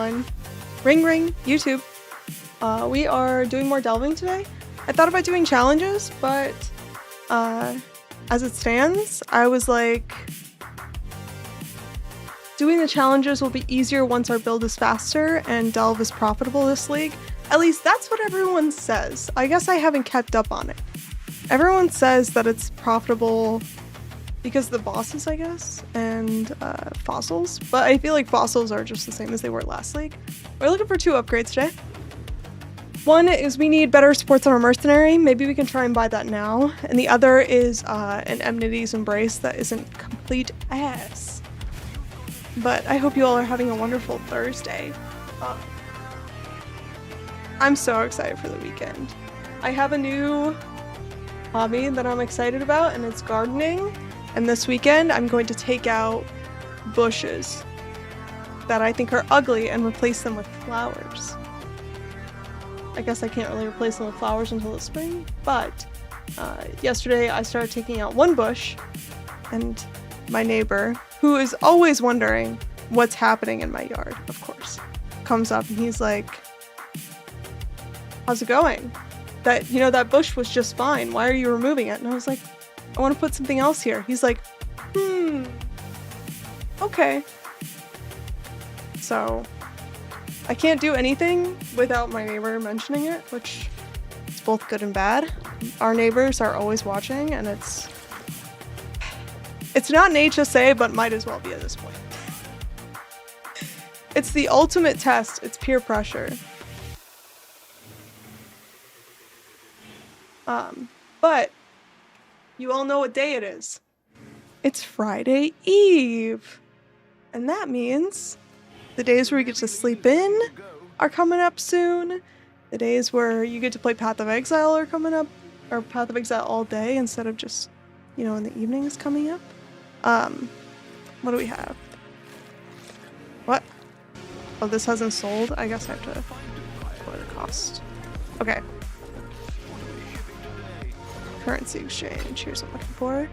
everyone. Ring ring, YouTube. We are doing more delving today. I thought about doing challenges, but as it stands, I was like, doing the challenges will be easier once our build is faster and delve is profitable this league. At least that's what everyone says. I guess I haven't kept up on it. Everyone says that it's profitable because of the bosses, I guess, and fossils. But I feel like fossils are just the same as they were last league. We're looking for 2 upgrades today. One is we need better supports on our Mercenary. Maybe we can try and buy that now. And the other is an Enmity's Embrace that isn't complete ass. But I hope you all are having a wonderful Thursday. I'm so excited for the weekend. I have a new hobby that I'm excited about, and it's gardening. And this weekend, I'm going to take out bushes that I think are ugly and replace them with flowers. I guess I can't really replace them with flowers until the spring, but yesterday I started taking out one bush, and my neighbor, who is always wondering what's happening in my yard, of course, comes up and he's like, "How's it going? That bush was just fine. Why are you removing it?" And I was like, "I want to put something else here." He's like, okay. So I can't do anything without my neighbor mentioning it, which is both good and bad. Our neighbors are always watching, and it's not an HSA, but might as well be at this point. It's the ultimate test. It's peer pressure. But you all know what day it is. It's Friday Eve. And that means the days where you get to sleep in are coming up soon. The days where you get to play Path of Exile are coming up, or Path of Exile all day instead of just, in the evenings coming up. What do we have? What? Oh, this hasn't sold? I guess I have to lower the cost. Okay. Currency exchange. Here's what I'm looking for.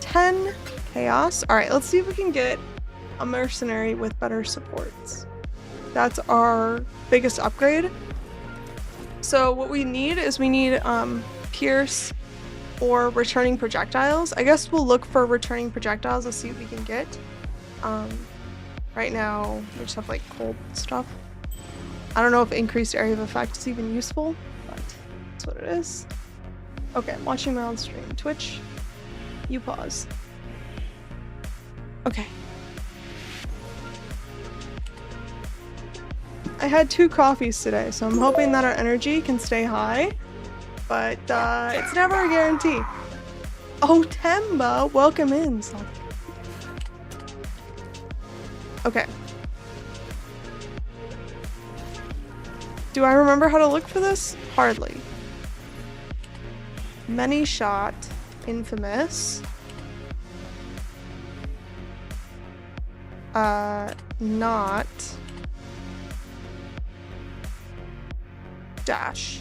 10 chaos. Alright, let's see if we can get a mercenary with better supports. That's our biggest upgrade. So what we need is pierce or returning projectiles. I guess we'll look for returning projectiles. Let's see what we can get. Right now we just have like cold stuff. I don't know if increased area of effect is even useful, but that's what it is. Okay, I'm watching my own stream. Twitch, you pause. Okay. I had 2 coffees today, so I'm hoping that our energy can stay high, but it's never a guarantee. Oh, Temba, welcome in. Okay. Do I remember how to look for this? Hardly. Many shot, infamous. Not dash.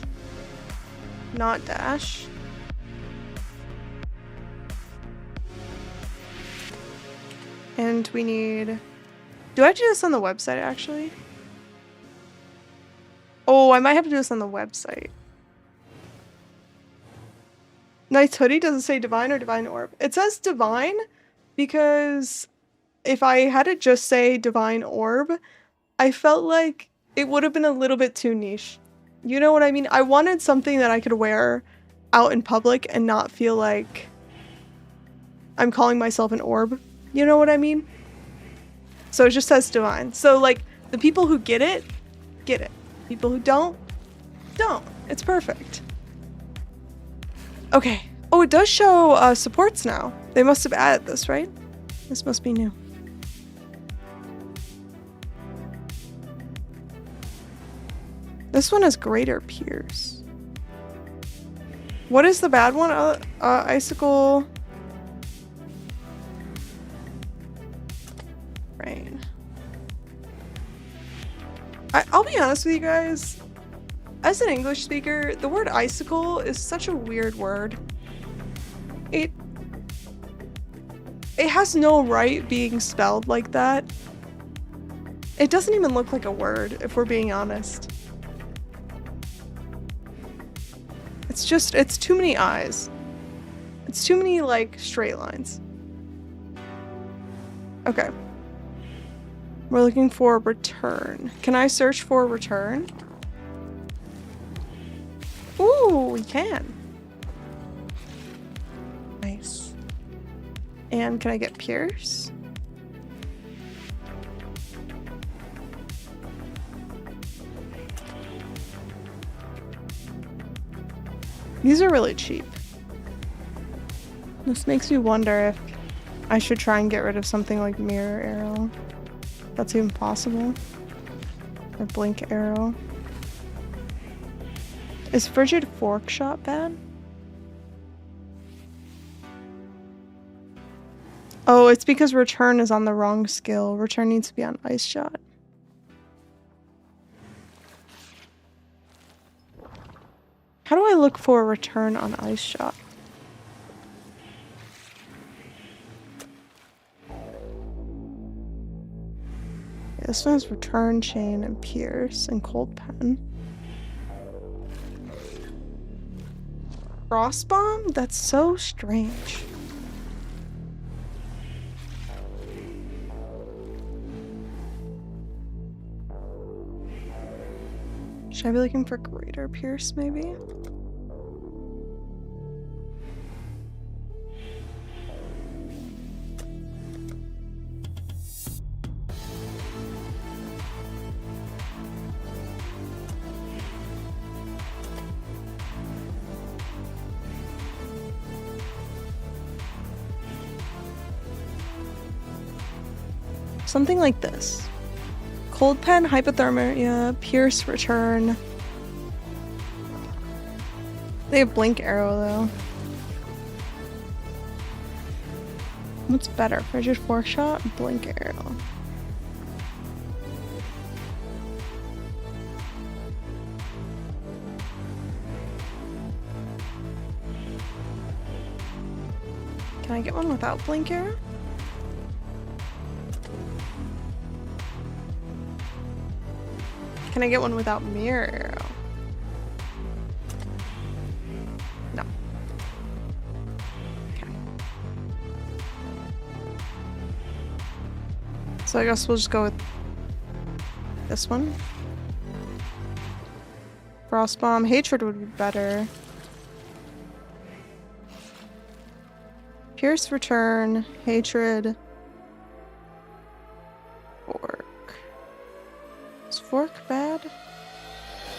Not dash. And we need... Do I have to do this on the website, actually? Oh, I might have to do this on the website. Nice hoodie. Does it say divine or divine orb? It says divine because if I had it just say divine orb, I felt like it would have been a little bit too niche. You know what I mean? I wanted something that I could wear out in public and not feel like I'm calling myself an orb. You know what I mean? So it just says divine. So like the people who get it, get it. People who don't. It's perfect. Okay. Oh, it does show supports now. They must have added this, right? This must be new. This one has greater pierce. What is the bad one? Icicle. Rain. I'll be honest with you guys. As an English speaker, the word icicle is such a weird word. It has no right being spelled like that. It doesn't even look like a word, if we're being honest. It's too many eyes. It's too many, like, straight lines. Okay. We're looking for return. Can I search for return? Ooh, we can. Nice. And can I get Pierce? These are really cheap. This makes me wonder if I should try and get rid of something like Mirror Arrow. That's even possible. Or Blink Arrow. Is Frigid Fork Shot bad? Oh, it's because Return is on the wrong skill. Return needs to be on Ice Shot. How do I look for Return on Ice Shot? Yeah, this one has Return, Chain, and Pierce, and Cold Pen. Frost Bomb? That's so strange. Should I be looking for Greater Pierce, maybe? Something like this. Cold Pen, Hypothermia, Pierce, Return. They have Blink Arrow, though. What's better? Frigid Fork Shot? Blink Arrow. Can I get one without Blink Arrow? Can I get one without Mirror Arrow? No. Okay. So I guess we'll just go with this one. Frost Bomb. Hatred would be better. Pierce, Return, Hatred, Fork. Is Fork bad?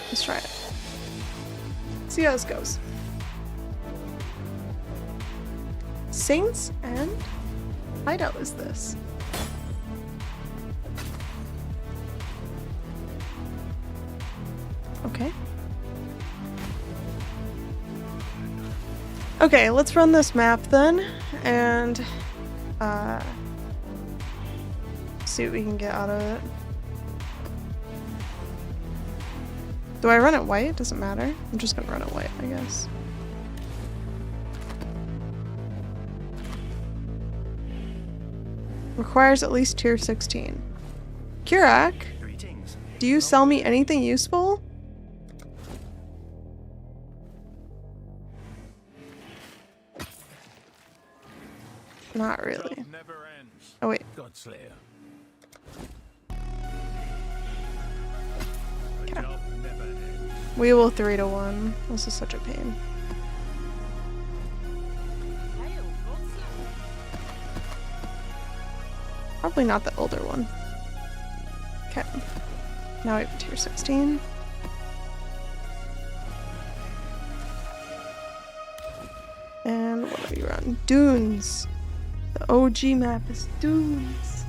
Let's try it. See how this goes. Saints and Hideout is this. Okay. Okay, let's run this map then, and see what we can get out of it. Do I run it white? It doesn't matter. I'm just gonna run it white, I guess. Requires at least tier 16. Kirak, do you sell me anything useful? Not really. Oh wait. Okay. We will 3-1. This is such a pain. Probably not the older one. Okay. Now we have tier 16. And what do we run? Dunes. The OG map is Dunes.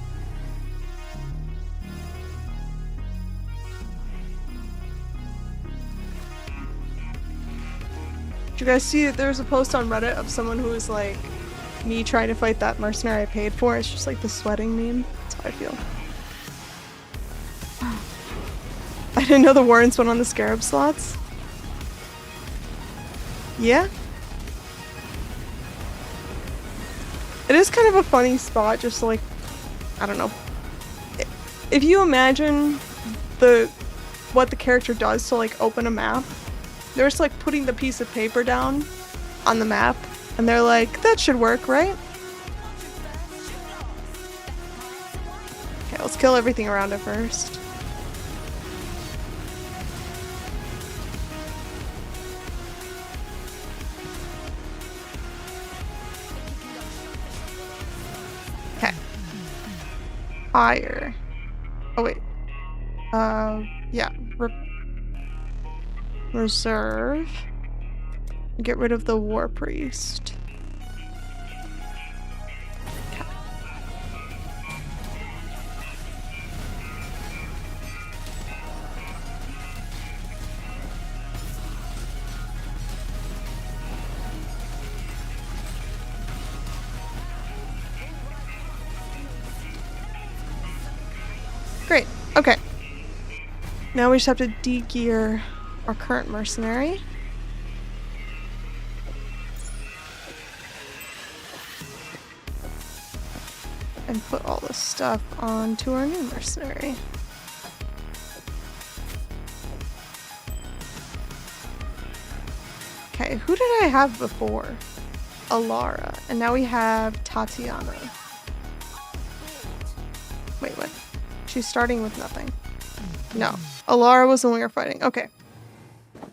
Did you guys see that there was a post on Reddit of someone who was like, me trying to fight that mercenary I paid for? It's just like the sweating meme. That's how I feel. I didn't know the warrants went on the scarab slots. Yeah. It is kind of a funny spot, just like, I don't know. if you imagine what the character does to like open a map, they're just like putting the piece of paper down on the map and they're like, that should work, right? Okay, let's kill everything around it first. Okay. Fire. Oh wait. Yeah. Reserve. Get rid of the War Priest. Okay. Great. Okay. Now we just have to de-gear our current mercenary. And put all this stuff onto our new mercenary. Okay, who did I have before? Alara. And now we have Tatiana. Wait, what? She's starting with nothing. No. Alara was the one we were fighting. Okay.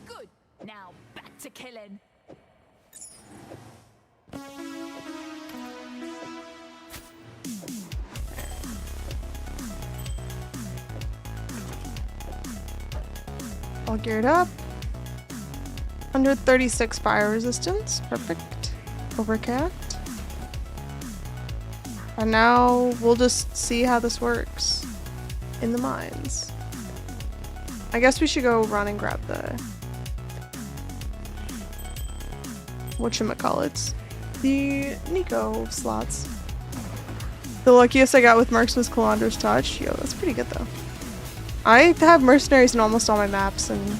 Good. Now back to killing. All geared up. 136 fire resistance. Perfect. Overcat. And now we'll just see how this works in the mines. I guess we should go run and grab the whatchamacallits. The Nico slots. The luckiest I got with Mercs was Calandra's Touch. Yo, that's pretty good though. I have mercenaries in almost all my maps and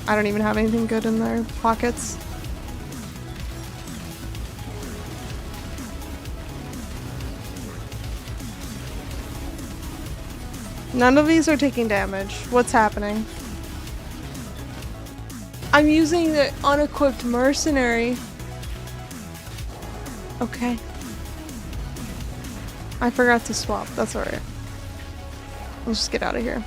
I don't even have anything good in their pockets. None of these are taking damage. What's happening? I'm using the unequipped mercenary. Okay. I forgot to swap. That's alright. Let's just get out of here.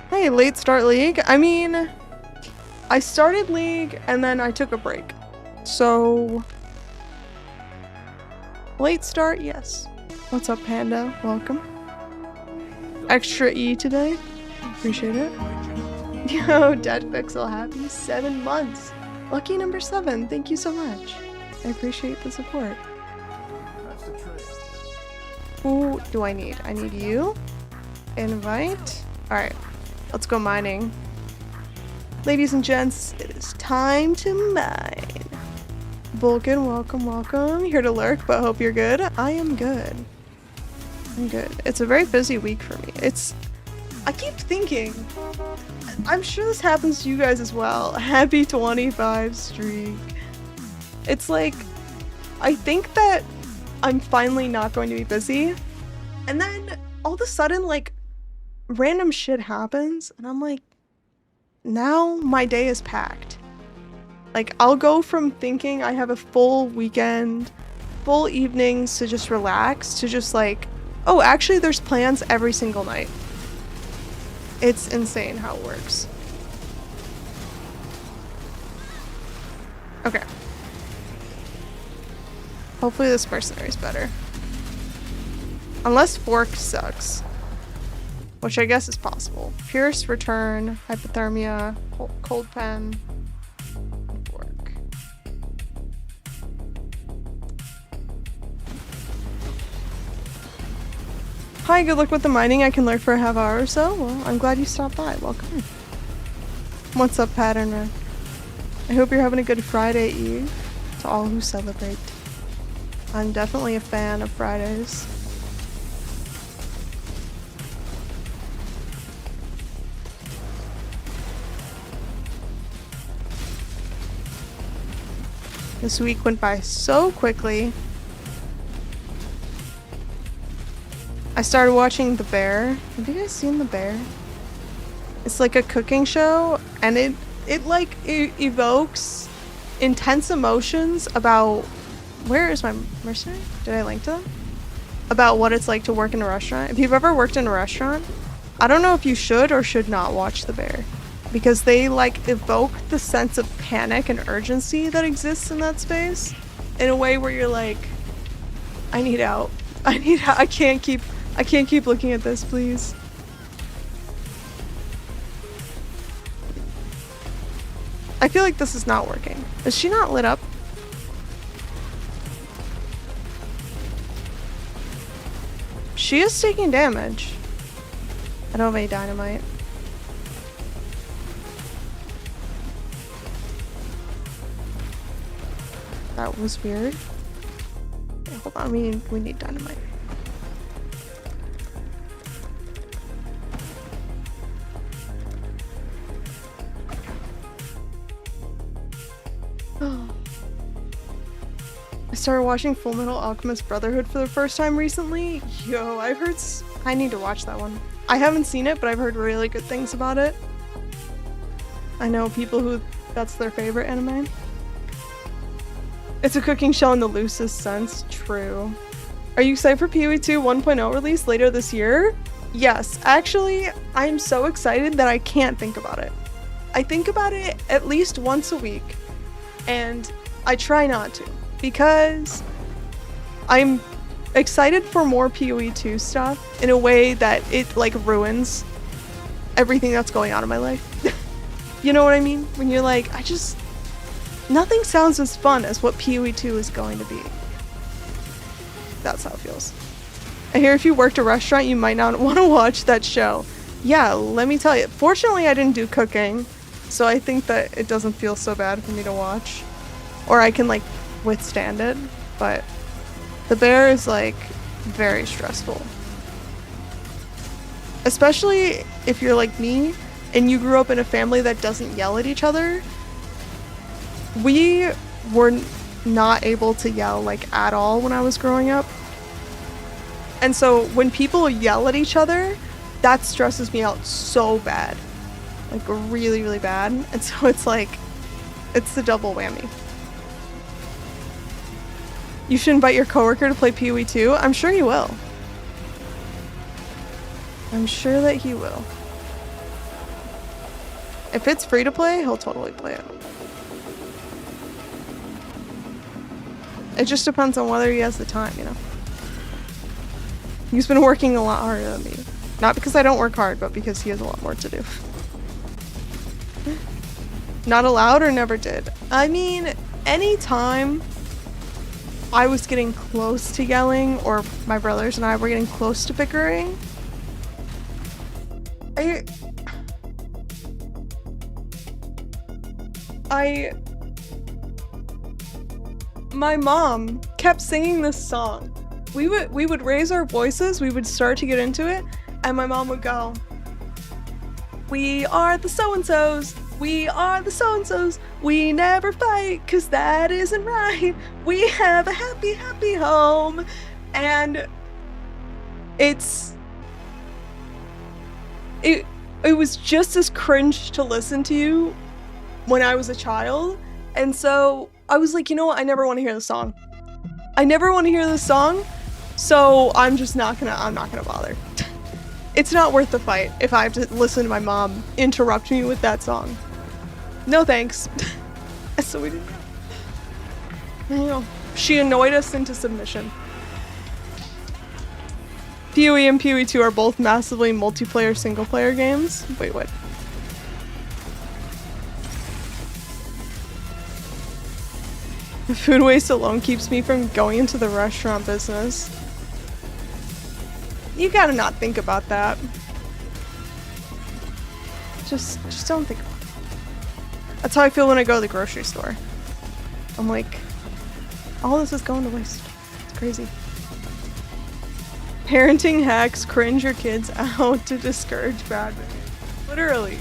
Hey, late start League. I mean, I started League and then I took a break. So, late start, yes. What's up, Panda? Welcome. Extra E today. Appreciate it. Yo, Dead Pixel, happy 7 months. Lucky number 7. Thank you so much. I appreciate the support. Who do I need? I need you. Invite. Alright. Let's go mining. Ladies and gents, it is time to mine. Vulcan, welcome, welcome. Here to lurk, but hope you're good. I am good. I'm good. It's a very busy week for me. I keep thinking, I'm sure this happens to you guys as well. Happy 25 streak. It's like, I think that I'm finally not going to be busy. And then all of a sudden, like, random shit happens. And I'm like, now my day is packed. Like, I'll go from thinking I have a full weekend, full evenings to just relax, to just like, oh, actually there's plans every single night. It's insane how it works. Okay. Hopefully this mercenary's better. Unless Fork sucks. Which I guess is possible. Pierce, Return, Hypothermia, Cold Pen, Fork. Hi, good luck with the mining. I can lurk for a half hour or so. Well, I'm glad you stopped by. Welcome. What's up, Pattern Red? I hope you're having a good Friday Eve to all who celebrate. I'm definitely a fan of Fridays. This week went by so quickly. I started watching The Bear. Have you guys seen The Bear? It's like a cooking show, and it evokes intense emotions about, where is my mercenary? Did I link to them? About what it's like to work in a restaurant. If you've ever worked in a restaurant, I don't know if you should or should not watch The Bear, because they like evoke the sense of panic and urgency that exists in that space in a way where you're like, I need out. I can't keep looking at this, please. I feel like this is not working. Is she not lit up? She is taking damage. I don't have any dynamite. That was weird. Okay, hold on, we need dynamite. I started watching Full Metal Alchemist Brotherhood for the first time recently. Yo, I've heard I need to watch that one. I haven't seen it, but I've heard really good things about it. I know people who that's their favorite anime. It's a cooking show in the loosest sense. True. Are you excited for PoE 2 1.0 release later this year? Yes, actually, I'm so excited that I can't think about it. I think about it at least once a week, and I try not to, because I'm excited for more PoE 2 stuff in a way that it like ruins everything that's going on in my life. You know what I mean? When you're like, nothing sounds as fun as what PoE 2 is going to be. That's how it feels. I hear if you worked a restaurant, you might not want to watch that show. Yeah, let me tell you. Fortunately, I didn't do cooking, so I think that it doesn't feel so bad for me to watch. Or I can, like, withstand it. But The Bear is, like, very stressful. Especially if you're like me, and you grew up in a family that doesn't yell at each other. We were not able to yell, like, at all when I was growing up. And so when people yell at each other, that stresses me out so bad. Like, really, really bad. And so it's like, it's the double whammy. You should invite your coworker to play PoE 2. I'm sure he will. I'm sure that he will. If it's free to play, he'll totally play it. It just depends on whether he has the time, you know? He's been working a lot harder than me. Not because I don't work hard, but because he has a lot more to do. Not allowed or never did? I mean, anytime I was getting close to yelling, or my brothers and I were getting close to bickering, my mom kept singing this song. We would raise our voices, we would start to get into it, and my mom would go, "We are the so-and-sos, we are the so-and-sos, we never fight, 'cause that isn't right, we have a happy, happy home." And it was just as cringe to listen to when I was a child, and so I was like, you know what, I never want to hear the song. I never want to hear this song, so I'm not gonna bother. It's not worth the fight if I have to listen to my mom interrupt me with that song. No thanks. So we didn't. You know, she annoyed us into submission. PoE and PoE 2 are both massively multiplayer single-player games. Wait, what? Food waste alone keeps me from going into the restaurant business. You gotta not think about that. Just don't think about it. That's how I feel when I go to the grocery store. I'm like, all this is going to waste. It's crazy. Parenting hacks, cringe your kids out to discourage bad behavior. Literally.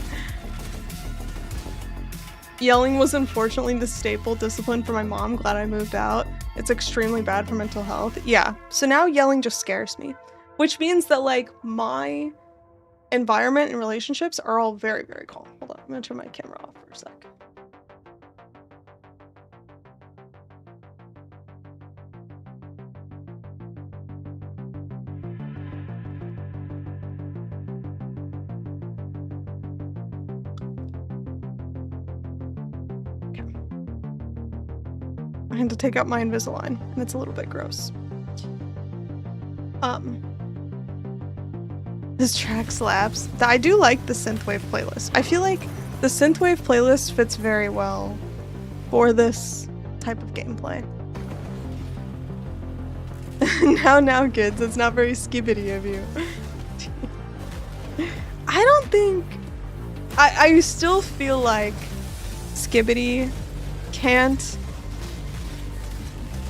Yelling was unfortunately the staple discipline for my mom. Glad I moved out. It's extremely bad for mental health. Yeah, so now yelling just scares me. which means that like my environment and relationships are all very, very calm. Hold on, I'm gonna turn my camera off for a sec. I had to take out my Invisalign, and it's a little bit gross. This track slaps. I do like the synthwave playlist. I feel like the synthwave playlist fits very well for this type of gameplay. now, kids, it's not very skibbity of you. I don't think... I still feel like Skibbity can't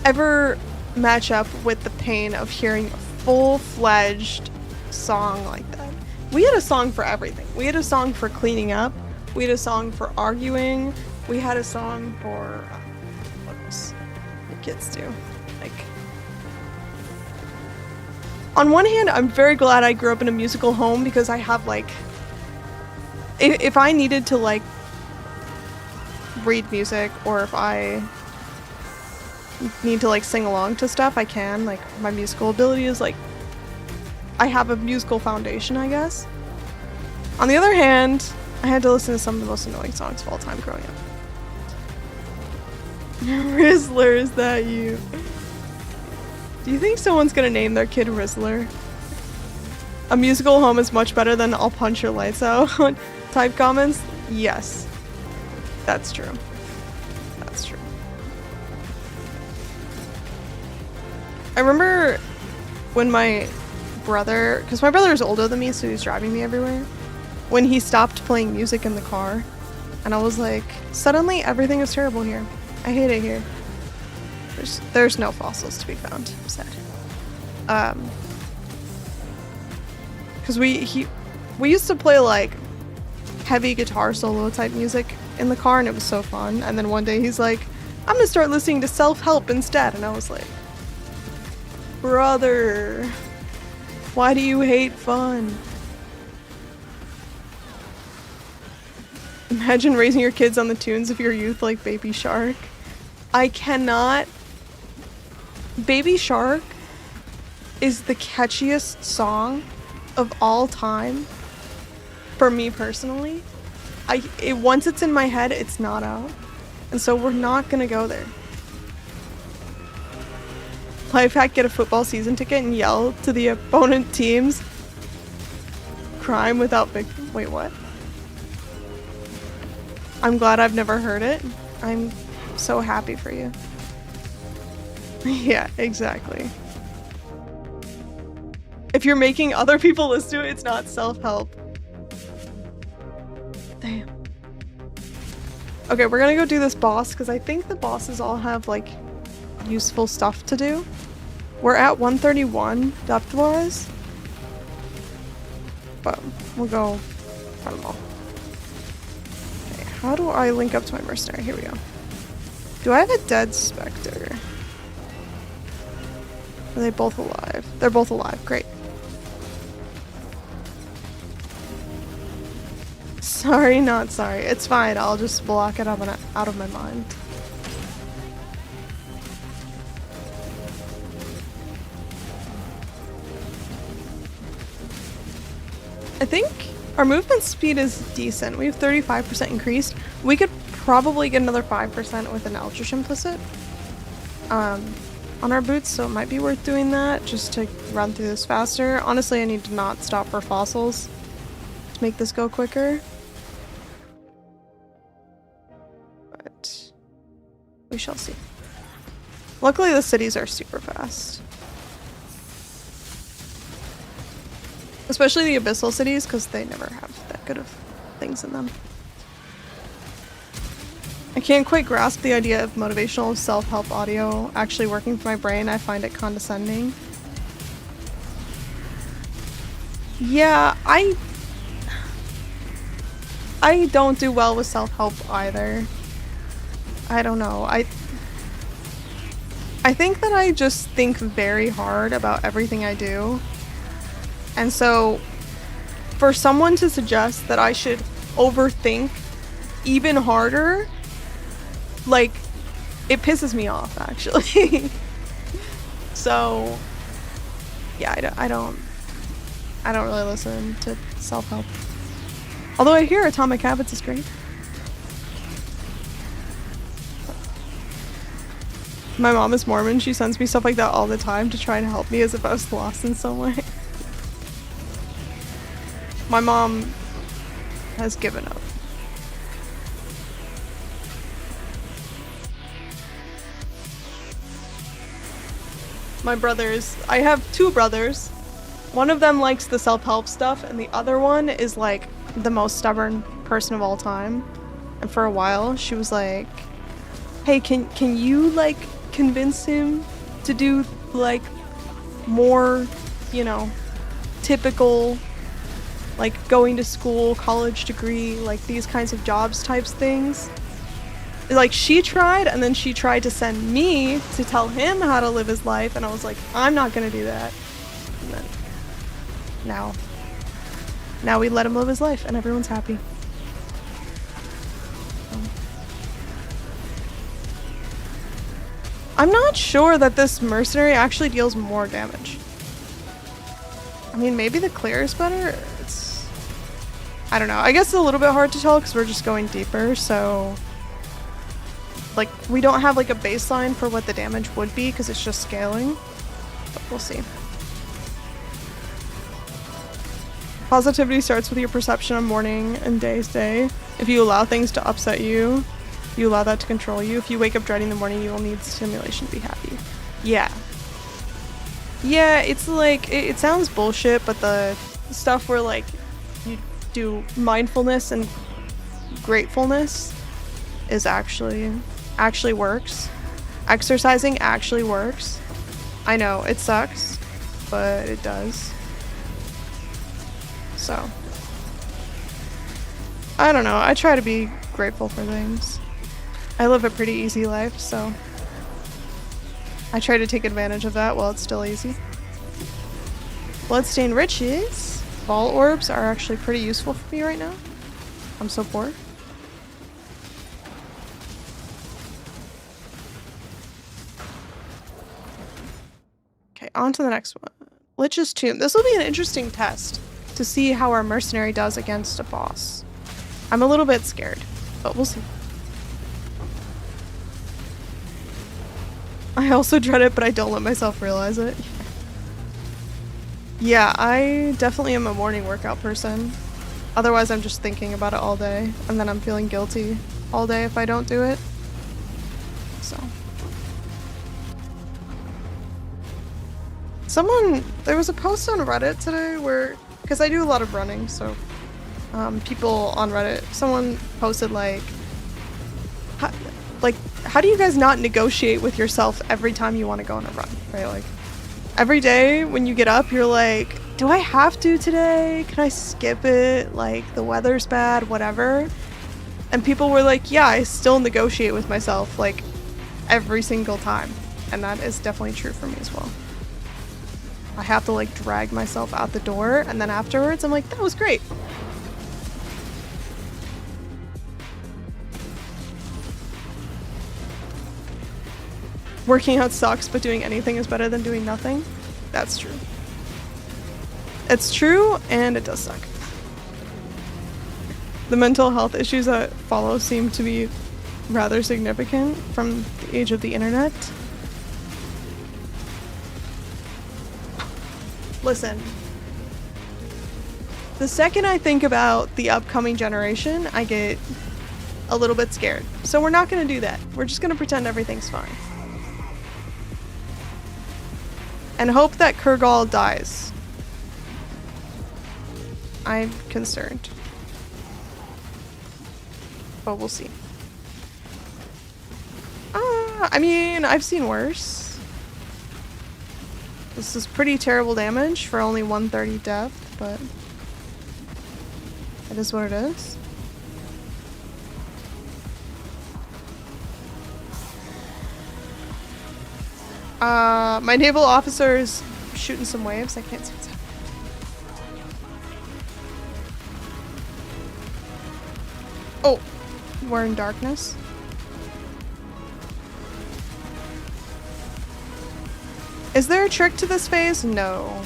ever match up with the pain of hearing a full-fledged song like that. We had a song for everything. We had a song for cleaning up. We had a song for arguing. We had a song for what else the kids do. Like, on one hand, I'm very glad I grew up in a musical home because I have like, if I needed to like read music or if I need to like sing along to stuff, I can. Like, my musical ability is like, I have a musical foundation, I guess. On the other hand, I had to listen to some of the most annoying songs of all time growing up. Rizzler, is that you? Do you think someone's gonna name their kid Rizzler? A musical home is much better than I'll punch your lights out type comments? Yes. That's true. That's true. I remember when my brother, because my brother is older than me, so he's driving me everywhere, when he stopped playing music in the car, and I was like, suddenly everything is terrible here. I hate it here. There's no fossils to be found. I'm sad. Because we used to play like heavy guitar solo type music in the car, and it was so fun. And then one day he's like, I'm gonna start listening to self-help instead, and I was like, brother, why do you hate fun? Imagine raising your kids on the tunes of your youth like Baby Shark. I cannot. Baby Shark is the catchiest song of all time for me personally. Once it's in my head, it's not out. And so we're not gonna go there. Life hack, get a football season ticket and yell to the opponent teams. Crime without victim. Wait, what? I'm glad I've never heard it. I'm so happy for you. Yeah, exactly. If you're making other people listen to it, it's not self-help. Damn. Okay, we're gonna go do this boss because I think the bosses all have like useful stuff to do. We're at 131 depth-wise, but we'll go front them all. Okay, how do I link up to my mercenary? Here we go. Do I have a dead specter? Are they both alive? They're both alive. Great. Sorry, not sorry. It's fine. I'll just block it out of my mind. I think our movement speed is decent. We have 35% increased. We could probably get another 5% with an Eldritch implicit on our boots, so it might be worth doing that just to run through this faster. Honestly, I need to not stop for fossils to make this go quicker. But we shall see. Luckily, the cities are super fast. Especially the abyssal cities, because they never have that good of things in them. I can't quite grasp the idea of motivational self-help audio actually working for my brain. I find it condescending. Yeah, I don't do well with self-help either. I don't know. I think that I just think very hard about everything I do. And so for someone to suggest that I should overthink even harder, like, it pisses me off, actually. So, yeah, I don't really listen to self-help. Although I hear Atomic Habits is great. My mom is Mormon. She sends me stuff like that all the time to try and help me as if I was lost in some way. My mom has given up. My brothers, I have two brothers. One of them likes the self-help stuff, and the other one is like the most stubborn person of all time. And for a while, she was like, hey, can you like convince him to do like more, you know, typical, like going to school, college degree, like these kinds of jobs types things. Like she tried, and then she tried to send me to tell him how to live his life, and I was like, I'm not gonna do that. And then now we let him live his life, and everyone's happy. I'm not sure that this mercenary actually deals more damage. I mean, maybe the clear is better. I don't know. I guess it's a little bit hard to tell because we're just going deeper, so like we don't have like a baseline for what the damage would be because it's just scaling, but we'll see. Positivity starts with your perception of morning and day's day. If you allow things to upset you, you allow that to control you. If you wake up dreading the morning, you will need stimulation to be happy. Yeah, it's like it sounds bullshit, but the stuff where like you do mindfulness and gratefulness is actually works. Exercising actually works. I know it sucks, but it does. So I don't know, I try to be grateful for things. I live a pretty easy life, so I try to take advantage of that while it's still easy. Bloodstained riches. Ball orbs are actually pretty useful for me right now. I'm so poor. Okay, on to the next one. Lich's Tomb. This will be an interesting test to see how our mercenary does against a boss. I'm a little bit scared, but we'll see. I also dread it, but I don't let myself realize it. Yeah, I definitely am a morning workout person. Otherwise, I'm just thinking about it all day, and then I'm feeling guilty all day if I don't do it. So. There was a post on Reddit today where, because I do a lot of running, so people on Reddit, someone posted like, how do you guys not negotiate with yourself every time you want to go on a run, right? Like, every day when you get up, you're like, do I have to today? Can I skip it? Like, the weather's bad, whatever. And people were like, yeah, I still negotiate with myself, like, every single time. And that is definitely true for me as well. I have to, like, drag myself out the door, and then afterwards, I'm like, that was great. Working out sucks, but doing anything is better than doing nothing. That's true. It's true, and it does suck. The mental health issues that follow seem to be rather significant from the age of the internet. Listen. The second I think about the upcoming generation, I get a little bit scared. So we're not going to do that. We're just going to pretend everything's fine. And hope that Kurgal dies. I'm concerned. But we'll see. I mean, I've seen worse. This is pretty terrible damage for only 130 depth, but it is what it is. My naval officer is shooting some waves. I can't see what's happening. Oh, we're in darkness. Is there a trick to this phase? No.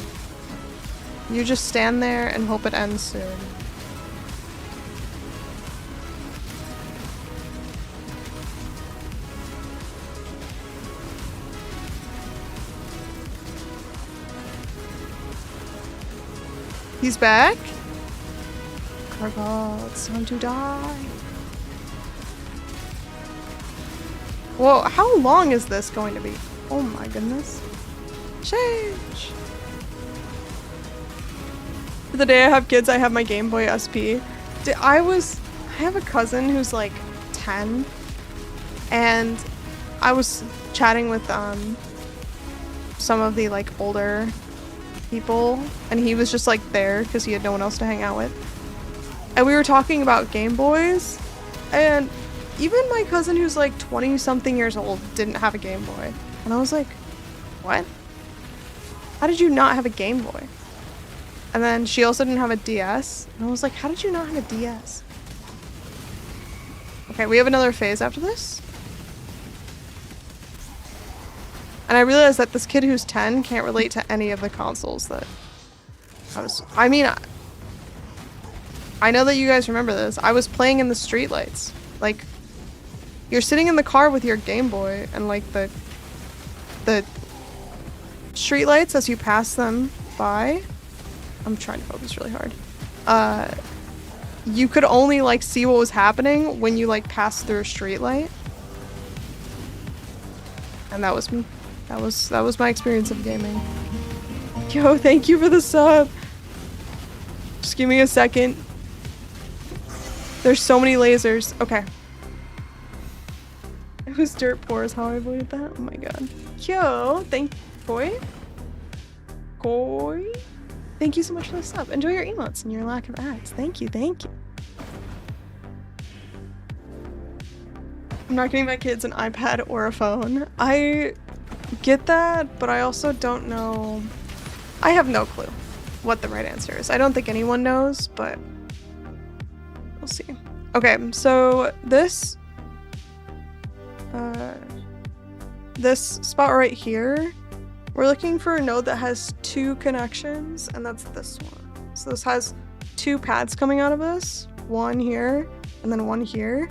You just stand there and hope it ends soon. He's back? Cargo, it's time to die. Whoa, how long is this going to be? Oh my goodness. Change! The day I have kids, I have my Game Boy SP. I have a cousin who's like 10, and I was chatting with some of the like older people, and he was just like there because he had no one else to hang out with. And we were talking about Game Boys, and even my cousin who's like 20 something years old didn't have a Game Boy. And I was like, what? How did you not have a Game Boy? And then she also didn't have a DS. And I was like, how did you not have a DS? Okay, we have another phase after this. And I realized that this kid who's 10 can't relate to any of the consoles that I mean, I know that you guys remember this. I was playing in the streetlights. Like, you're sitting in the car with your Game Boy, and like the streetlights as you pass them by. I'm trying to focus really hard. You could only like see what was happening when you like passed through a streetlight. And that was me. That was my experience of gaming. Yo, thank you for the sub. Just give me a second. There's so many lasers. Okay. It was dirt poor is how I believe that. Oh my god. Yo, thank Koi. Thank you so much for the sub. Enjoy your emotes and your lack of ads. Thank you, thank you. I'm not getting my kids an iPad or a phone. I get that, but I also don't know. I have no clue what the right answer is. I don't think anyone knows, but we'll see. Okay, so this spot right here, we're looking for a node that has 2 connections, and that's this one. So this has 2 pads coming out of this, one here, and then one here.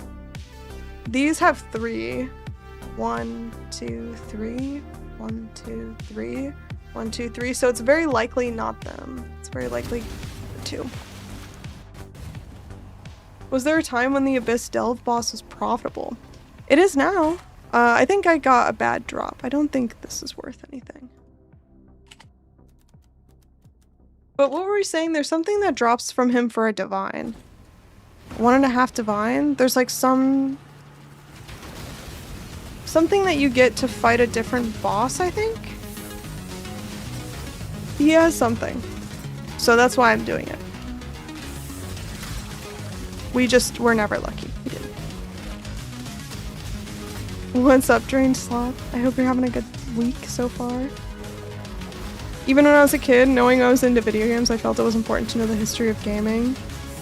These have 3. 1, 2, 3. 1, 2, 3. 1, 2, 3. So it's very likely not them. It's very likely 2. Was there a time when the Abyss Delve boss was profitable? It is now. I think I got a bad drop. I don't think this is worth anything. But what were we saying? There's something that drops from him for a divine. 1.5 divine? There's like something that you get to fight a different boss, I think? He has something. So that's why I'm doing it. We're never lucky. We didn't. What's up, Drained Sloth? I hope you're having a good week so far. Even when I was a kid, knowing I was into video games, I felt it was important to know the history of gaming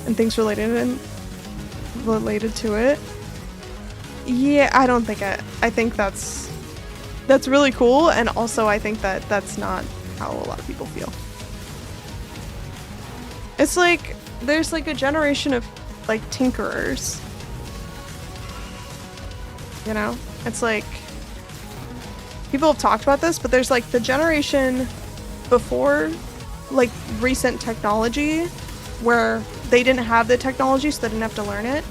and things related to it. Yeah, I don't think it. I think that's really cool, and also I think that that's not how a lot of people feel. It's like there's like a generation of like tinkerers. You know? It's like people have talked about this, but there's like the generation before like recent technology where they didn't have the technology, so they didn't have to learn it.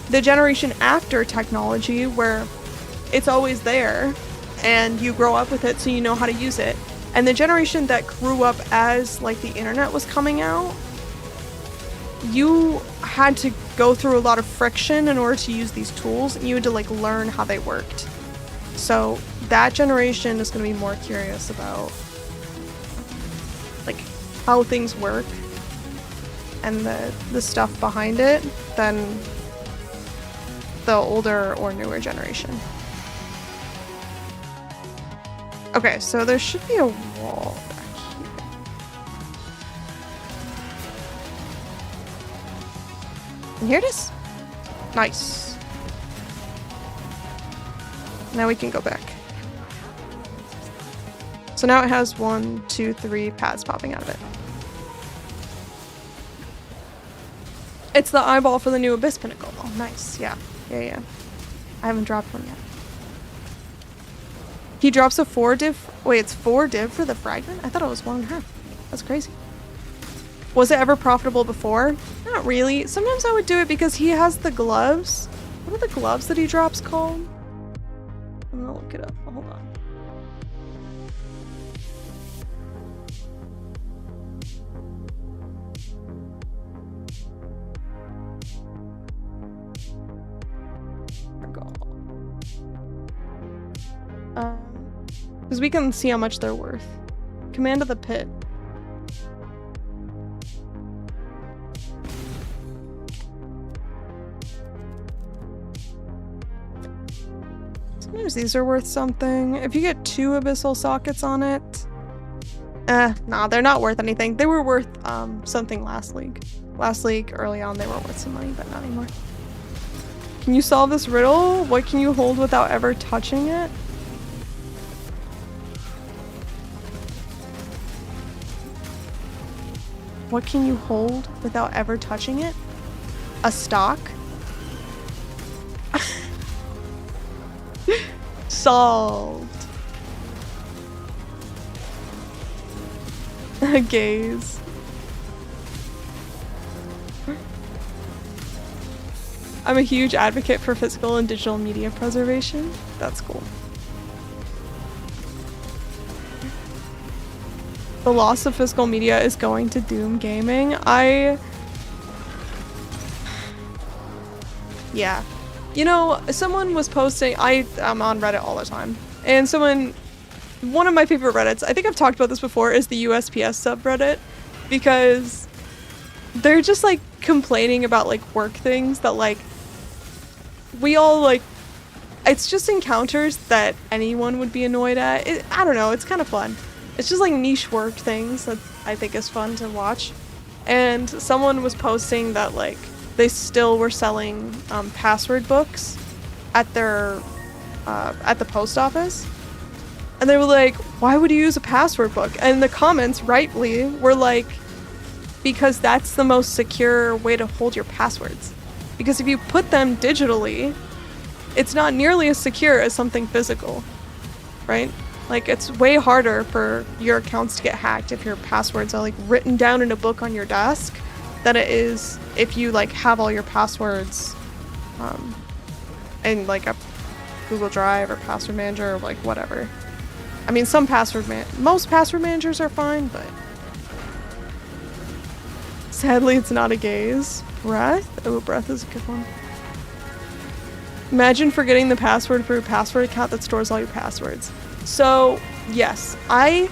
The generation after technology where it's always there and you grow up with it so you know how to use it. And the generation that grew up as like the internet was coming out, you had to go through a lot of friction in order to use these tools, and you had to like learn how they worked. So that generation is going to be more curious about like how things work and the stuff behind it than the older or newer generation. Okay, so there should be a wall back here. And here it is. Nice. Now we can go back. So now it has 1, 2, 3 pads popping out of it. It's the eyeball for the new Abyss Pinnacle. Oh, nice. Yeah. Yeah. I haven't dropped one yet. He drops a 4 div. Wait, it's 4 div for the fragment? I thought it was 1.5. That's crazy. Was it ever profitable before? Not really. Sometimes I would do it because he has the gloves. What are the gloves that he drops called? I'm gonna look it up. Hold on. Because we can see how much they're worth. Command of the Pit. Sometimes these are worth something. If you get 2 abyssal sockets on it, nah, they're not worth anything. They were worth something last league. Last league, early on, they were worth some money, but not anymore. Can you solve this riddle? What can you hold without ever touching it? What can you hold without ever touching it? A stock? Solved. A gaze. I'm a huge advocate for physical and digital media preservation. That's cool. The loss of physical media is going to doom gaming. Yeah. You know, someone was posting, I'm on Reddit all the time, and one of my favorite Reddits, I think I've talked about this before, is the USPS subreddit, because they're just like complaining about like work things that like, we all like, it's just encounters that anyone would be annoyed at. I don't know, it's kind of fun. It's just like niche work things that I think is fun to watch. And someone was posting that like they still were selling password books at their at the post office. And they were like, why would you use a password book? And the comments, rightly, were like, because that's the most secure way to hold your passwords. Because if you put them digitally, it's not nearly as secure as something physical, right? Like, it's way harder for your accounts to get hacked if your passwords are, like, written down in a book on your desk than it is if you, like, have all your passwords in, like, a Google Drive or password manager or, like, whatever. I mean, most password managers are fine, but sadly, it's not a gaze. Breath? Oh, breath is a good one. Imagine forgetting the password for your password account that stores all your passwords. So, yes, I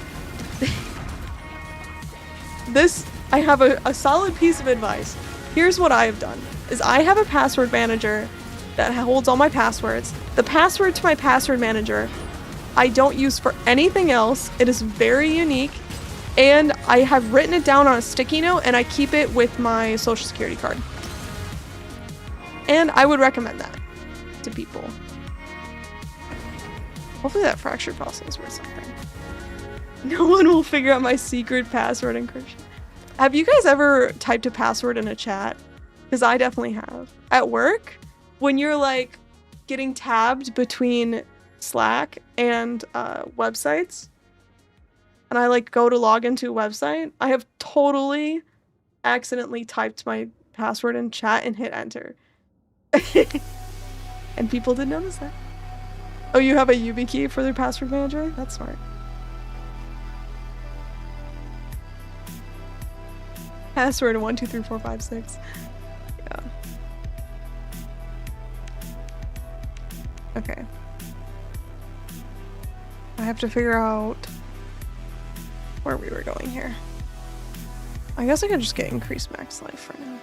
have a solid piece of advice. Here's what I have done, is I have a password manager that holds all my passwords. The password to my password manager, I don't use for anything else. It is very unique, and I have written it down on a sticky note, and I keep it with my social security card. And I would recommend that to people. Hopefully that fractured fossil is worth something. No one will figure out my secret password encryption. Have you guys ever typed a password in a chat? Because I definitely have. At work, when you're like getting tabbed between Slack and websites, and I like go to log into a website, I have totally accidentally typed my password in chat and hit enter. And people didn't notice that. Oh, you have a YubiKey for the password manager? That's smart. Password 123456. Yeah. Okay. I have to figure out where we were going here. I guess I could just get increased max life for now.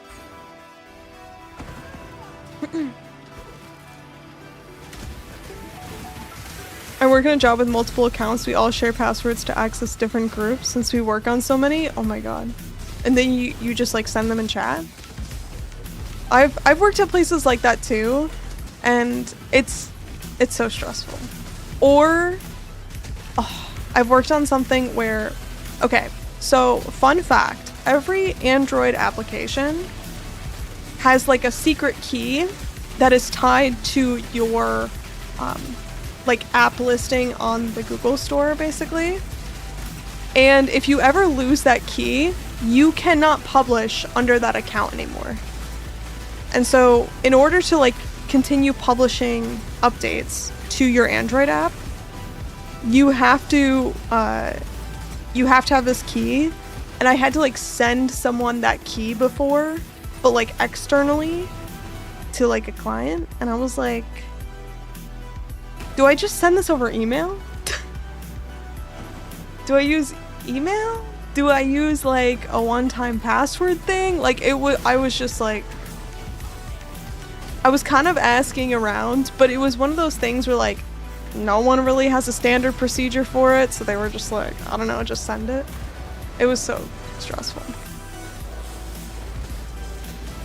I work in a job with multiple accounts. We all share passwords to access different groups since we work on so many. Oh my god. And then you just like send them in chat? I've worked at places like that too, and it's so stressful. Or I've worked on something where, okay, so fun fact, every Android application has like a secret key that is tied to your like app listing on the Google Store, basically. And if you ever lose that key, you cannot publish under that account anymore. And so in order to like continue publishing updates to your Android app, you have to have this key. And I had to like send someone that key before, but like externally to like a client. And I was like, do I just send this over email? Do I use email? Do I use like a one-time password thing? Like I was just like, I was kind of asking around, but it was one of those things where like no one really has a standard procedure for it, so they were just like, I don't know, just send it. It was so stressful.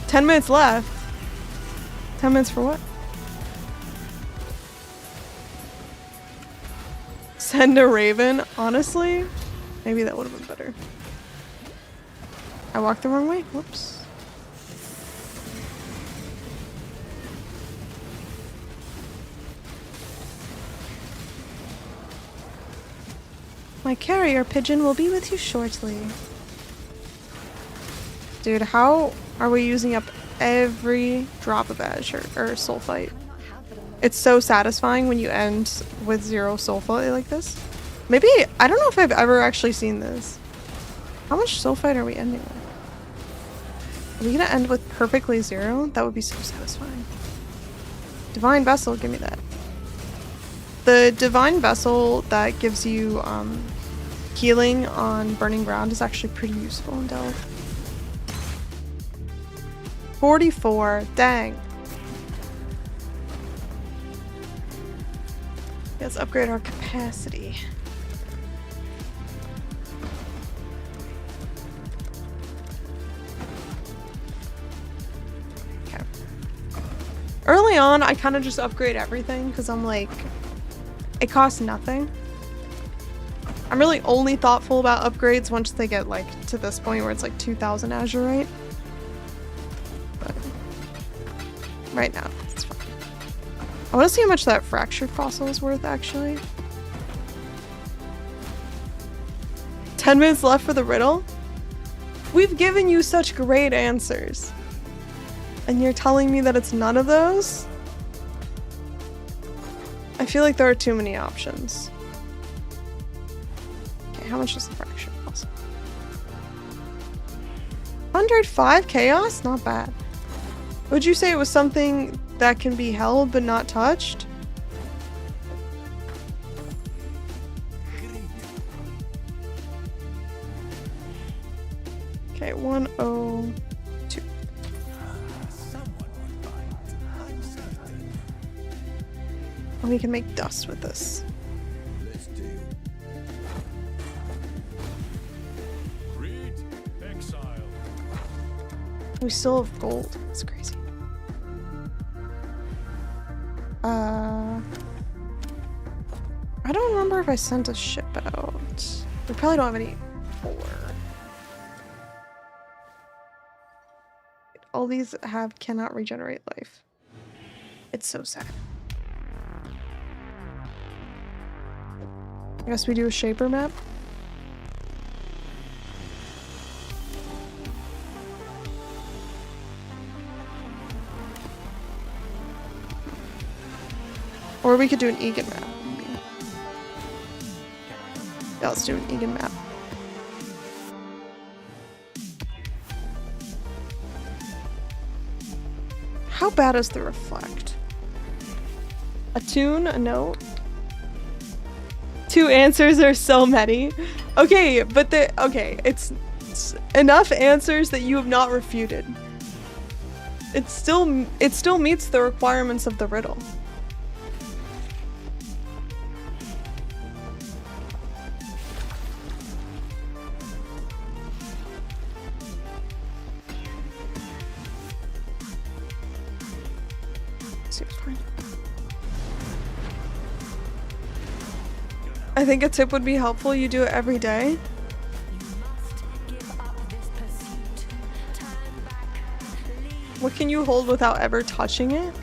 10 minutes left. 10 minutes for what? Send a raven? Honestly, maybe that would have been better. I walked the wrong way? Whoops. My carrier pigeon will be with you shortly. Dude, how are we using up every drop of azure or sulfite? It's so satisfying when you end with 0 sulfite like this. Maybe, I don't know if I've ever actually seen this. How much sulfite are we ending with? Are we gonna end with perfectly 0? That would be so satisfying. Divine Vessel, give me that. The Divine Vessel that gives you healing on burning ground is actually pretty useful in Delve. 44, dang. Let's upgrade our capacity. Okay. Early on, I kind of just upgrade everything because I'm like, it costs nothing. I'm really only thoughtful about upgrades once they get like to this point where it's like 2000 azurite. But right now, it's fine. I want to see how much that fractured fossil is worth, actually. 10 minutes left for the riddle? We've given you such great answers. And you're telling me that it's none of those? I feel like there are too many options. Okay, how much is the fractured fossil? 105 chaos? Not bad. Would you say it was something that can be held but not touched? Okay, 102. And we can make dust with this. We still have gold. That's crazy. I don't remember if I sent a ship out. We probably don't have any ore. All these cannot regenerate life. It's so sad. I guess we do a shaper map. Or we could do an Egan map. Maybe. Yeah, let's do an Egan map. How bad is the reflect? A tune? A note? 2 answers are so many. Okay, but it's enough answers that you have not refuted. It still meets the requirements of the riddle. Seems fine. I think a tip would be helpful. You do it every day. What can you hold without ever touching it?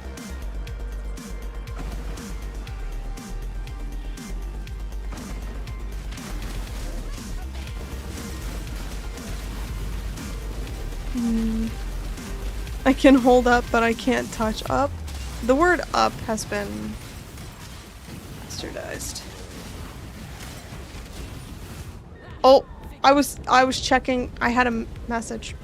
I can hold up, but I can't touch up. The word up has been bastardized. Oh, I was checking. I had a message.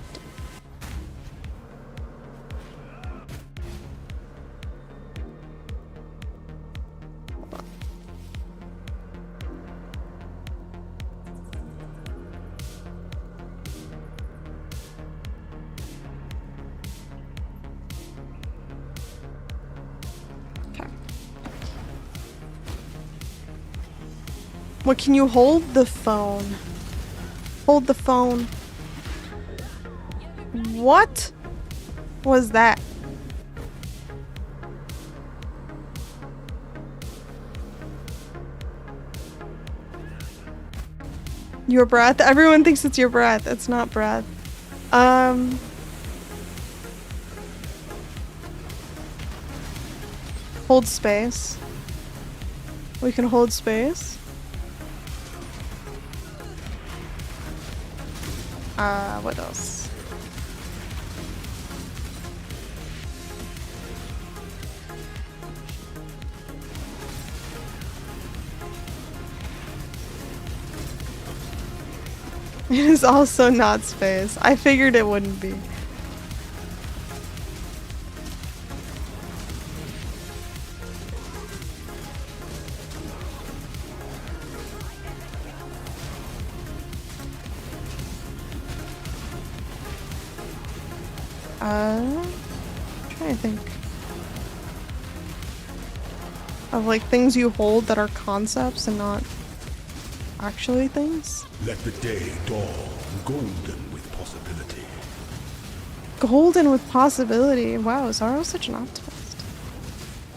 What can you hold? The phone. Hold the phone. What was that? Your breath? Everyone thinks it's your breath. It's not breath. Hold space. We can hold space. What else? It is also not space. I figured it wouldn't be. I'm trying to think of like things you hold that are concepts and not actually things. Let the day dawn, golden with possibility. Golden with possibility. Wow, Zaro's such an optimist.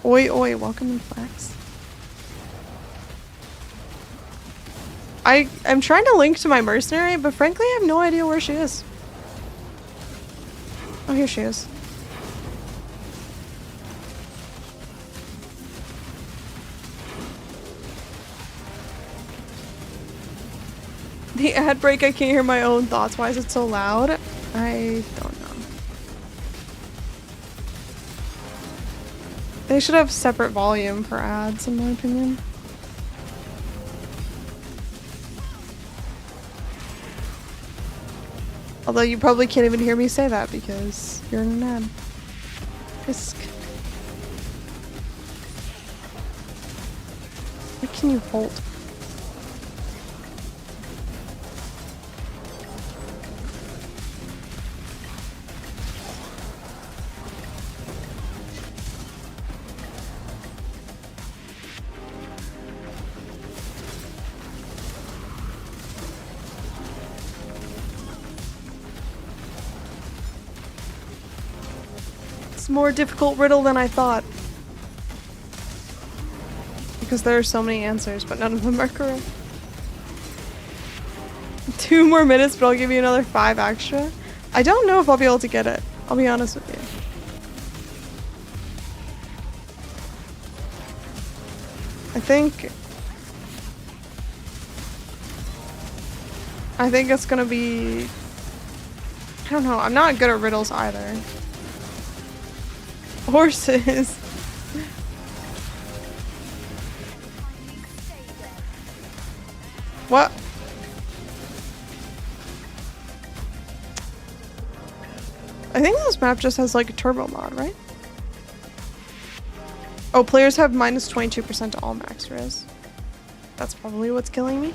Oi, oi, welcome in Flex. I'm trying to link to my mercenary, but frankly, I have no idea where she is. Oh, here she is. The ad break, I can't hear my own thoughts. Why is it so loud? I don't know. They should have separate volume for ads, in my opinion. Although you probably can't even hear me say that because you're in an ad. Fisk. What can you hold? More difficult riddle than I thought. Because there are so many answers, but none of them are correct. 2 more minutes, but I'll give you another 5 extra. I don't know if I'll be able to get it. I'll be honest with you. I think it's gonna be... I don't know. I'm not good at riddles either. Horses. What? I think this map just has like a turbo mod, right? Oh, players have minus 22% to all max res. That's probably what's killing me.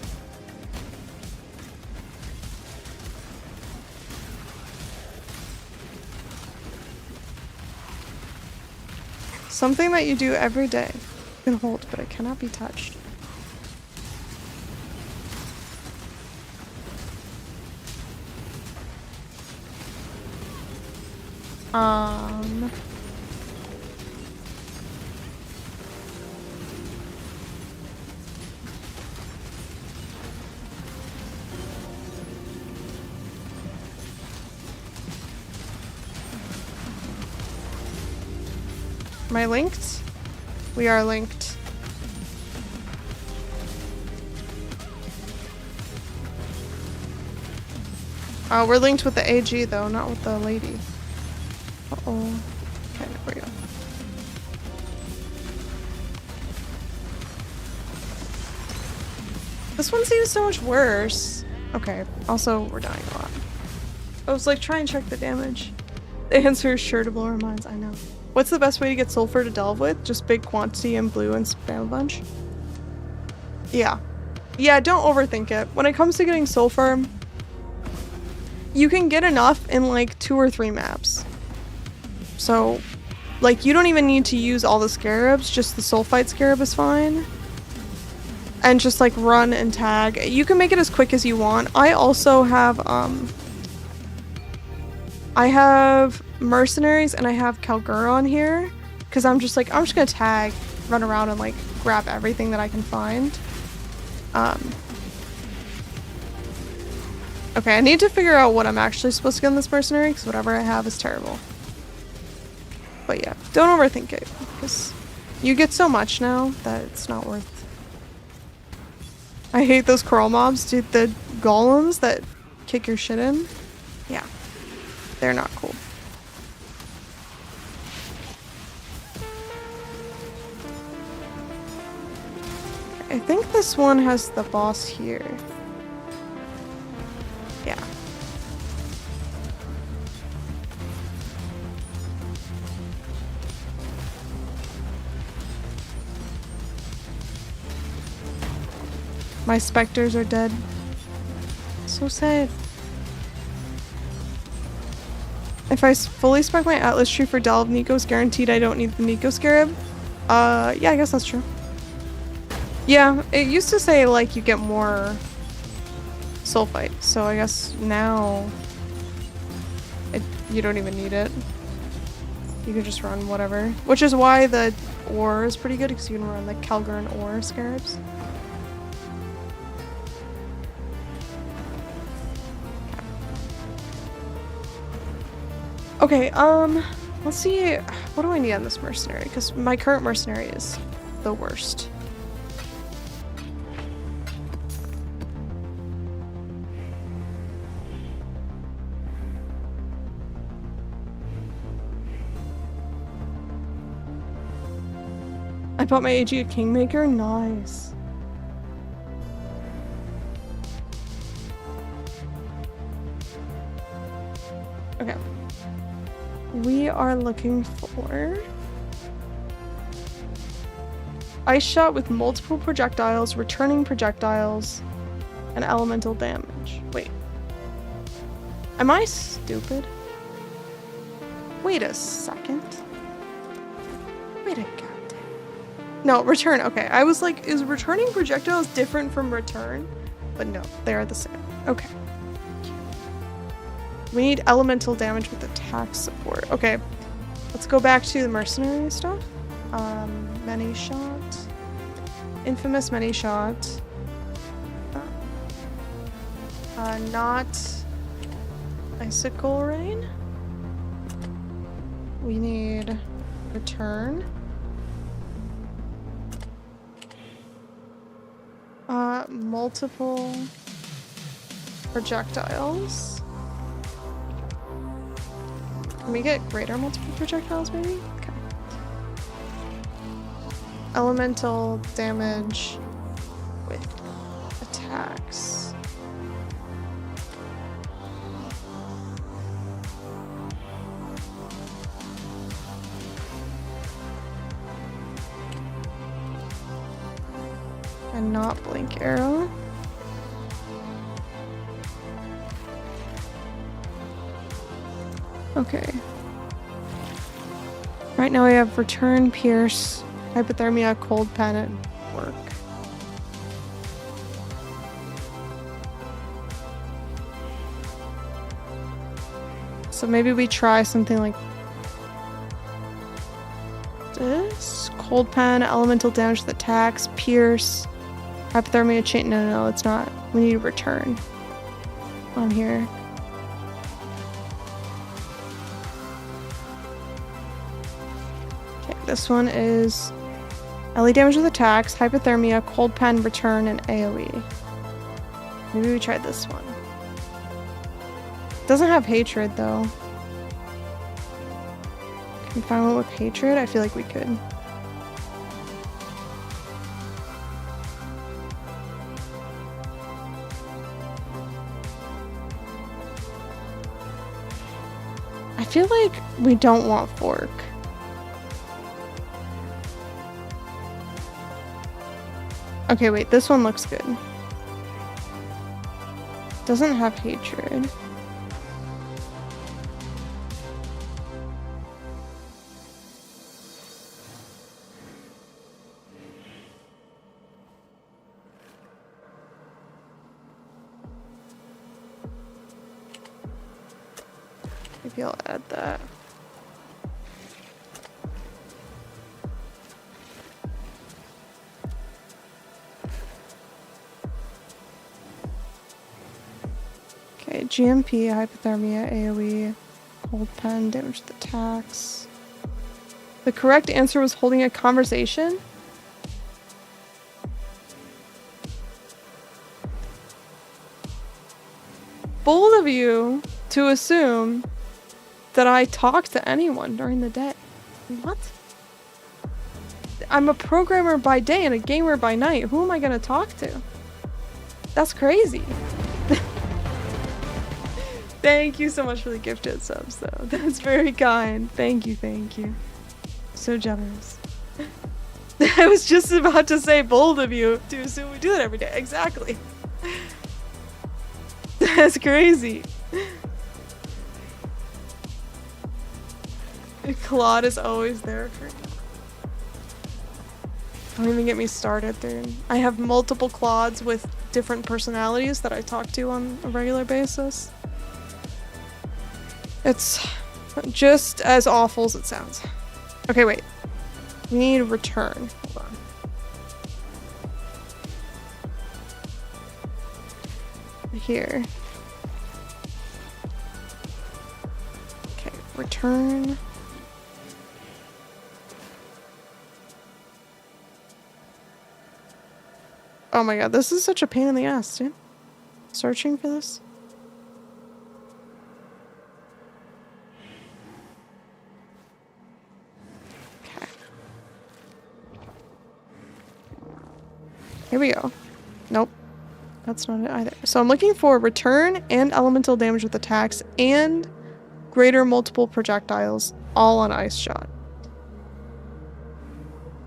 Something that you do every day. You can hold, but it cannot be touched. Am I linked? We are linked. We're linked with the AG though, not with the lady. Uh-oh. Okay, there we go. This one seems so much worse. Okay, also we're dying a lot. I was like, try and check the damage. The answer is sure to blow our minds, I know. What's the best way to get sulfur to delve with? Just big quantity and blue and spam a bunch? Yeah. Yeah, don't overthink it. When it comes to getting sulfur, you can get enough in like 2 or 3 maps. So, like, you don't even need to use all the scarabs, just the sulfite scarab is fine. And just like run and tag. You can make it as quick as you want. I also have, I have mercenaries and I have Kalgur on here. Because I'm just like, I'm just gonna tag, run around and like grab everything that I can find. Okay, I need to figure out what I'm actually supposed to get in this mercenary, because whatever I have is terrible. But yeah, don't overthink it, because you get so much now that it's not worth. I hate those coral mobs, dude. The golems that kick your shit in. Yeah, they're not cool. I think this one has the boss here. Yeah. My specters are dead. So sad. If I fully spec my Atlas tree for Delve, Nico's guaranteed I don't need the Nico Scarab. Yeah, I guess that's true. Yeah, it used to say like you get more sulfite, so I guess now you don't even need it. You can just run whatever. Which is why the ore is pretty good, because you can run the Kalgur and ore scarabs. Okay, let's see, what do I need on this mercenary? Because my current mercenary is the worst. I bought my AG at Kingmaker, nice. Okay. We are looking for ice shot with multiple projectiles, returning projectiles, and elemental damage. Wait. Am I stupid? Wait a second. Wait a goddamn. No, return. Okay, I was like, is returning projectiles different from return? But no, they are the same. Okay. We need elemental damage with attack support. Okay, let's go back to the mercenary stuff. Many shot. Infamous many shot. Not icicle rain. We need return. Multiple projectiles. Can we get greater multiple projectiles, maybe? Okay. Elemental damage with attacks. And not blink arrow. Okay. Right now we have return, pierce, hypothermia, cold pen, and work. So maybe we try something like this. Cold pen, elemental damage with attacks, pierce, hypothermia chain. No, it's not. We need return on here. Okay. this one is LE damage with attacks, hypothermia, cold pen, return, and AoE. Maybe we tried this one. Doesn't have hatred though. Can we find one with hatred? I feel like we could. I feel like we don't want fork. Okay, wait, this one looks good. Doesn't have hatred. Maybe I'll add that. Okay, GMP, hypothermia, AoE, cold pen, damage to the attacks. The correct answer was holding a conversation? Bold of you to assume that I talk to anyone during the day. What? I'm a programmer by day and a gamer by night. Who am I gonna talk to? That's crazy. Thank you so much for the gifted subs, though. That's very kind. Thank you, thank you. So generous. I was just about to say bold of you to assume we do that every day. Exactly. That's crazy. Claude is always there for me. Don't even get me started, dude. I have multiple Claudes with different personalities that I talk to on a regular basis. It's just as awful as it sounds. Okay, wait. We need a return. Hold on. Here. Okay, return. Oh my god, this is such a pain in the ass, dude. Searching for this. Okay. Here we go. Nope. That's not it either. So I'm looking for return and elemental damage with attacks and greater multiple projectiles, all on Ice Shot.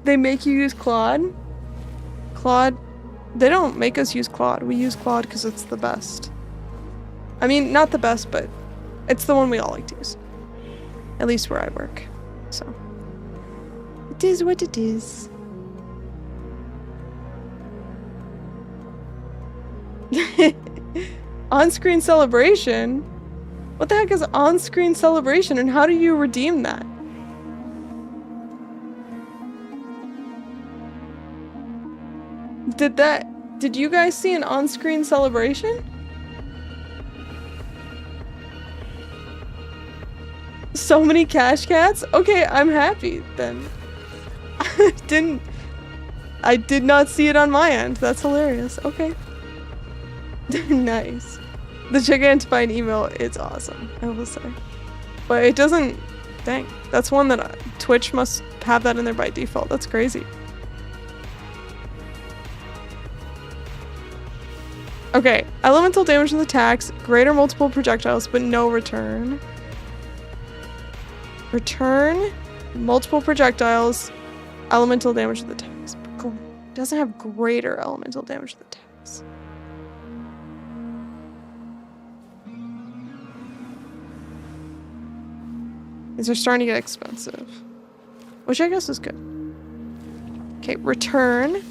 They make you use Claude. Claude. They don't make us use Claude. We use Claude because it's the best. I mean, not the best, but it's the one we all like to use. At least where I work. So. It is what it is. On-screen celebration? What the heck is on-screen celebration and how do you redeem that? Did you guys see an on-screen celebration? So many cash cats? Okay, I'm happy then. I did not see it on my end. That's hilarious. Okay. Nice. The Gigantifying email, it's awesome, I will say. But it doesn't, dang. That's one that Twitch must have that in there by default. That's crazy. Okay, elemental damage with attacks, greater multiple projectiles, but no return. Return, multiple projectiles, elemental damage with attacks. Doesn't have greater elemental damage with attacks. These are starting to get expensive. Which I guess is good. Okay, return.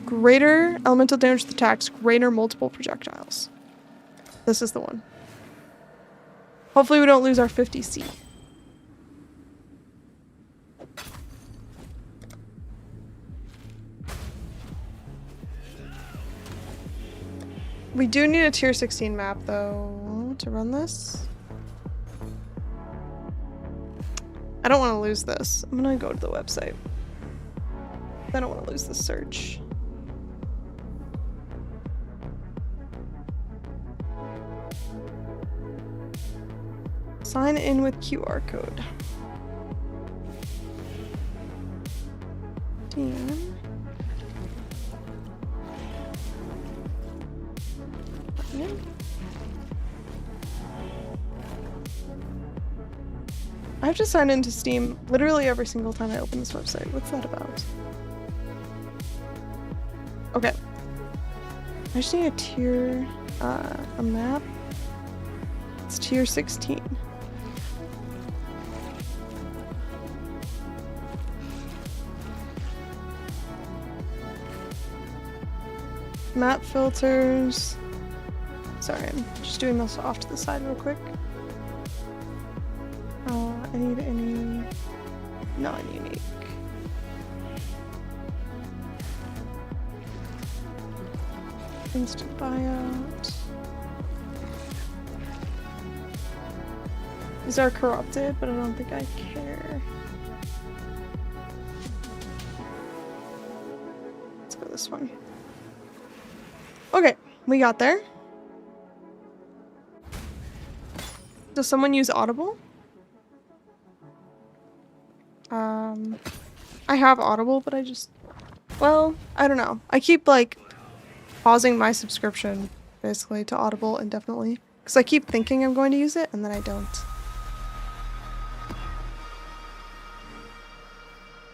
Greater elemental damage with attacks, greater multiple projectiles. This is the one. Hopefully we don't lose our 50C. We do need a tier 16 map though to run this. I don't want to lose this. I'm gonna go to the website. I don't want to lose the search. Sign in with QR code. Dan. Button. I have to sign into Steam literally every single time I open this website. What's that about? Okay. I just need a tier, a map. It's tier 16. Map filters. Sorry, I'm just doing this off to the side real quick. I need any non-unique. Instant buyout. These are corrupted, but I don't think I care. Let's go this one. Okay, we got there. Does someone use Audible? I have Audible, but I just, well, I don't know. I keep like pausing my subscription basically to Audible indefinitely because I keep thinking I'm going to use it and then I don't.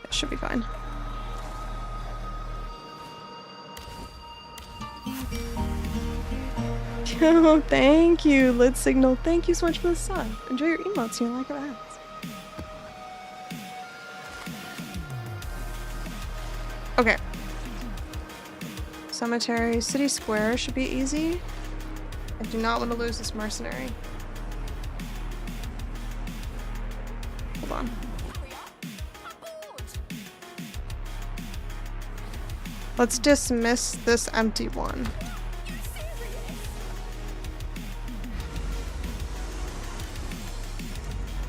It should be fine. Oh, thank you, Lid Signal. Thank you so much for the sub. Enjoy your emotes. You like ads. Okay. Cemetery, City Square should be easy. I do not want to lose this mercenary. Hold on. Let's dismiss this empty one.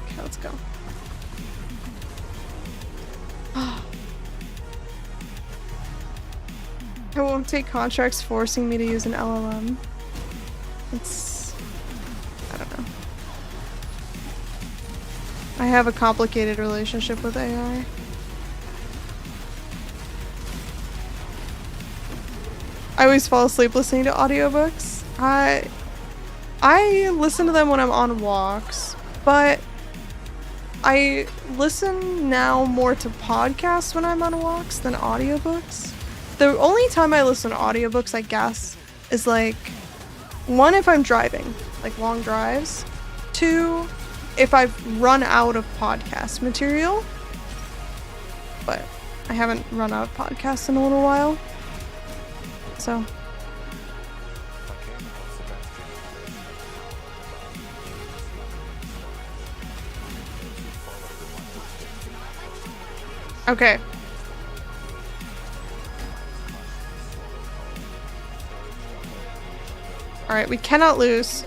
Okay, let's go. I won't take contracts forcing me to use an LLM. It's... I don't know. I have a complicated relationship with AI. I always fall asleep listening to audiobooks. I listen to them when I'm on walks, but I listen now more to podcasts when I'm on walks than audiobooks. The only time I listen to audiobooks, I guess, is like, one, if I'm driving, like long drives. Two, if I've run out of podcast material. But I haven't run out of podcasts in a little while. So. Okay. Alright, we cannot lose.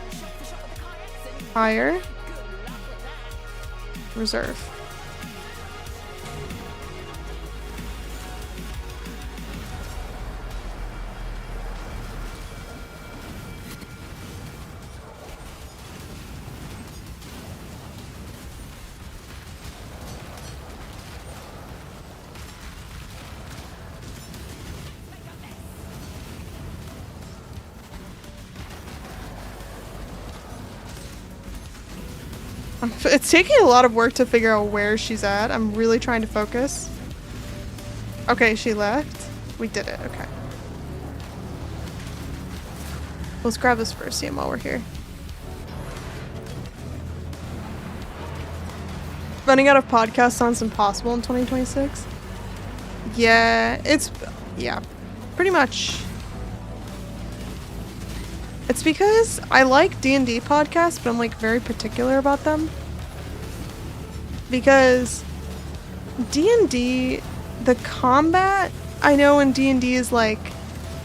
Higher. Reserve. It's taking a lot of work to figure out where she's at. I'm really trying to focus. Okay, she left. We did it, okay. Let's grab this first, see him while we're here. Running out of podcasts sounds impossible in 2026. Yeah, pretty much. It's because I like D&D podcasts, but I'm like very particular about them. Because D&D, the combat, I know in D&D is like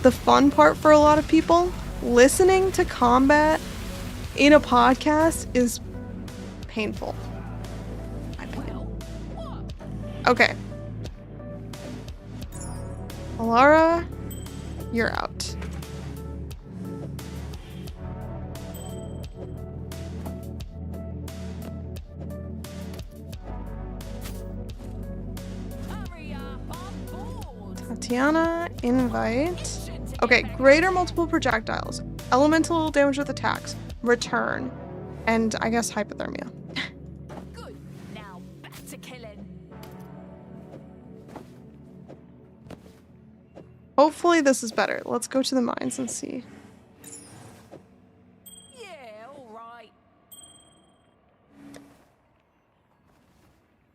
the fun part for a lot of people. Listening to combat in a podcast is painful. I Okay. Alara, you're out. Hurry up, on board. Tatiana, invite. Okay, greater multiple projectiles, elemental damage with attacks, return, and I guess hypothermia. Good. Now back to killing. Hopefully this is better. Let's go to the mines and see. Yeah, all right.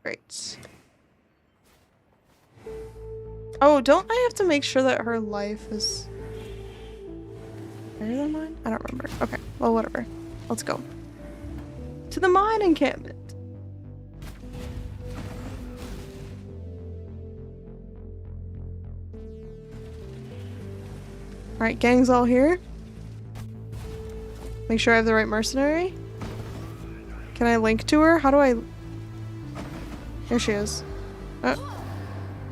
Great. Oh, don't I have to make sure that her life is higher than mine? I don't remember. Okay, well, whatever. Let's go. To the mine encampment. Alright, gang's all here. Make sure I have the right mercenary. Can I link to her? How do I... There she is.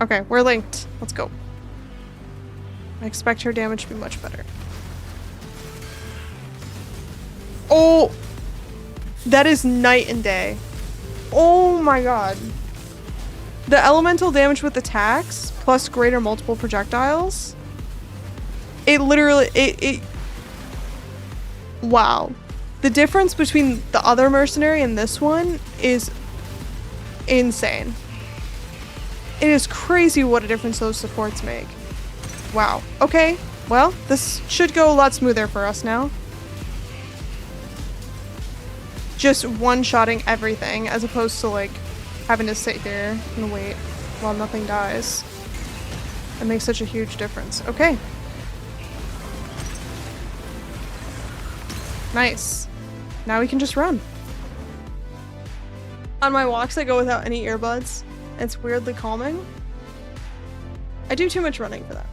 Okay, we're linked. Let's go. I expect her damage to be much better. Oh! That is night and day. Oh my god. The elemental damage with attacks plus greater multiple projectiles. It literally, wow. The difference between the other mercenary and this one is insane. It is crazy what a difference those supports make. Wow. Okay, well, this should go a lot smoother for us now. Just one-shotting everything as opposed to like having to sit here and wait while nothing dies. It makes such a huge difference. Okay. Nice. Now we can just run. On my walks, I go without any earbuds. It's weirdly calming. I do too much running for that.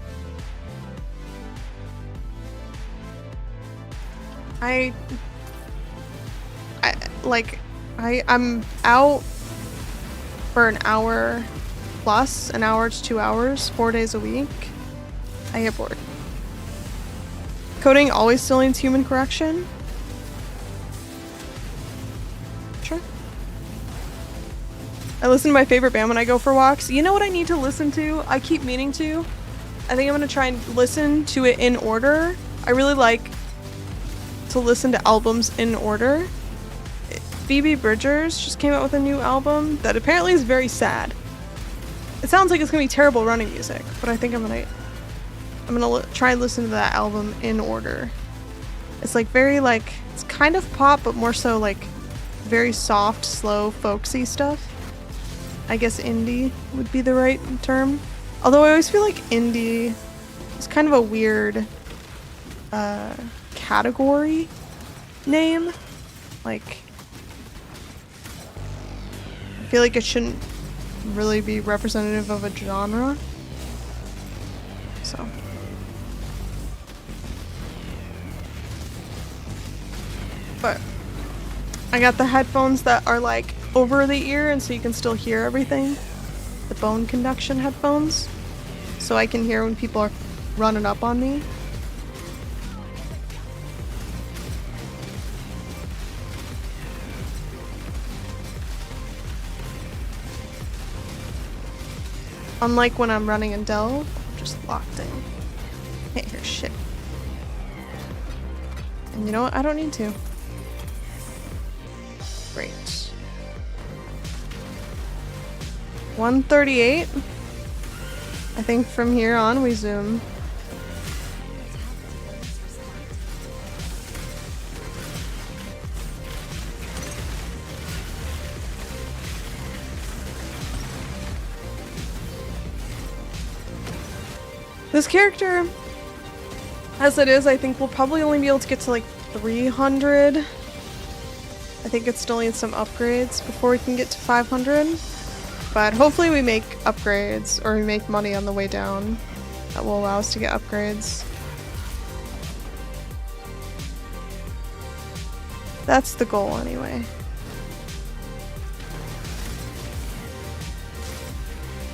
I'm out for an hour plus, an hour to 2 hours, 4 days a week. I get bored. Coding always still needs human correction. Sure. I listen to my favorite band when I go for walks. You know what I need to listen to? I keep meaning to. I think I'm gonna try and listen to it in order. I really like to listen to albums in order. Phoebe Bridgers just came out with a new album that apparently is very sad. It sounds like it's gonna be terrible running music, but I think I'm gonna try and listen to that album in order. It's like very like, it's kind of pop, but more so like very soft, slow, folksy stuff. I guess indie would be the right term. Although I always feel like indie is kind of a weird category name. Like, I feel like it shouldn't really be representative of a genre. So. But I got the headphones that are like over the ear and so you can still hear everything. The bone conduction headphones. So I can hear when people are running up on me. Unlike when I'm running in Dell, I'm just locked in. Can't hear shit. And you know what? I don't need to. Great. 138. I think from here on we zoom. This character, as it is, I think we'll probably only be able to get to like 300. I think it still needs some upgrades before we can get to 500. But hopefully we make upgrades, or we make money on the way down that will allow us to get upgrades. That's the goal anyway.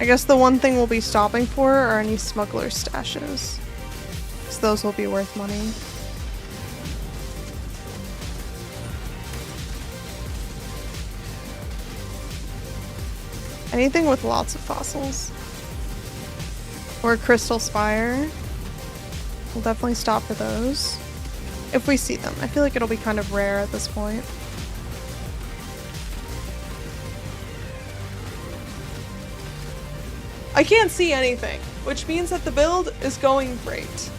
I guess the one thing we'll be stopping for are any smuggler stashes. So those will be worth money. Anything with lots of fossils. Or Crystal Spire. We'll definitely stop for those. If we see them. I feel like it'll be kind of rare at this point. I can't see anything, which means that the build is going great.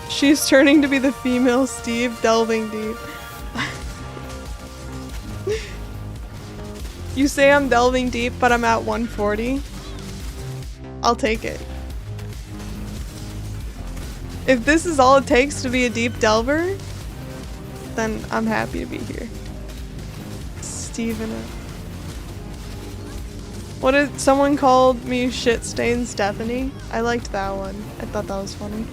She's turning to be the female Steve, delving deep. You say I'm delving deep, but I'm at 140. I'll take it. If this is all it takes to be a deep delver, then I'm happy to be here. Steven. What did someone called me shit stain Stephanie? I liked that one. I thought that was funny.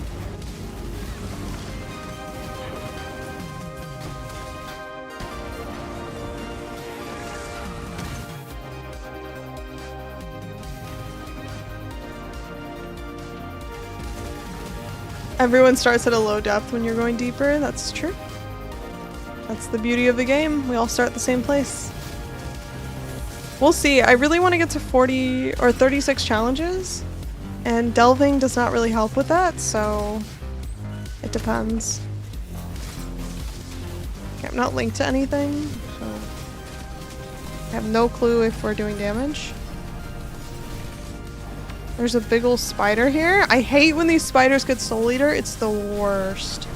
Everyone starts at a low depth when you're going deeper. That's true. That's the beauty of the game. We all start at the same place. We'll see. I really want to get to 40 or 36 challenges, and delving does not really help with that, so it depends. Okay, I'm not linked to anything, so I have no clue if we're doing damage. There's a big ol' spider here. I hate when these spiders get Soul Eater. It's the worst.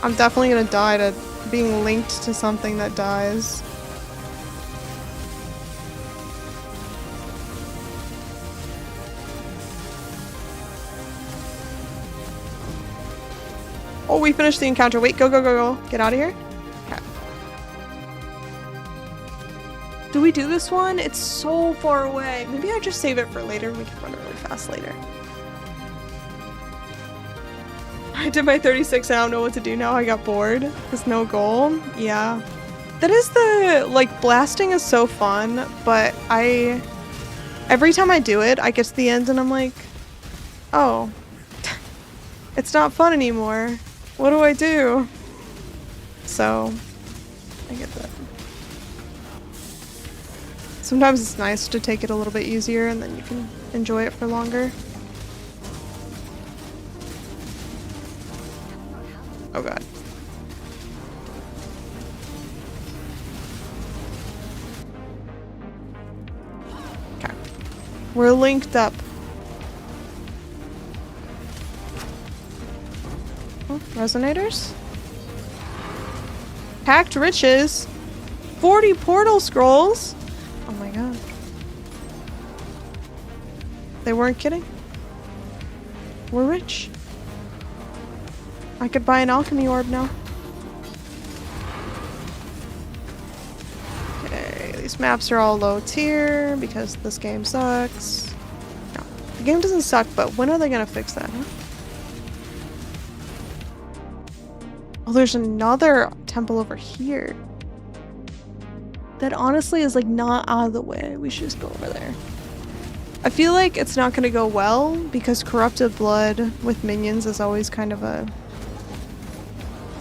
I'm definitely gonna die to being linked to something that dies. Oh, we finished the encounter. Wait, go, go, go, go. Get out of here. Okay. Do we do this one? It's so far away. Maybe I just save it for later. We can run it really fast later. I did my 36 and I don't know what to do now. I got bored. There's no goal. Yeah. That is the, like, blasting is so fun, but every time I do it, I get to the end and I'm like, oh, it's not fun anymore. What do I do? So, I get that. Sometimes it's nice to take it a little bit easier and then you can enjoy it for longer. Oh god. Okay. We're linked up. Oh, resonators? Packed riches? 40 portal scrolls? Oh my god. They weren't kidding. We're rich. I could buy an alchemy orb now. Okay, these maps are all low tier because this game sucks. No, the game doesn't suck, but when are they gonna fix that, huh? Oh, there's another temple over here. That honestly is like not out of the way. We should just go over there. I feel like it's not gonna go well because corrupted blood with minions is always kind of a...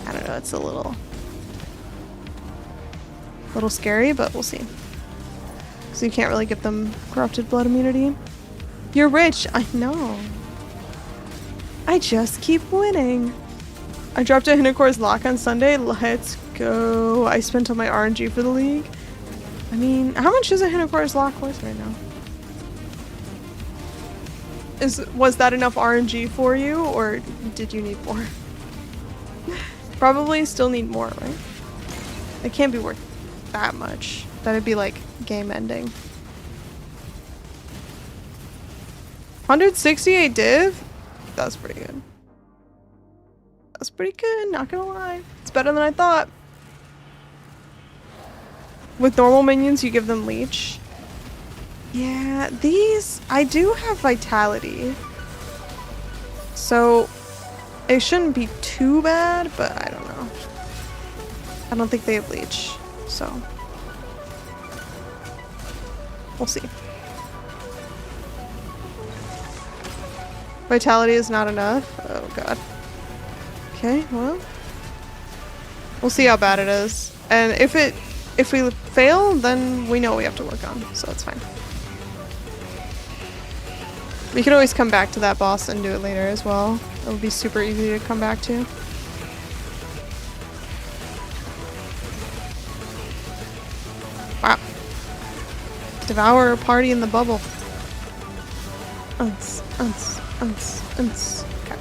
I don't know, it's a little scary, but we'll see. So you can't really give them corrupted blood immunity. You're rich, I know. I just keep winning. I dropped a Hinocor's lock on Sunday. Let's go. I spent all my RNG for the league. I mean, how much is a Hinocor's lock worth right now? Was that enough RNG for you, or did you need more? Probably still need more, right? It can't be worth that much. That'd be like game ending. 168 div? That's pretty good. That's pretty good, not gonna lie. It's better than I thought. with normal minions, you give them leech. Yeah, these, I do have vitality. So it shouldn't be too bad, but I don't know. I don't think they have leech, so we'll see. Vitality is not enough. Oh god. Okay, well, we'll see how bad it is. And if we fail, then we know we have to work on, so that's fine. We could always come back to that boss and do it later as well. It would be super easy to come back to. Wow. Devour party in the bubble. Unce. Okay.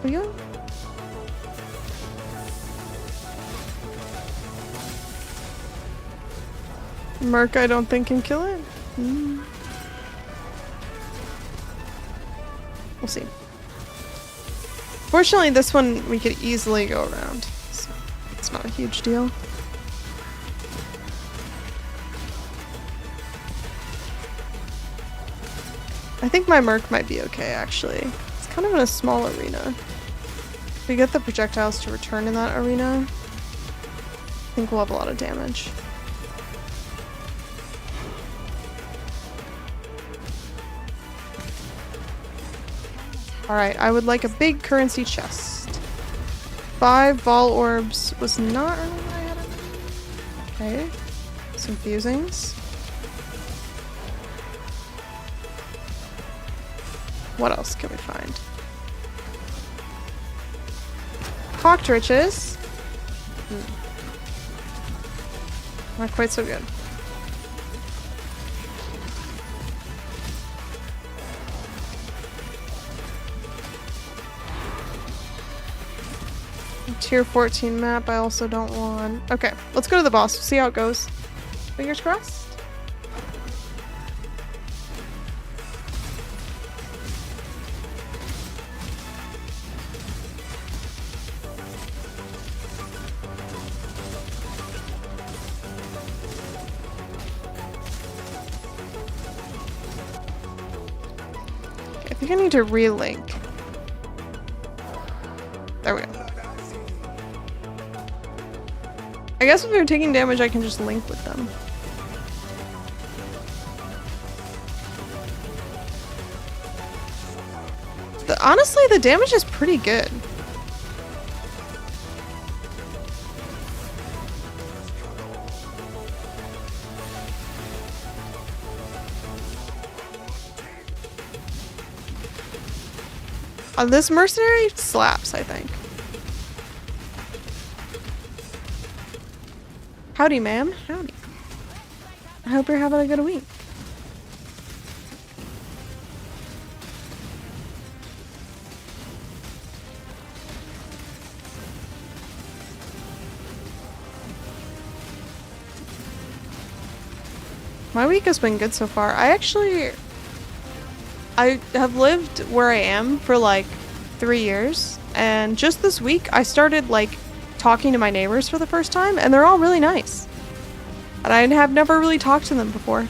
Are you? Merc, I don't think can kill it. We'll see. Fortunately, this one we could easily go around, so it's not a huge deal. I think my Merc might be okay, actually. It's kind of in a small arena. If we get the projectiles to return in that arena, I think we'll have a lot of damage. Alright, I would like a big currency chest. 5 ball orbs was not really what I had in mind. Okay. Some fusings. What else can we find? Hawked riches. Not quite so good. Tier 14 map I also don't want. Okay, let's go to the boss. See how it goes. Fingers crossed. Okay, I think I need to relink. There we go. I guess if they're taking damage, I can just link with them. Honestly, the damage is pretty good. This mercenary slaps, I think. Howdy, ma'am. Howdy. I hope you're having a good week. My week has been good so far. I have lived where I am for like 3 years, and just this week I started like talking to my neighbors for the first time, and they're all really nice. And I have never really talked to them before.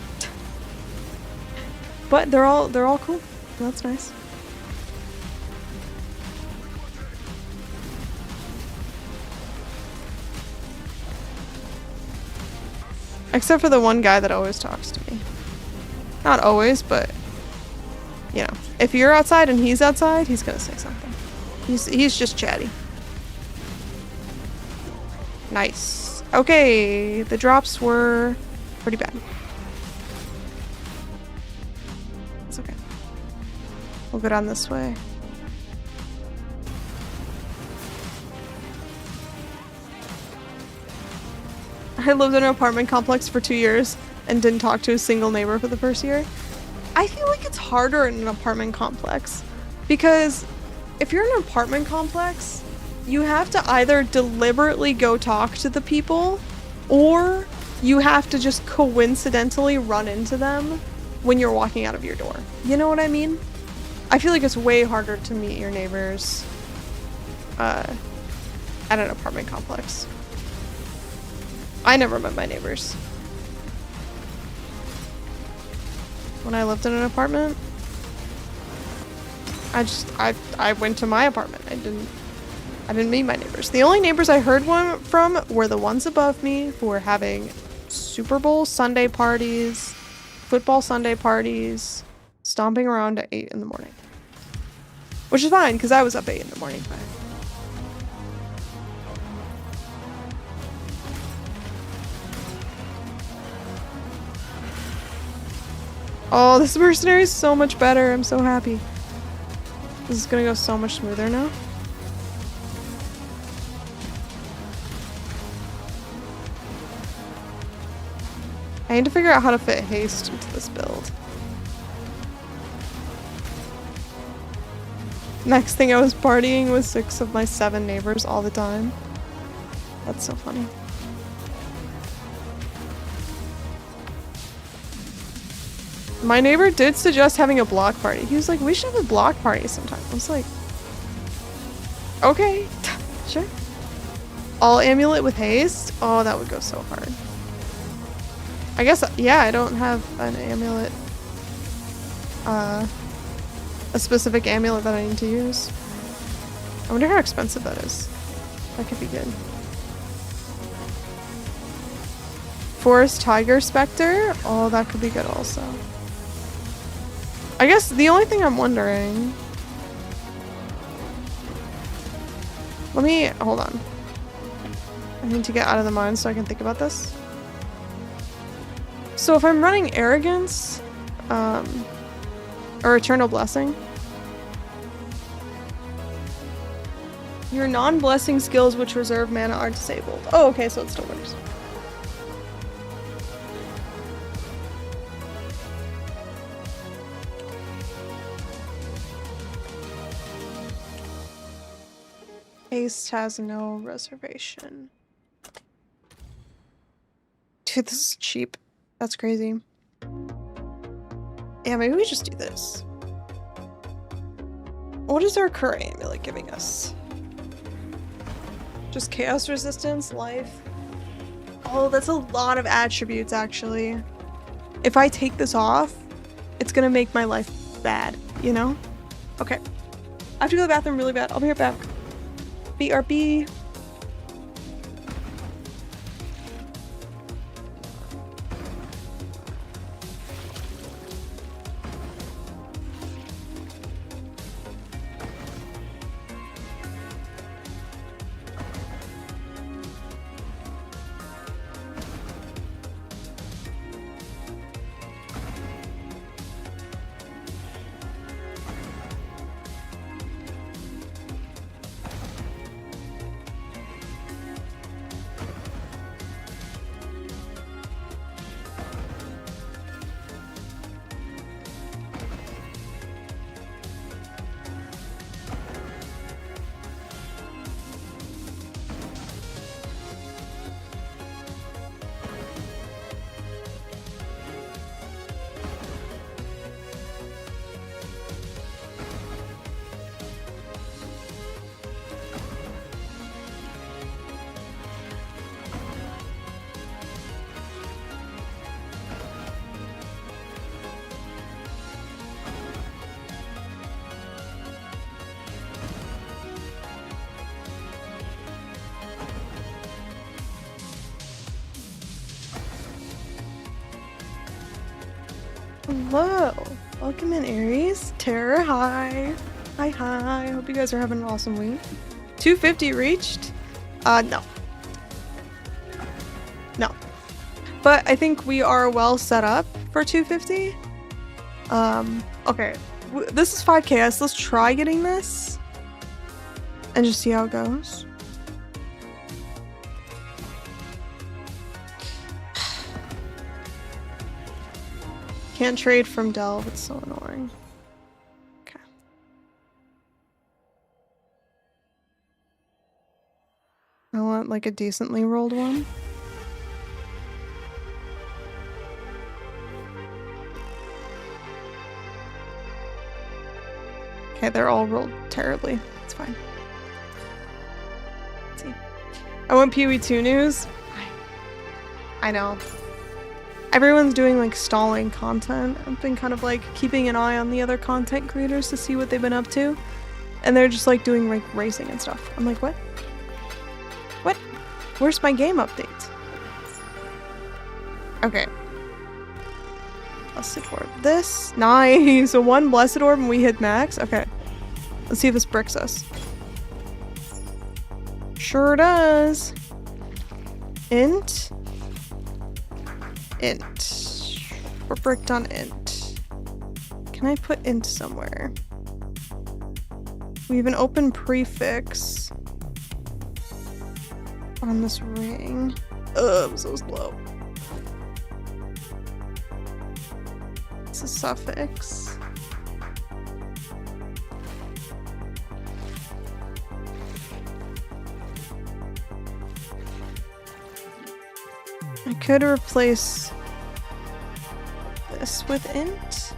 But they're all cool. That's nice. Except for the one guy that always talks to me. Not always, but you know, if you're outside and he's outside, he's gonna say something. He's just chatty. Nice. Okay, the drops were pretty bad. It's okay. We'll go down this way. I lived in an apartment complex for 2 years and didn't talk to a single neighbor for the first year. I feel like it's harder in an apartment complex because if you're in an apartment complex, you have to either deliberately go talk to the people or you have to just coincidentally run into them when you're walking out of your door. You know what I mean? I feel like it's way harder to meet your neighbors at an apartment complex. I never met my neighbors. When I lived in an apartment, I went to my apartment. I didn't meet my neighbors. The only neighbors I heard from were the ones above me who were having Super Bowl Sunday parties, football Sunday parties, stomping around at 8 in the morning. Which is fine, because I was up 8 in the morning. Oh, this Mercenary is so much better. I'm so happy. This is gonna go so much smoother now. I need to figure out how to fit haste into this build. Next thing, I was partying with 6 of my 7 neighbors all the time. That's so funny. My neighbor did suggest having a block party. He was like, we should have a block party sometime. I was like, okay, sure. All amulet with haste? Oh, that would go so hard. I guess, yeah, I don't have an amulet. A specific amulet that I need to use. I wonder how expensive that is. That could be good. Forest Tiger Spectre? Oh, that could be good also. I guess the only thing I'm wondering... hold on. I need to get out of the mine so I can think about this. So if I'm running Arrogance, or Eternal Blessing, your non-blessing skills which reserve mana are disabled. Oh, okay, so it still works. Haste has no reservation. Dude, this is cheap. That's crazy. Yeah, maybe we just do this. What is our current amulet giving us? Just chaos resistance, life. Oh, that's a lot of attributes, actually. If I take this off, it's gonna make my life bad, you know? Okay. I have to go to the bathroom really bad. I'll be right back. BRB. Hello. Welcome in, Aries. Terror, hi. Hi, hi. Hope you guys are having an awesome week. 250 reached? No. No. But I think we are well set up for 250. Okay. This is 5KS. Let's try getting this. And just see how it goes. Can't trade from Delve, it's so annoying. Okay. I want like a decently rolled one. Okay, they're all rolled terribly. It's fine. Let's see. I want PoE2 news. I know. Everyone's doing like stalling content. I've been kind of like keeping an eye on the other content creators to see what they've been up to. And they're just like doing like racing and stuff. I'm like, what? What? Where's my game update? Okay. Blessed orb. This. Nice. So one blessed orb and we hit max. Okay. Let's see if this bricks us. Sure does. Int. Int. We're bricked on int. Can I put int somewhere? We have an open prefix on this ring. Ugh, I'm so slow. It's a suffix. I could replace this with int.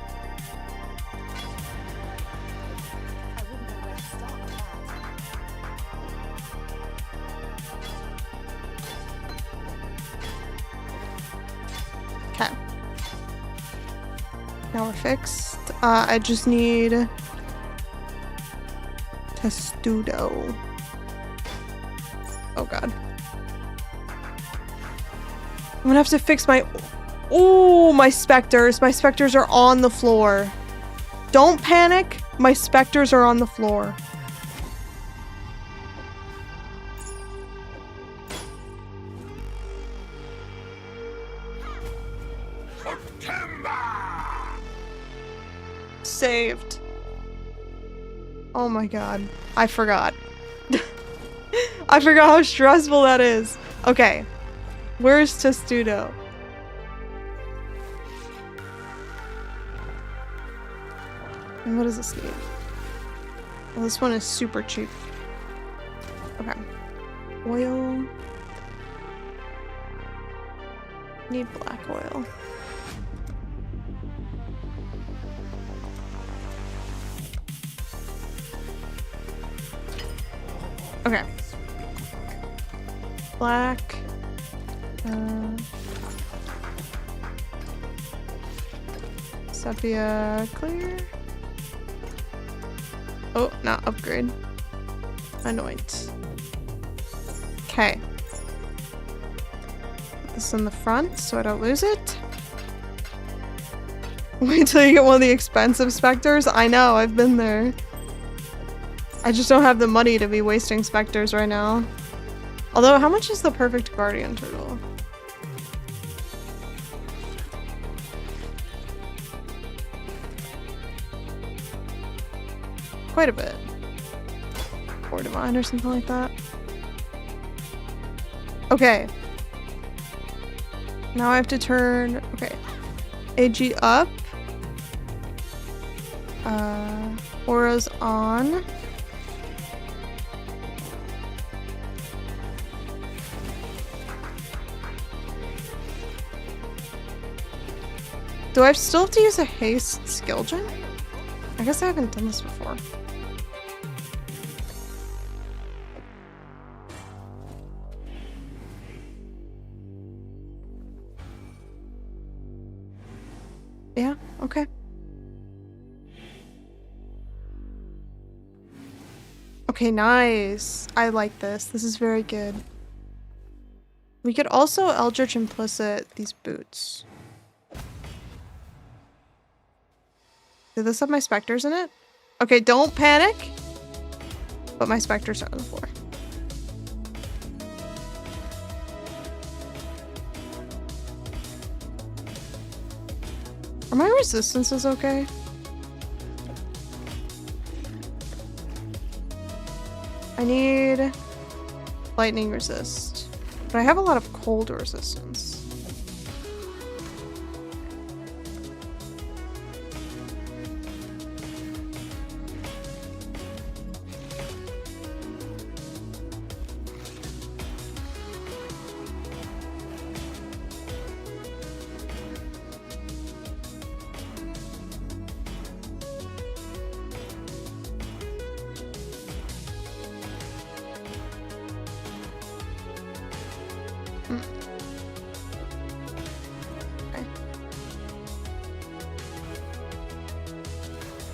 I wouldn't know where to start with that. Okay. Now we're fixed. I just need testudo. Oh god. I'm gonna have to fix my... Oh, my specters. My specters are on the floor. Don't panic. My specters are on the floor. Saved. Oh my god. I forgot. I forgot how stressful that is. Okay. Where's Testudo? And what does this need? Well, this one is super cheap. Okay. Oil. Need black oil. Okay. Black. Sepia clear. Oh, not upgrade. Anoint. Okay. Put this in the front so I don't lose it. Wait till you get one of the expensive specters. I know, I've been there. I just don't have the money to be wasting specters right now. Although, how much is the perfect guardian turtle? Quite a bit. 4 divine or something like that. Okay. Now I have to turn... Okay. AG up. Aura's on. Do I still have to use a haste skill gen? I guess I haven't done this before. Yeah, okay. Okay, nice. I like this. This is very good. We could also Eldritch Implicit these boots. Did this have my specters in it? Okay, don't panic. But my specters are on the floor. Are my resistances okay? I need lightning resist. But I have a lot of cold resistance.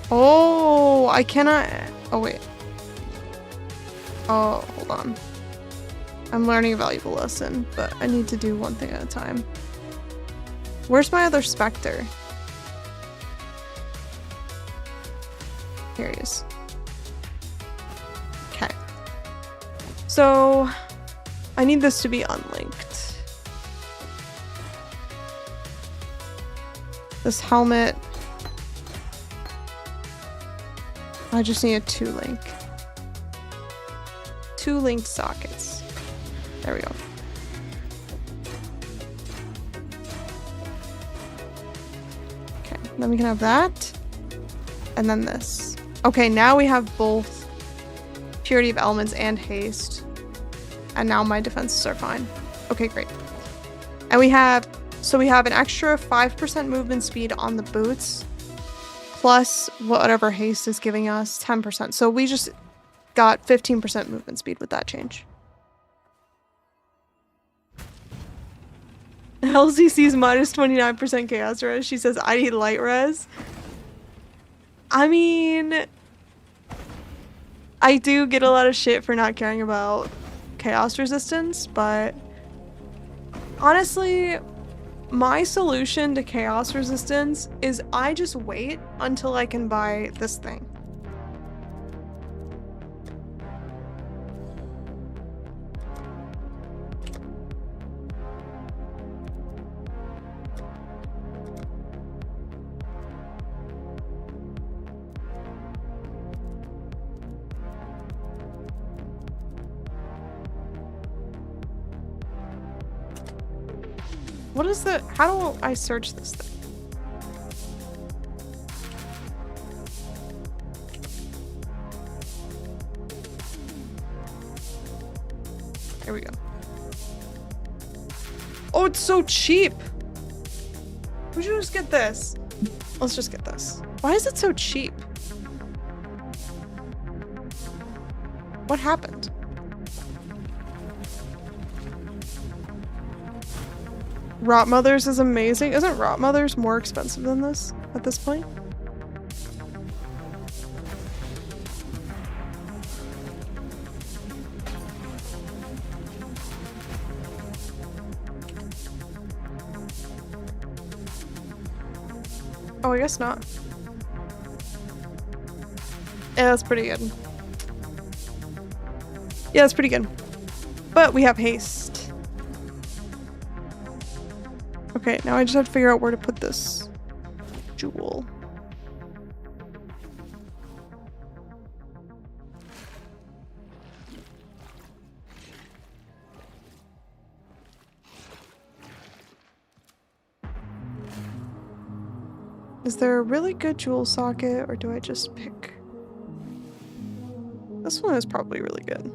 Oh, I cannot. Oh, wait. Oh, hold on. I'm learning a valuable lesson, but I need to do one thing at a time. Where's my other Spectre? Here he is. Okay. So, I need this to be unlinked. This helmet. I just need a 2-link. 2 linked sockets. There we go. Okay, then we can have that. And then this. Okay, now we have both Purity of Elements and Haste. And now my defenses are fine. Okay, great. And we have an extra 5% movement speed on the boots. Plus whatever Haste is giving us, 10%. So we just got 15% movement speed with that change. LCC's minus 29% chaos res. She says, I need light res. I mean, I do get a lot of shit for not caring about chaos resistance, but honestly, my solution to chaos resistance is I just wait until I can buy this thing. What is the... How do I search this thing? Here we go. Oh, it's so cheap! We should just get this. Let's just get this. Why is it so cheap? What happened? Rot Mothers is amazing. Isn't Rot Mothers more expensive than this at this point? Oh, I guess not. Yeah, that's pretty good. Yeah, that's pretty good. But we have haste. Okay, now I just have to figure out where to put this jewel. Is there a really good jewel socket, or do I just pick? This one is probably really good.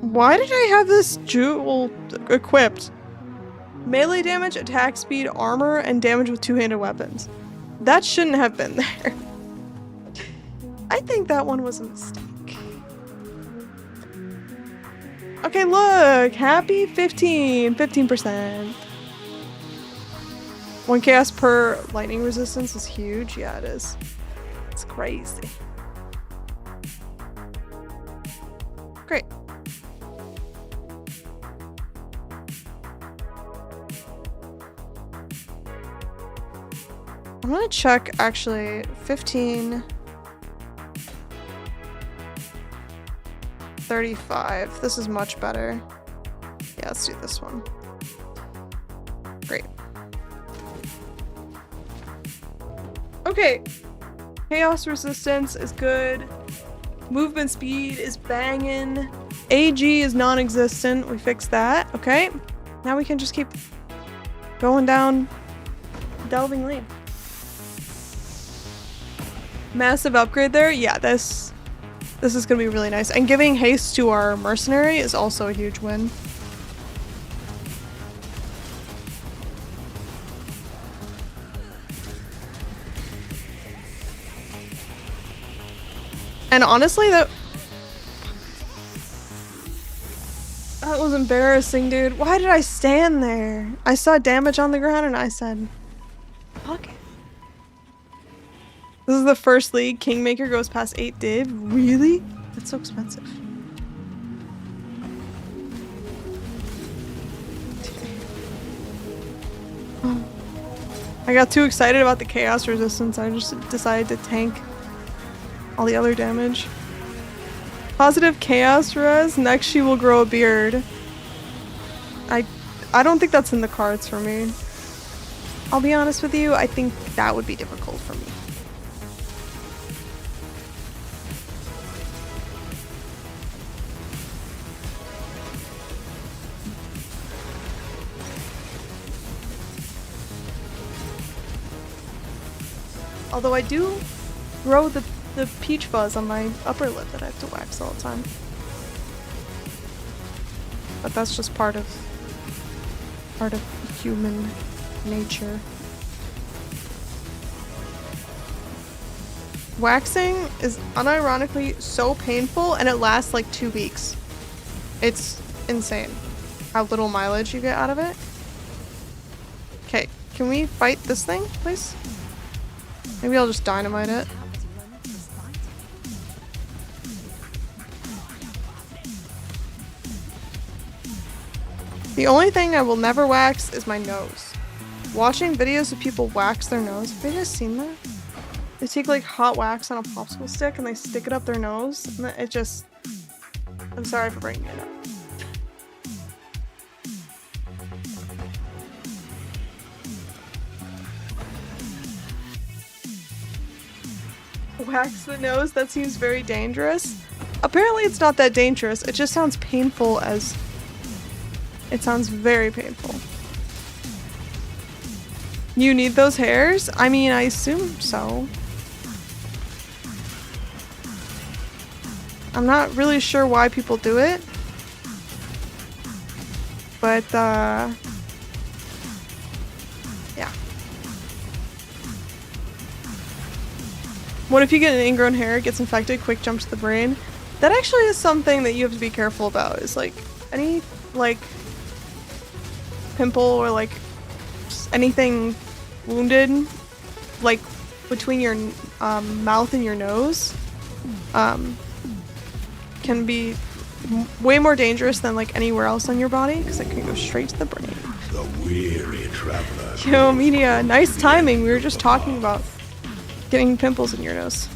Why did I have this jewel equipped? Melee damage, attack speed, armor, and damage with two-handed weapons. That shouldn't have been there. I think that one was a mistake. Okay, look! Happy 15%. 1 chaos per lightning resistance is huge. Yeah, it is. It's crazy. Great. I'm gonna check, actually, 15... 35. This is much better. Yeah, let's do this one. Great. Okay. Chaos resistance is good. Movement speed is banging. AG is non-existent. We fixed that. Okay. Now we can just keep going down Delving Lane. Massive upgrade there. Yeah, this is gonna be really nice. And giving haste to our Mercenary is also a huge win. And honestly, that was embarrassing, dude. Why did I stand there? I saw damage on the ground and I said, fuck it. This is the first league. Kingmaker goes past 8 div. Really? That's so expensive. I got too excited about the chaos resistance. I just decided to tank all the other damage. Positive chaos res. Next she will grow a beard. I don't think that's in the cards for me. I'll be honest with you. I think that would be difficult for me. Although I do grow the peach fuzz on my upper lip that I have to wax all the time. But that's just part of human nature. Waxing is unironically so painful and it lasts like 2 weeks. It's insane how little mileage you get out of it. Okay, can we fight this thing, please? Maybe I'll just dynamite it. The only thing I will never wax is my nose. Watching videos of people wax their nose, have you guys seen that? They take like hot wax on a popsicle stick and they stick it up their nose and it just... I'm sorry for bringing it up. Wax the nose? That seems very dangerous. Apparently it's not that dangerous. It just sounds painful as... It sounds very painful. You need those hairs? I mean, I assume so. I'm not really sure why people do it. But, yeah. What if you get an ingrown hair, it gets infected, quick jump to the brain? That actually is something that you have to be careful about, is like, any, like, pimple or like anything wounded, like between your mouth and your nose, can be way more dangerous than like anywhere else on your body because it can go straight to the brain. The weary traveler. Yo, Media, nice timing. We were just talking about getting pimples in your nose.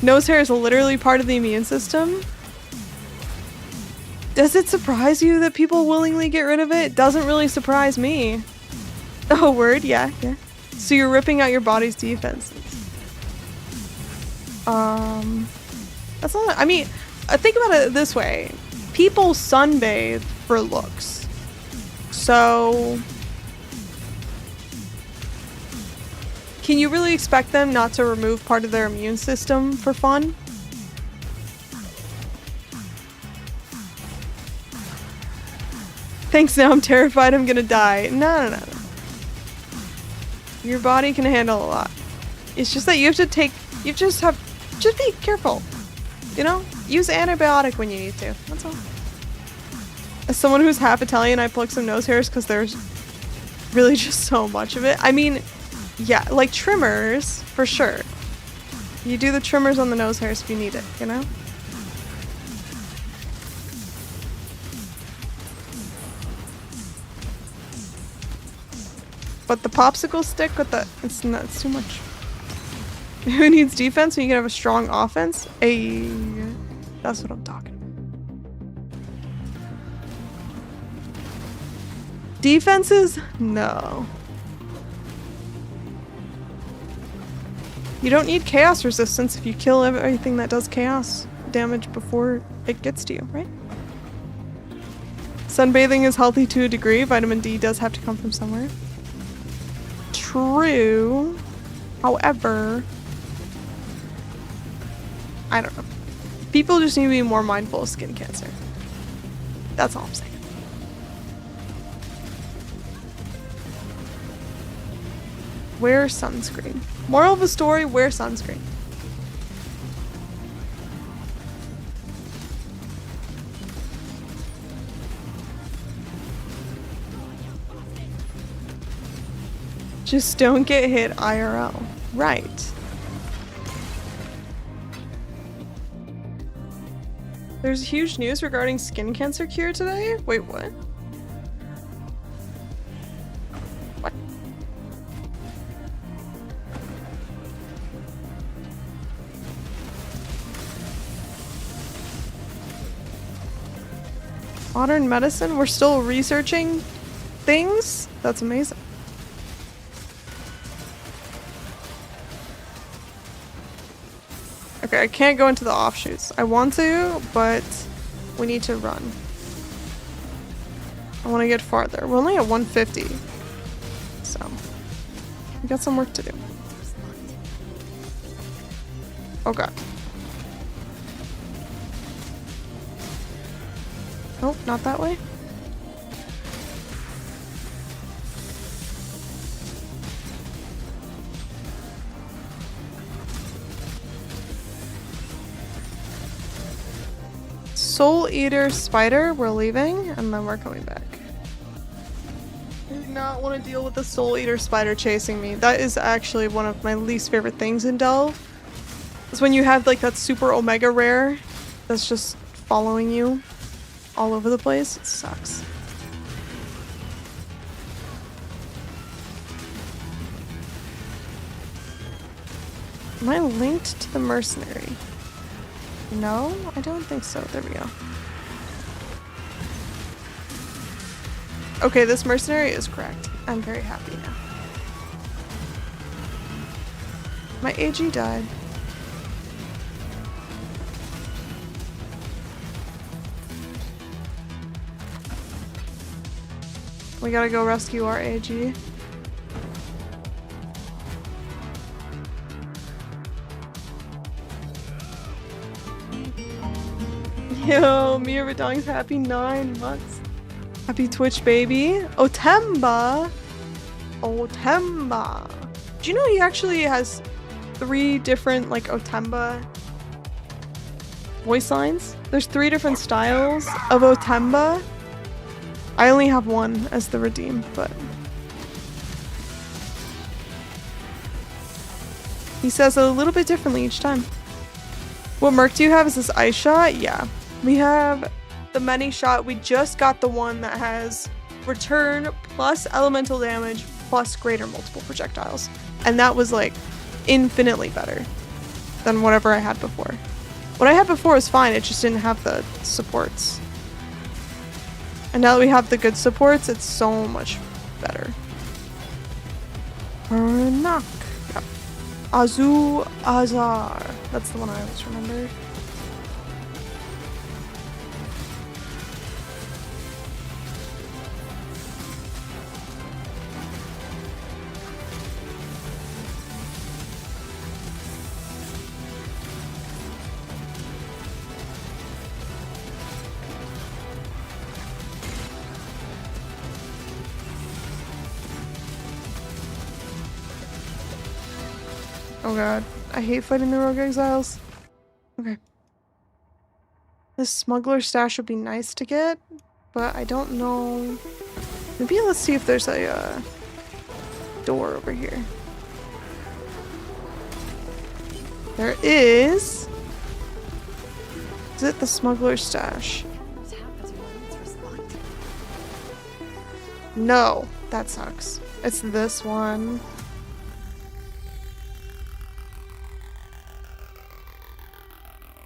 Nose hair is literally part of the immune system. Does it surprise you that people willingly get rid of it? It doesn't really surprise me. Oh, word? Yeah. So you're ripping out your body's defenses. That's not... I mean, think about it this way. People sunbathe for looks. So... Can you really expect them not to remove part of their immune system for fun? Thanks, now I'm terrified I'm gonna die. No. Your body can handle a lot. It's just that you have to just be careful. You know? Use antibiotic when you need to. That's all. As someone who's half Italian, I pluck some nose hairs because there's really just so much of it. I mean, yeah, like trimmers, for sure. You do the trimmers on the nose hairs if you need it, you know? But the popsicle stick with the... It's too much. Who needs defense when you can have a strong offense? That's what I'm talking about. Defenses? No. You don't need chaos resistance if you kill everything that does chaos damage before it gets to you, right? Sunbathing is healthy to a degree. Vitamin D does have to come from somewhere. True. However, I don't know. People just need to be more mindful of skin cancer. That's all I'm saying. Wear sunscreen. Moral of the story, wear sunscreen. Just don't get hit IRL. Right. There's huge news regarding skin cancer cure today? Wait, what? What? Modern medicine? We're still researching things? That's amazing. Okay, I can't go into the offshoots. I want to, but we need to run. I want to get farther. We're only at 150. So, we got some work to do. Oh god. Nope, not that way. Soul Eater Spider, we're leaving, and then we're coming back. I do not want to deal with the Soul Eater Spider chasing me. That is actually one of my least favorite things in Delve. Is when you have like that super Omega rare that's just following you all over the place. It sucks. Am I linked to the Mercenary? No, I don't think so. There we go. Okay, this Mercenary is correct. I'm very happy now. My AG died. We gotta go rescue our AG. Yo, Mia Radong's happy 9 months. Happy Twitch, baby. Otemba. Otemba. Do you know he actually has 3 different, like, Otemba voice lines? There's 3 different styles of Otemba. I only have one as the redeem, but... he says it a little bit differently each time. What merc do you have? Is this ice shot? Yeah. We have the many shot. We just got the one that has return plus elemental damage plus greater multiple projectiles. And that was like infinitely better than whatever I had before. What I had before was fine, it just didn't have the supports. And now that we have the good supports, it's so much better. Knock. Yep. Azu Azar. That's the one I always remembered. Oh god, I hate fighting the Rogue Exiles. Okay. This smuggler stash would be nice to get, but I don't know. Maybe let's see if there's a door over here. There is. Is it the smuggler stash? No, that sucks. It's this one.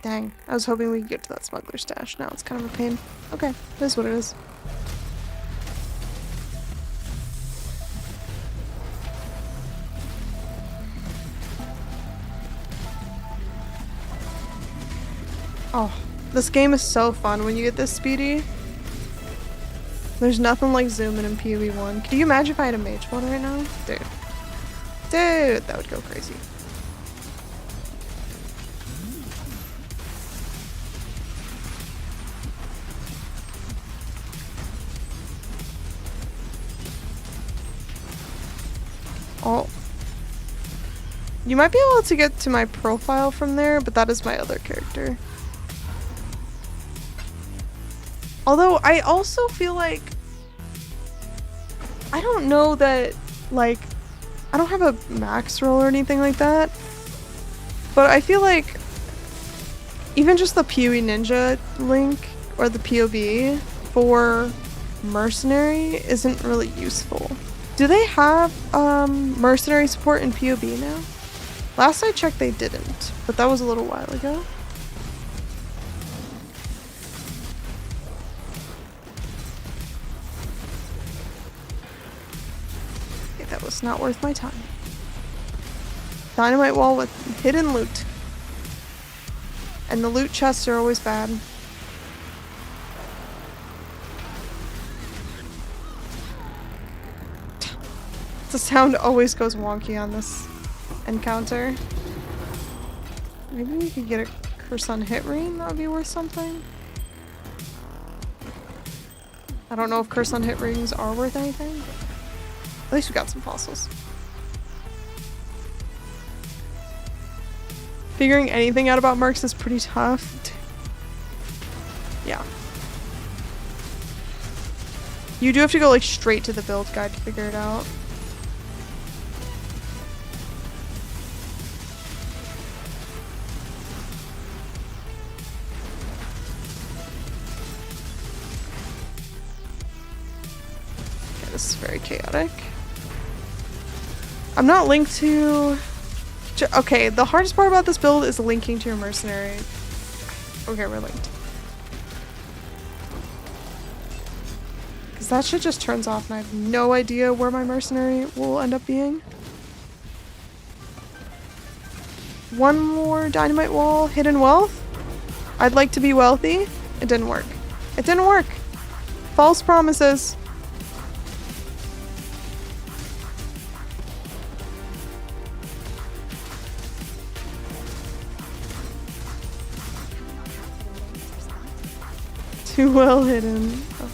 Dang, I was hoping we could get to that smuggler stash. Now it's kind of a pain. Okay, it is what it is. Oh, this game is so fun when you get this speedy. There's nothing like zooming in PoE 1. Can you imagine if I had a mage mod right now? Dude. Dude, that would go crazy. Oh. You might be able to get to my profile from there, but that is my other character. Although, I also feel like... I don't know that, like, I don't have a max roll or anything like that. But I feel like even just the PoE Ninja link or the POB for Mercenary isn't really useful. Do they have Mercenary support in PoB now? Last I checked they didn't, but that was a little while ago. Okay, that was not worth my time. Dynamite wall with hidden loot. And the loot chests are always bad. The sound always goes wonky on this encounter. Maybe we could get a curse on hit ring, that would be worth something. I don't know if curse on hit rings are worth anything, but at least we got some fossils. Figuring anything out about mercs is pretty tough. Yeah. You do have to go like straight to the build guide to figure it out. Okay, this is very chaotic. I'm not linked to... Okay, the hardest part about this build is linking to your mercenary. Okay, we're linked. Because that shit just turns off and I have no idea where my mercenary will end up being. One more dynamite wall, hidden wealth. I'd like to be wealthy. It didn't work. It didn't work. False promises. Too well hidden. Oh.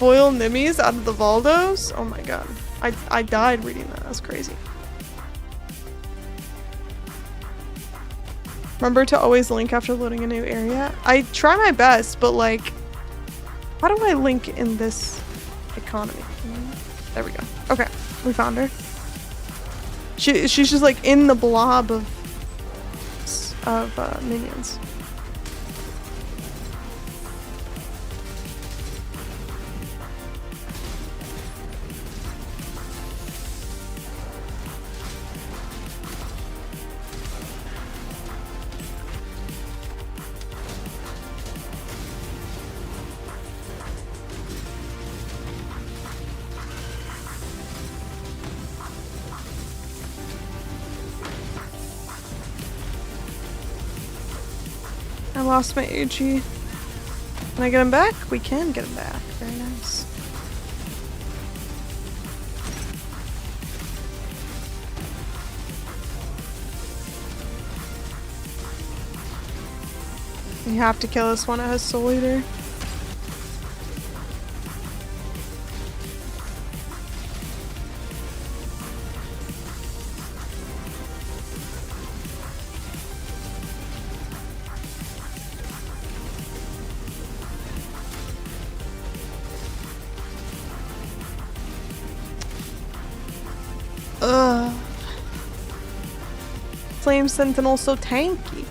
Foil Nimmies out of the Valdos? Oh my god. I died reading that. That's crazy. Remember to always link after loading a new area? I try my best, but like, how do I link in this economy? There we go. Okay, we found her. She's just like in the blob of minions. I lost my AG. Can I get him back? We can get him back. Very nice. We have to kill this one. It has Soul Eater. Ugh. Flame Sentinel so tanky.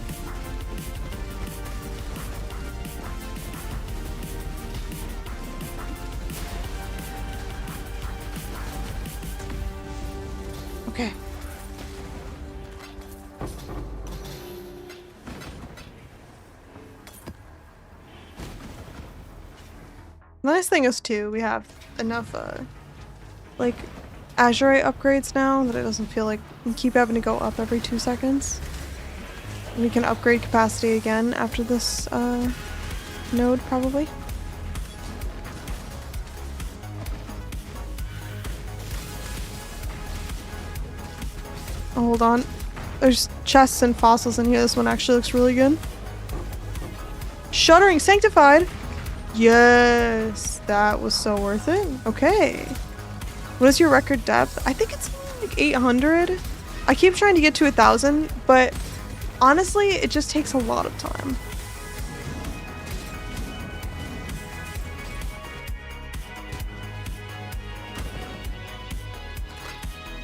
Okay. The nice thing is too, we have enough like Azurite upgrades now that it doesn't feel like we keep having to go up every 2 seconds. And we can upgrade capacity again after this node probably. Oh, hold on. There's chests and fossils in here. This one actually looks really good. Shuddering Sanctified! Yes! That was so worth it. Okay. What is your record depth? I think it's like 800. I keep trying to get to 1,000, but honestly, it just takes a lot of time.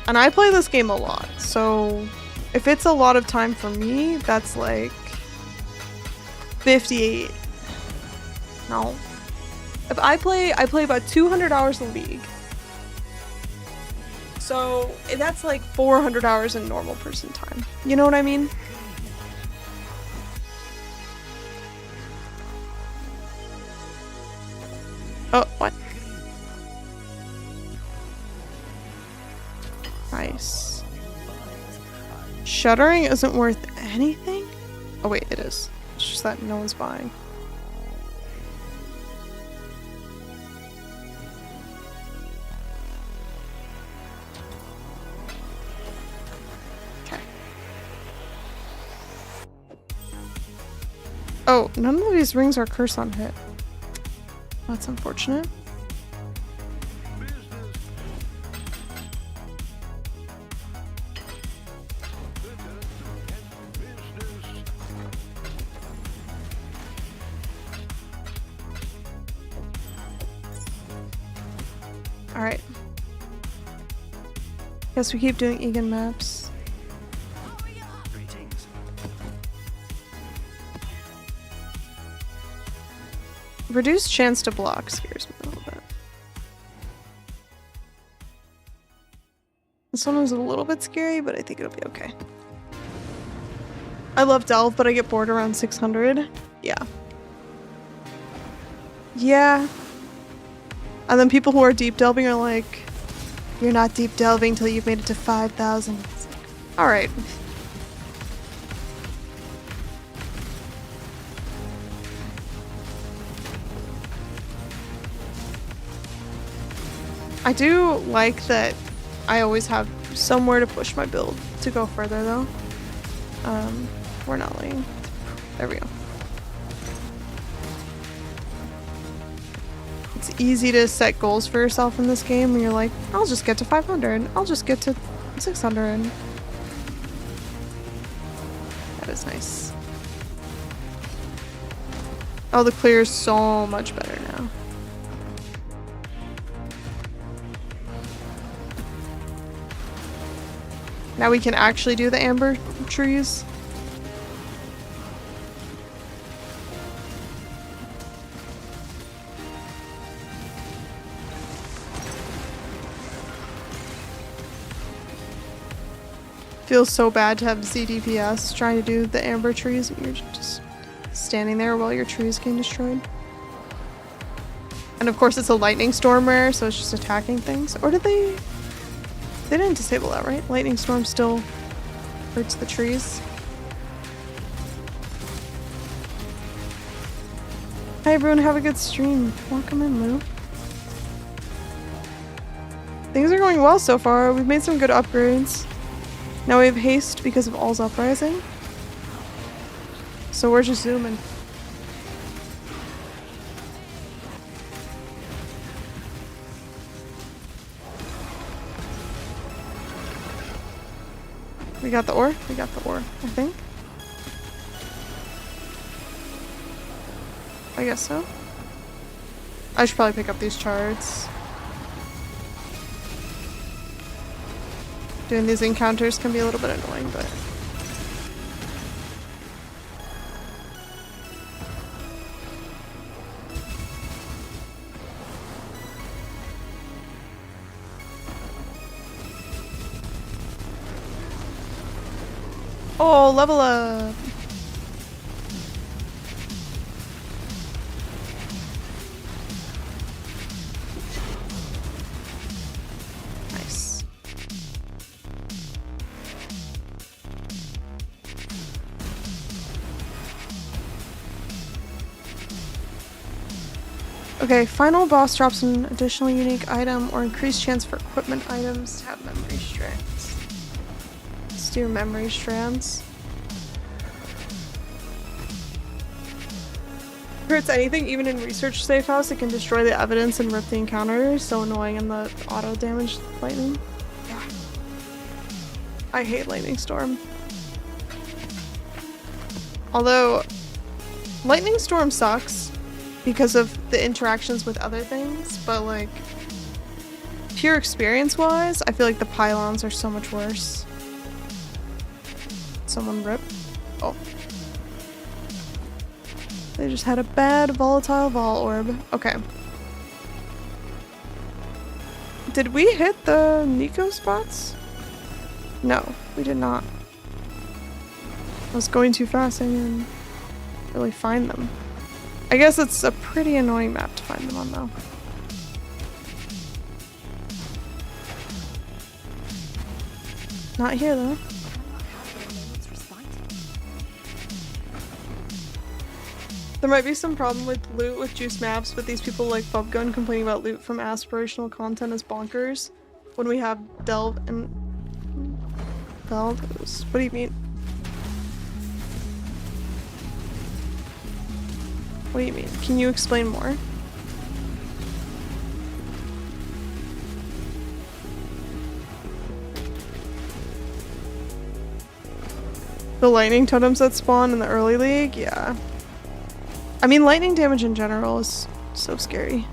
And I play this game a lot, so if it's a lot of time for me, that's like 58. No. If I play about 200 hours a league. So that's like 400 hours in normal person time. You know what I mean? Oh, what? Nice. Shuttering isn't worth anything? Oh wait, it is. It's just that no one's buying. Okay. Oh, none of these rings are curse on hit. That's unfortunate. Alright. Guess we keep doing Egan maps. Reduced chance to block scares me a little bit. This one was a little bit scary, but I think it'll be okay. I love Delve, but I get bored around 600. Yeah. Yeah. And then people who are deep delving are like, you're not deep delving till you've made it to 5,000. Like, alright. I do like that I always have somewhere to push my build to go further though. We're not laying. There we go. It's easy to set goals for yourself in this game when you're like, I'll just get to 500. I'll just get to 600. That is nice. Oh, the clear is so much better now. Now we can actually do the amber trees. Feels so bad to have ZDPS trying to do the amber trees and you're just standing there while your tree is getting destroyed. And of course it's a lightning storm rare, so it's just attacking things. Or did they... They didn't disable that, right? Lightning storm still hurts the trees. Hi everyone, have a good stream. Welcome in, Lou. Things are going well so far. We've made some good upgrades. Now we have haste because of All's Uprising. So we're just zooming. We got the ore? We got the ore, I think. I guess so. I should probably pick up these shards. Doing these encounters can be a little bit annoying, but... Oh, level up! Nice. Okay, final boss drops an additional unique item or increased chance for equipment items to have memory strands. Let's do memory strands. Hurts anything, even in research safe house, it can destroy the evidence and rip the encounter. So annoying in the auto damage lightning. Yeah. I hate lightning storm. Although lightning storm sucks because of the interactions with other things, but like pure experience-wise, I feel like the pylons are so much worse. Someone rip. Oh. They just had a bad volatile vol orb. Okay. Did we hit the Nico spots? No, we did not. I was going too fast. I didn't really find them. I guess it's a pretty annoying map to find them on, though. Not here, though. There might be some problem with loot with juice maps, but these people like Bubgun complaining about loot from aspirational content is bonkers. When we have Delve and Valdos. What do you mean? What do you mean? Can you explain more? The lightning totems that spawn in the early league? Yeah. I mean, lightning damage in general is so scary.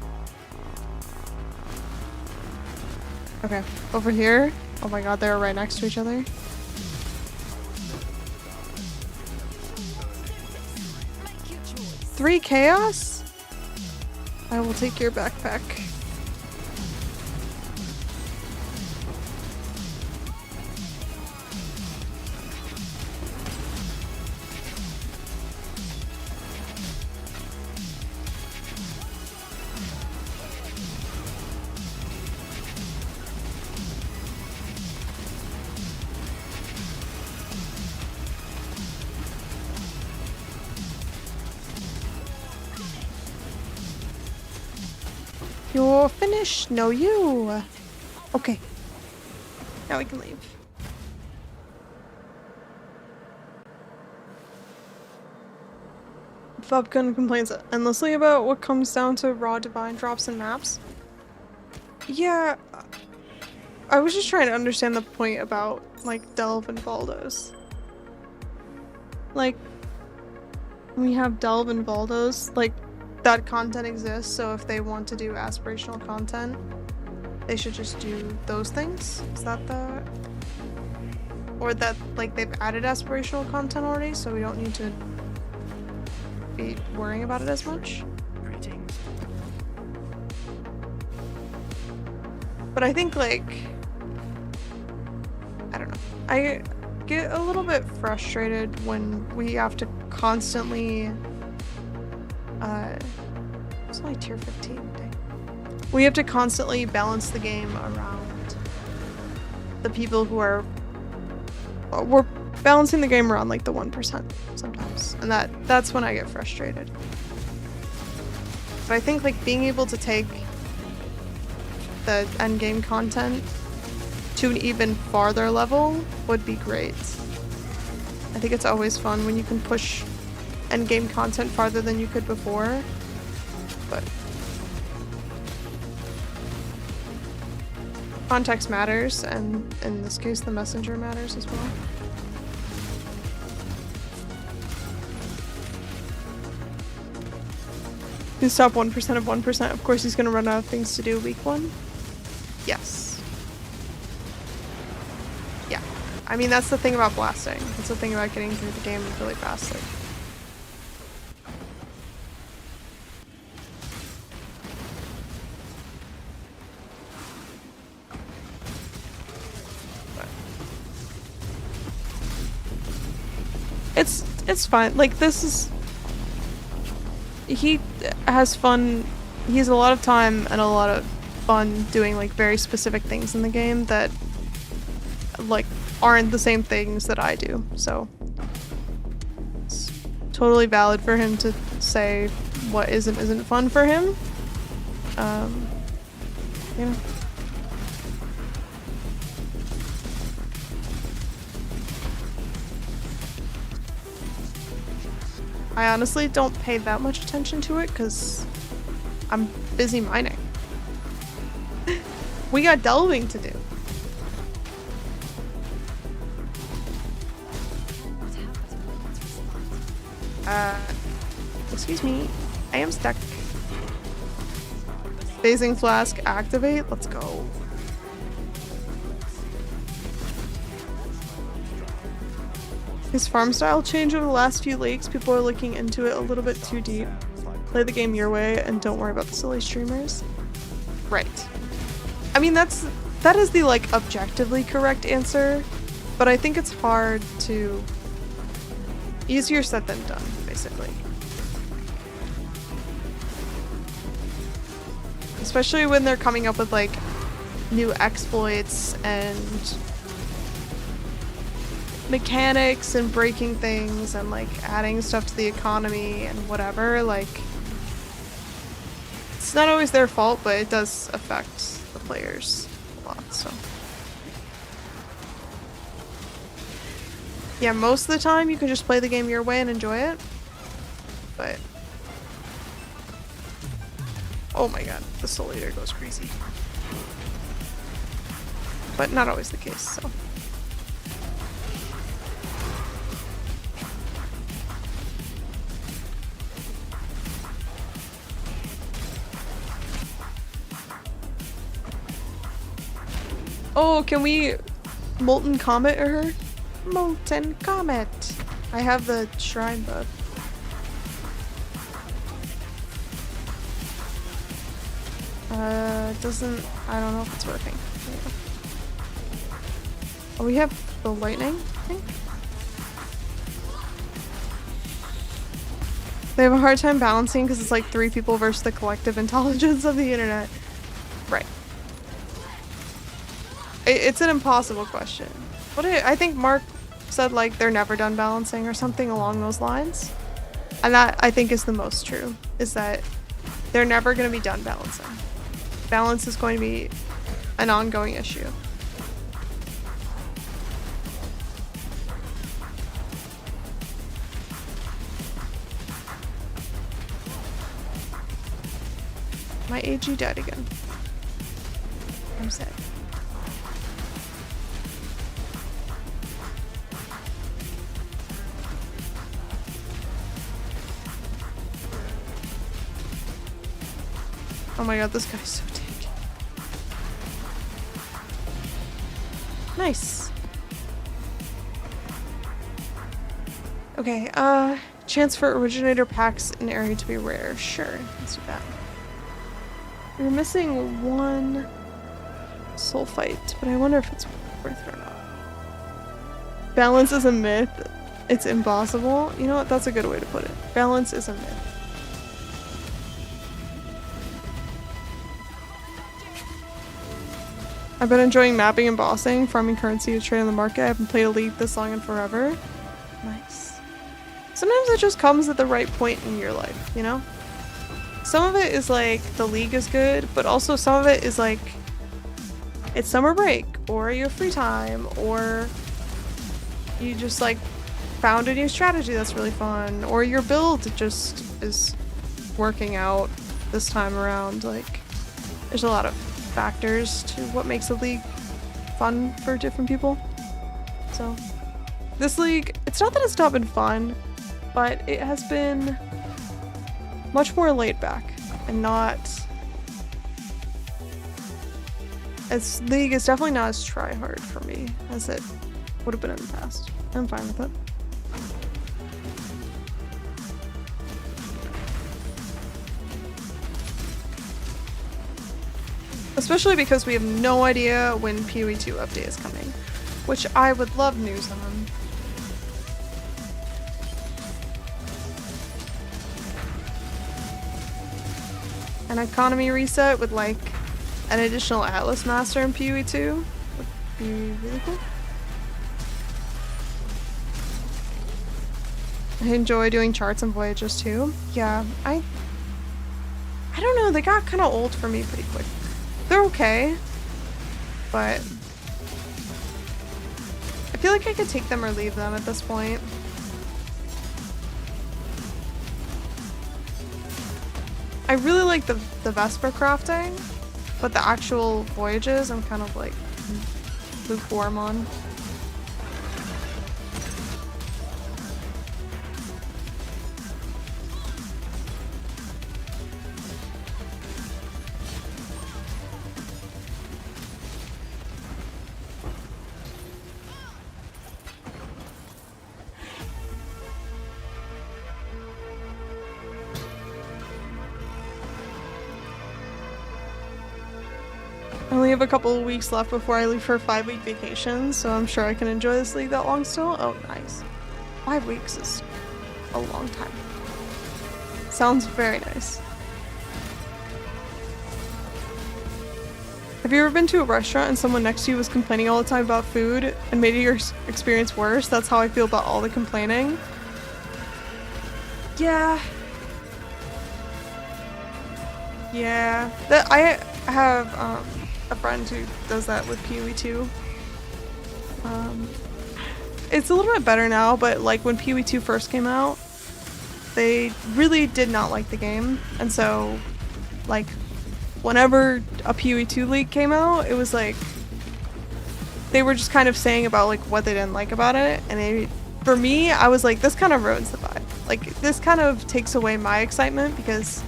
Okay, over here. Oh my god, they're right next to each other. Three chaos? I will take your backpack. You're finished? No, you. Okay. Now we can leave. Bubgun complains endlessly about what comes down to raw divine drops and maps. Yeah. I was just trying to understand the point about, like, Delve and Valdos. Like, we have Delve and Valdos, like, that content exists, so if they want to do aspirational content, they should just do those things? Is that the... Or that, like, they've added aspirational content already, so we don't need to be worrying about it as much? But I think, like... I don't know. I get a little bit frustrated when we have to constantly... it's only tier 15, dang. We have to constantly balance the game around the people who are... We're balancing the game around, like, the 1% sometimes. And that's when I get frustrated. But I think, like, being able to take the endgame content to an even farther level would be great. I think it's always fun when you can push endgame content farther than you could before, but context matters, and in this case the messenger matters as well. He's top 1% of 1%. Of course he's gonna run out of things to do week 1. Yes. Yeah. I mean, that's the thing about blasting. That's the thing about getting through the game really fastly. It's fine. Like, this is... He has fun. He has a lot of time and a lot of fun doing, like, very specific things in the game that, like, aren't the same things that I do. So it's totally valid for him to say what isn't fun for him. You know. I honestly don't pay that much attention to it because I'm busy mining. We got delving to do. Excuse me. I am stuck. Phasing flask activate. Let's go. His farm style changed over the last few leaks. People are looking into it a little bit too deep. Play the game your way and don't worry about the silly streamers. Right. I mean, that is the like objectively correct answer, but I think it's hard to easier said than done, basically. Especially when they're coming up with like new exploits and mechanics and breaking things and like adding stuff to the economy and whatever. Like, it's not always their fault, but it does affect the players a lot, so. Yeah, most of the time you can just play the game your way and enjoy it, but oh my god, the soul eater goes crazy. But not always the case, so. Oh, can we Molten Comet her? Molten Comet! I have the shrine buff. Doesn't, I don't know if it's working. Oh, we have the lightning, I think? They have a hard time balancing because it's like 3 people versus the collective intelligence of the internet. Right. It's an impossible question. I think Mark said like they're never done balancing or something along those lines. And that I think is the most true, is that they're never going to be done balancing. Balance is going to be an ongoing issue. My AG died again. I'm sad. Oh my god, this guy's so tanky. Nice. Okay, chance for originator packs in area to be rare. Sure, let's do that. We're missing 1 soul fight, but I wonder if it's worth it or not. Balance is a myth. It's impossible. You know what? That's a good way to put it. Balance is a myth. I've been enjoying mapping and bossing, farming currency to trade on the market. I haven't played a league this long in forever. Nice. Sometimes it just comes at the right point in your life, you know? Some of it is like, the league is good, but also some of it is like, it's summer break, or you have free time, or you just like found a new strategy that's really fun, or your build just is working out this time around. Like, there's a lot of factors to what makes a league fun for different people. So, this league, it's not that it's not been fun, but it has been much more laid back and not as league is definitely not as try hard for me as it would have been in the past. I'm fine with it. Especially because we have no idea when PoE 2 update is coming, which I would love news on. An economy reset with like an additional Atlas Master in PoE 2 would be really cool. I enjoy doing charts and voyages too. Yeah, I don't know, they got kind of old for me pretty quick. They're okay, but I feel like I could take them or leave them at this point. I really like the Vesper crafting, but the actual voyages I'm kind of like lukewarm on. have a couple of weeks left before I leave for a 5-week vacation, so I'm sure I can enjoy this league that long still. Oh, nice. 5 weeks is a long time. Sounds very nice. Have you ever been to a restaurant and someone next to you was complaining all the time about food and made your experience worse? That's how I feel about all the complaining. Yeah. Yeah. I have a friend who does that with PoE 2. It's a little bit better now, but like when PoE 2 first came out, they really did not like the game, and so like whenever a PoE 2 league came out, it was like they were just kind of saying about like what they didn't like about it, and for me, I was like, this kind of ruins the vibe. Like this kind of takes away my excitement because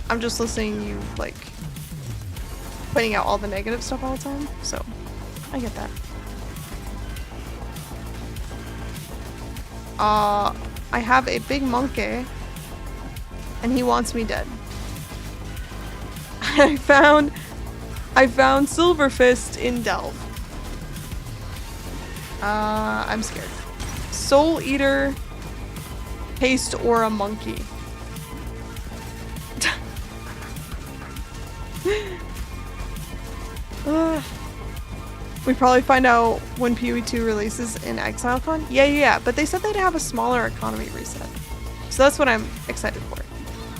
I'm just listening to you like pointing out all the negative stuff all the time. So I get that. I have a big monkey and he wants me dead. I found Silver Fist in Delve. I'm scared. Soul Eater, Haste, or a monkey. We probably find out when PoE 2 releases in ExileCon. Yeah, but they said they'd have a smaller economy reset. So that's what I'm excited for.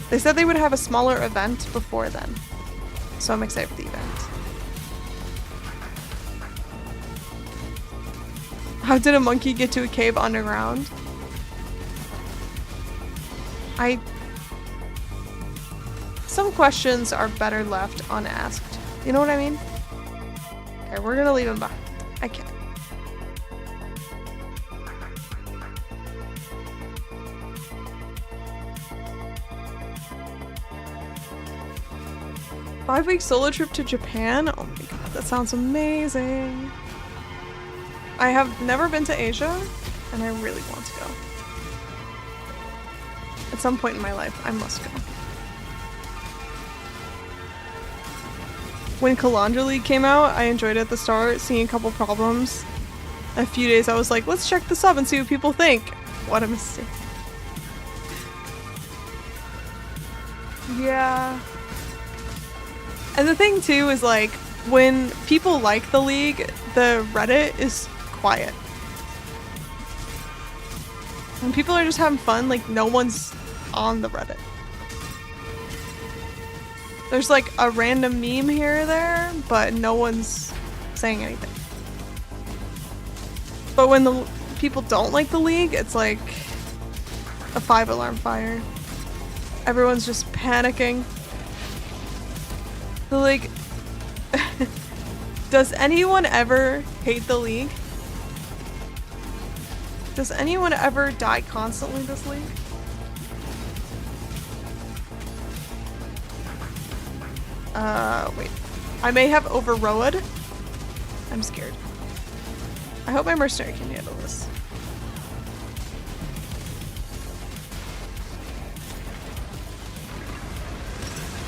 They said they would have a smaller event before then. So I'm excited for the event. How did a monkey get to a cave underground? Some questions are better left unasked. You know what I mean? Okay, we're gonna leave him behind. I can't. Five-week solo trip to Japan? Oh my god, that sounds amazing. I have never been to Asia, and I really want to go. At some point in my life, I must go. When Calandra League came out, I enjoyed it at the start, seeing a couple problems. In a few days, I was like, let's check this up and see what people think. What a mistake. Yeah. And the thing too is like, when people like the league, the Reddit is quiet. When people are just having fun, like no one's on the Reddit. There's like a random meme here or there, but no one's saying anything. But when the people don't like the league, it's like a 5-alarm fire. Everyone's just panicking. The league. Does anyone ever hate the league? Does anyone ever die constantly this league? Wait. I may have overrowed. I'm scared. I hope my mercenary can handle this.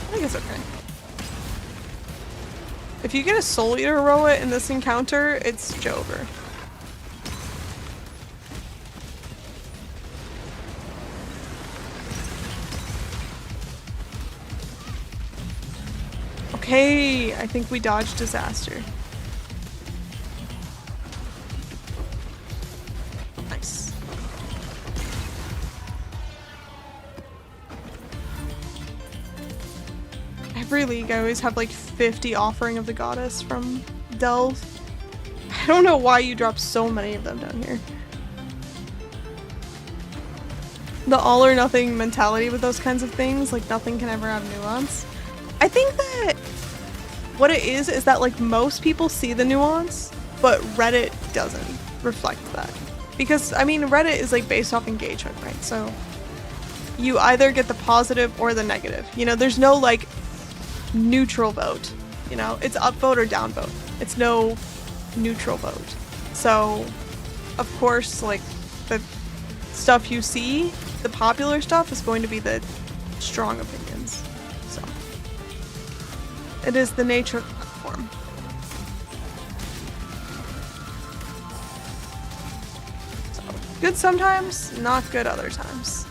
I think it's okay. If you get a Soul Eater Roa in this encounter, it's Jover. Okay, I think we dodged disaster. Nice. Every league, I always have like 50 Offering of the Goddess from Delve. I don't know why you drop so many of them down here. The all or nothing mentality with those kinds of things, like nothing can ever have nuance. I think that what it is that like most people see the nuance, but Reddit doesn't reflect that. Because I mean, Reddit is like based off engagement, right? So you either get the positive or the negative. You know, there's no like neutral vote. You know, it's upvote or downvote. It's no neutral vote. So of course, like the stuff you see, the popular stuff is going to be the strong opinions. So it is the nature of the platform. Good sometimes, not good other times.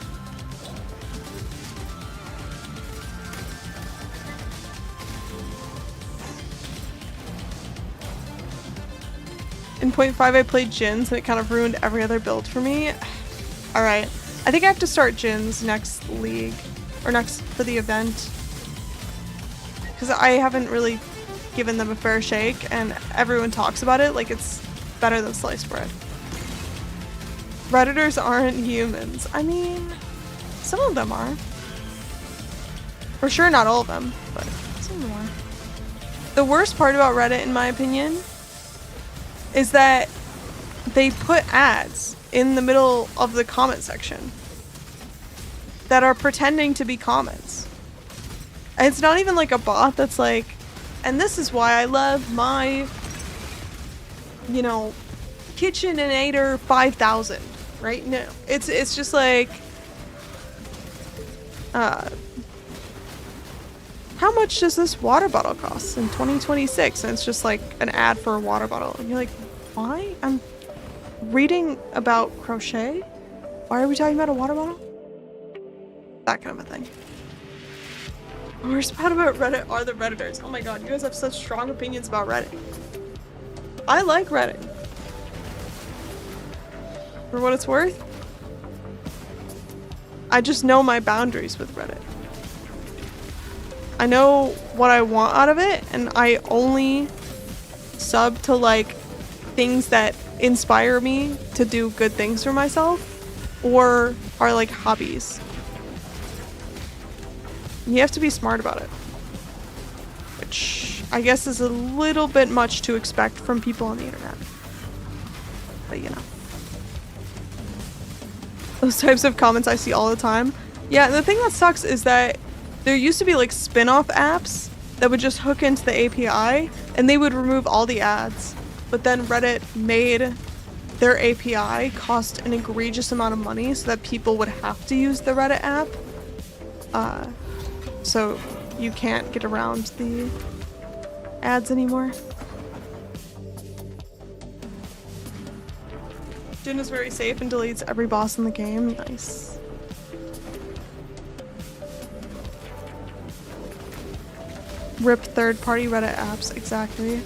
In 0.5 I played Jins and it kind of ruined every other build for me. Alright, I think I have to start Jins next league, or next for the event. Because I haven't really given them a fair shake and everyone talks about it like it's better than sliced bread. Redditors aren't humans. I mean, some of them are. For sure not all of them, but some of them are. The worst part about Reddit, in my opinion, is that they put ads in the middle of the comment section that are pretending to be comments. And it's not even like a bot that's like, and this is why I love my, you know, KitchenAider 5000, right? No, it's just like, how much does this water bottle cost in 2026? And it's just like an ad for a water bottle. And you're like, why? I'm reading about crochet? Why are we talking about a water bottle? That kind of a thing. The worst part about Reddit are the Redditors. Oh my god, you guys have such strong opinions about Reddit. I like Reddit. For what it's worth, I just know my boundaries with Reddit. I know what I want out of it, and I only sub to like things that inspire me to do good things for myself or are like hobbies. You have to be smart about it, which I guess is a little bit much to expect from people on the internet, but you know, those types of comments I see all the time. Yeah, the thing that sucks is that there used to be like spin-off apps that would just hook into the API and they would remove all the ads, but then Reddit made their API cost an egregious amount of money so that people would have to use the Reddit app. So you can't get around the ads anymore. Jin is very safe and deletes every boss in the game. Nice. Rip third-party Reddit apps, exactly.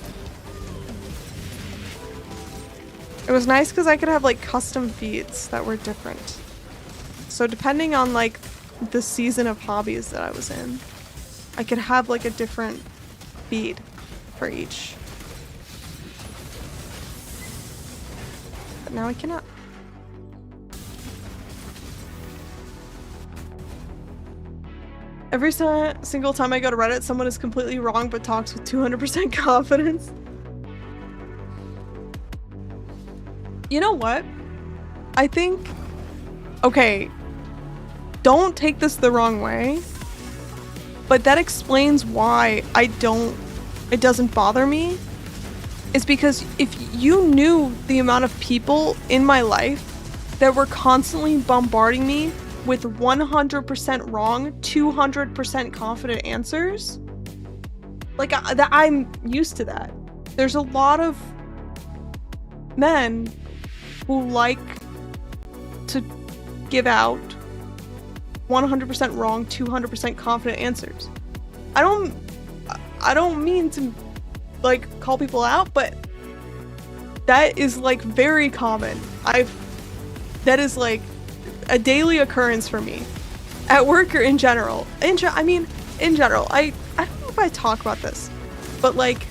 It was nice because I could have like custom feeds that were different. So depending on like the season of hobbies that I was in, I could have like a different feed for each. But now I cannot. Every single time I go to Reddit, someone is completely wrong but talks with 200% confidence. You know what? I think, okay, don't take this the wrong way, but that explains why it doesn't bother me. Is because if you knew the amount of people in my life that were constantly bombarding me with 100% wrong, 200% confident answers, like I'm used to that. There's a lot of men who like to give out 100% wrong, 200% confident answers. I don't mean to like call people out, but that is like very common. That is like a daily occurrence for me at work or in general. In general, I don't know if I talk about this, but like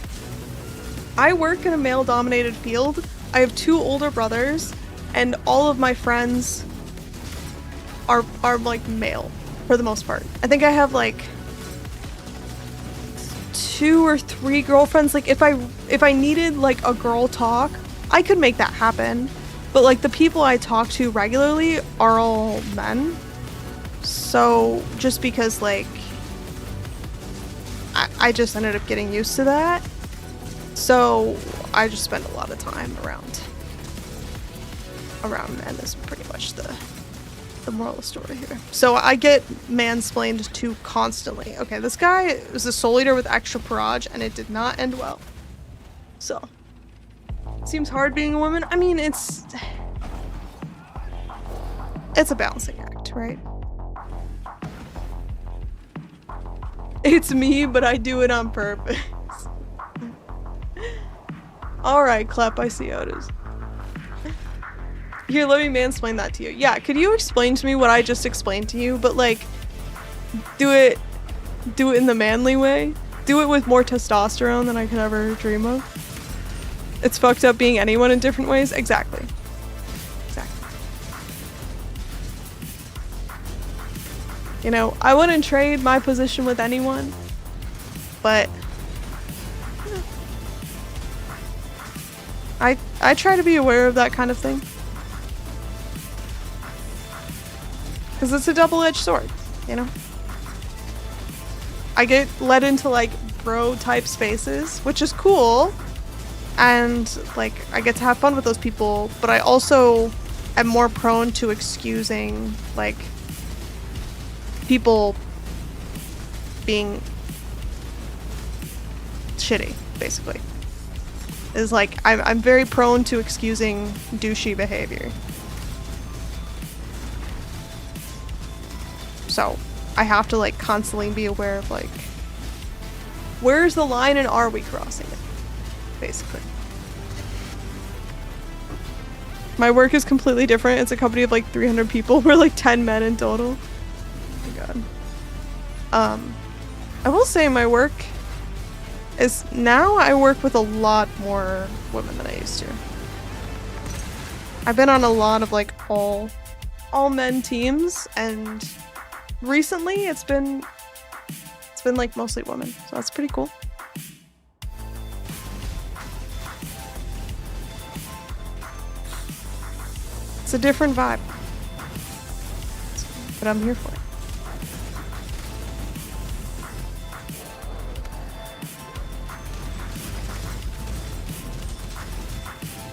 I work in a male-dominated field. I have 2 older brothers, and all of my friends are like male for the most part. I think I have like 2 or 3 girlfriends. Like if I needed like a girl talk, I could make that happen. But like the people I talk to regularly are all men. So just because like I just ended up getting used to that. So I just spend a lot of time around men is pretty much the moral of the story here. So I get mansplained to constantly. Okay, this guy was a soul eater with extra barrage and it did not end well. So seems hard being a woman. I mean, it's it's a balancing act, right? It's me, but I do it on purpose. Alright, Clep, I see how it is. Here, let me mansplain that to you. Yeah, could you explain to me what I just explained to you, but like, do it in the manly way? Do it with more testosterone than I could ever dream of? It's fucked up being anyone in different ways? Exactly. Exactly. You know, I wouldn't trade my position with anyone, but you know, I try to be aware of that kind of thing. Because it's a double-edged sword, you know? I get led into like bro type spaces, which is cool. And like I get to have fun with those people, but I also am more prone to excusing like people being shitty, basically. Is like I'm very prone to excusing douchey behavior. So I have to like constantly be aware of like, where's the line and are we crossing it? Basically. My work is completely different. It's a company of like 300 people. We're like 10 men in total. Oh my god. I will say my work is now I work with a lot more women than I used to. I've been on a lot of like all men teams, and recently it's been like mostly women, so that's pretty cool. It's a different vibe, but I'm here for it.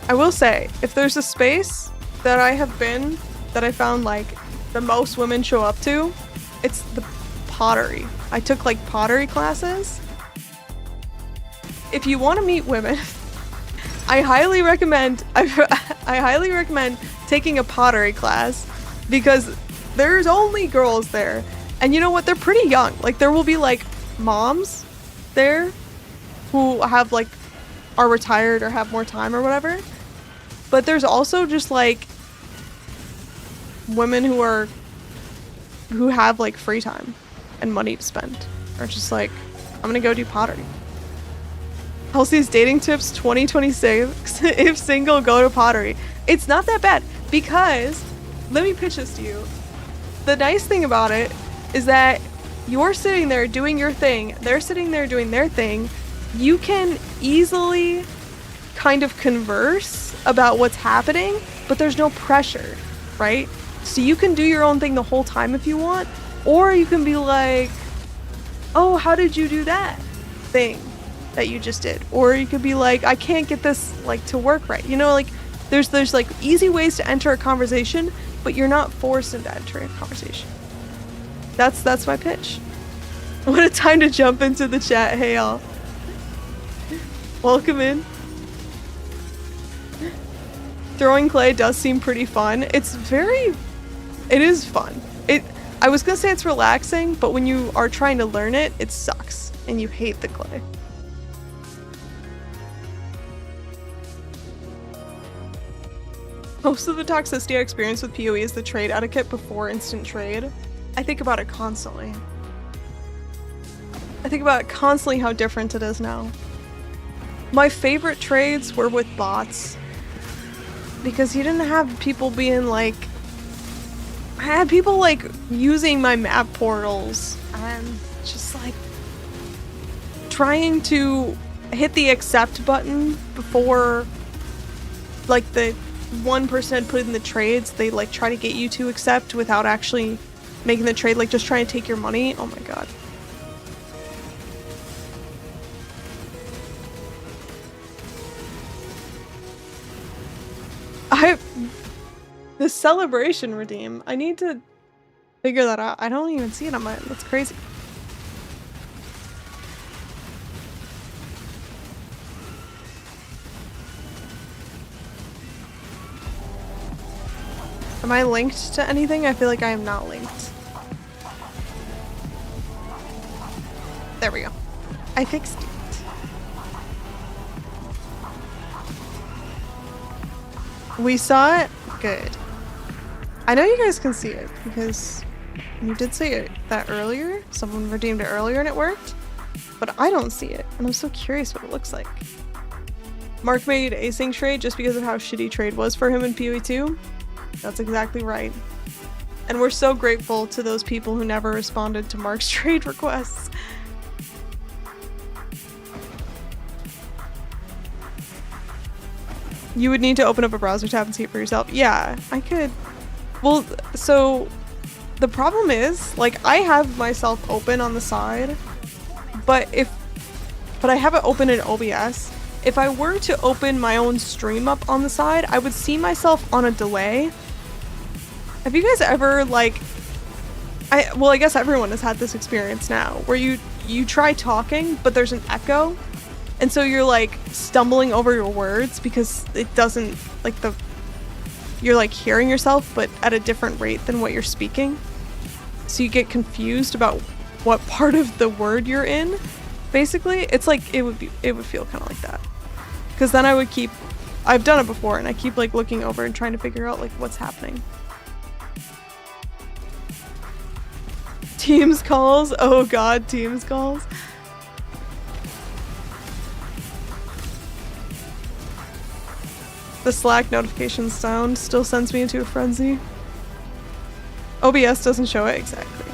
I will say, if there's a space that I have been that I found like the most women show up to, it's the pottery. I took like pottery classes. If you want to meet women, I highly recommend taking a pottery class, because there's only girls there. And you know what? They're pretty young. Like there will be like moms there who have like are retired or have more time or whatever. But there's also just like women who have like free time and money to spend, or just like, I'm gonna go do pottery. Halsey's dating tips 2026. If single, go to pottery. It's not that bad, because let me pitch this to you. The nice thing about it is that you're sitting there doing your thing, they're sitting there doing their thing. You can easily kind of converse about what's happening, but there's no pressure, right? So you can do your own thing the whole time if you want, or you can be like, oh, how did you do that thing that you just did? Or you could be like, I can't get this like to work right. You know, like there's like easy ways to enter a conversation, but you're not forced into entering a conversation. That's my pitch. What a time to jump into the chat. Hey y'all. Welcome in. Throwing clay does seem pretty fun. It is fun. I was gonna say it's relaxing, but when you are trying to learn it, it sucks and you hate the clay. Most of the toxicity I experience with PoE is the trade etiquette before instant trade. I think about it constantly. I think about it constantly how different it is now. My favorite trades were with bots, because you didn't have people being like, I had people like using my map portals and just like trying to hit the accept button before like the one person had put in the trades. They like try to get you to accept without actually making the trade, like just trying to take your money. Oh my god. The celebration redeem. I need to figure that out. I don't even see it on mine. That's crazy. Am I linked to anything? I feel like I am not linked. There we go. I fixed it. We saw it? Good. I know you guys can see it because you did say it that earlier. Someone redeemed it earlier and it worked. But I don't see it, and I'm so curious what it looks like. Mark made async trade just because of how shitty trade was for him in PoE 2. That's exactly right. And we're so grateful to those people who never responded to Mark's trade requests. You would need to open up a browser tab and see it for yourself. Yeah, I could. Well, so the problem is, like, I have myself open on the side, but I have it open in OBS. If I were to open my own stream up on the side, I would see myself on a delay. Have you guys ever, like, well, I guess everyone has had this experience now, where you try talking, but there's an echo, and so you're, like, stumbling over your words because it doesn't, like, you're, like, hearing yourself, but at a different rate than what you're speaking. So you get confused about what part of the word you're in. Basically, it's like, it would feel kind of like that. Because then I've done it before, and I keep, like, looking over and trying to figure out, like, what's happening. Teams calls? Oh god, Teams calls. The Slack notification sound still sends me into a frenzy. OBS doesn't show it exactly.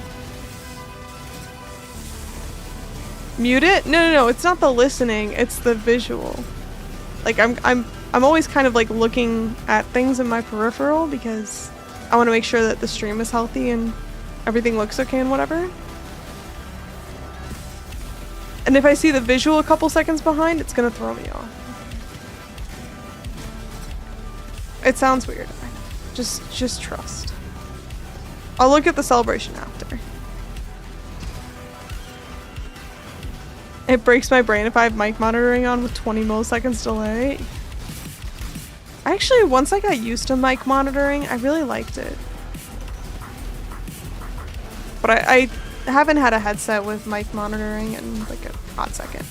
Mute it? No, it's not the listening, it's the visual. Like, I'm always kind of, like, looking at things in my peripheral because I want to make sure that the stream is healthy and everything looks okay and whatever. And if I see the visual a couple seconds behind, it's gonna throw me off. It sounds weird. Just trust. I'll look at the celebration after. It breaks my brain if I have mic monitoring on with 20 milliseconds delay. Actually, once I got used to mic monitoring, I really liked it. But I haven't had a headset with mic monitoring in like a hot second.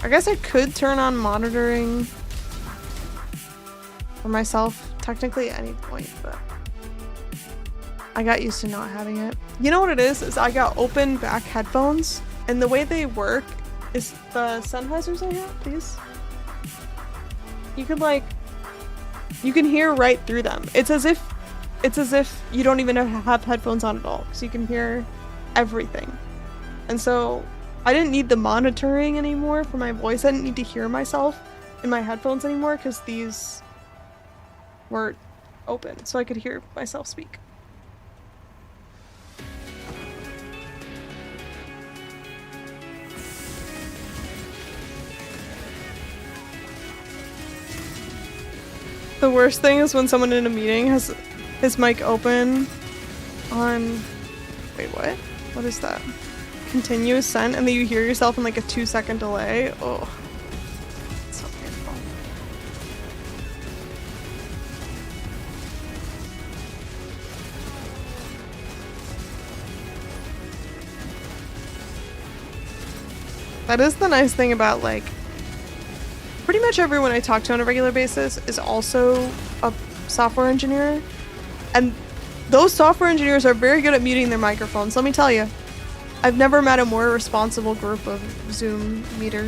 I guess I could turn on monitoring for myself technically at any point, but I got used to not having it. You know what it is I got open back headphones, and the way they work is the Sennheisers I have, these. You can hear right through them. It's as if you don't even have headphones on at all, so you can hear everything. And so I didn't need the monitoring anymore for my voice. I didn't need to hear myself in my headphones anymore because these were open, so I could hear myself speak. The worst thing is when someone in a meeting has his mic open on... Wait, what? What is that? Continuous send, and then you hear yourself in like a 2-second delay. Oh. It's so painful. That is the nice thing about, like, pretty much everyone I talk to on a regular basis is also a software engineer, and those software engineers are very good at muting their microphones. Let me tell you, I've never met a more responsible group of Zoom meeting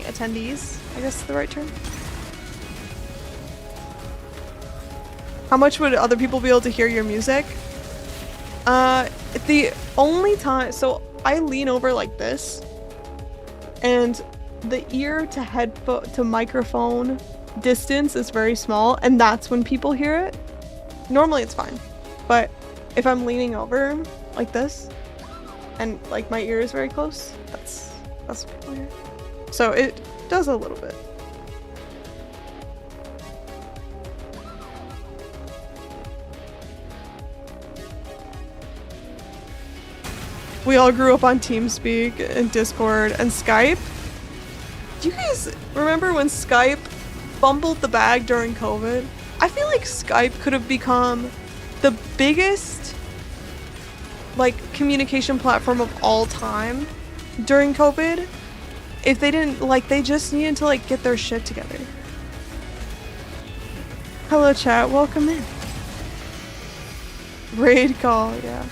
attendees, I guess is the right term. How much would other people be able to hear your music? The only time, so I lean over like this, and the ear to headphone to microphone distance is very small, and that's when people hear it. Normally it's fine, but if I'm leaning over like this and like my ear is very close, that's what people hear. So it does a little bit. We all grew up on TeamSpeak and Discord and Skype. Do you guys remember when Skype fumbled the bag during COVID? I feel like Skype could have become the biggest like communication platform of all time during COVID if they didn't like they just needed to like get their shit together. Hello chat, welcome in. Raid call, yeah.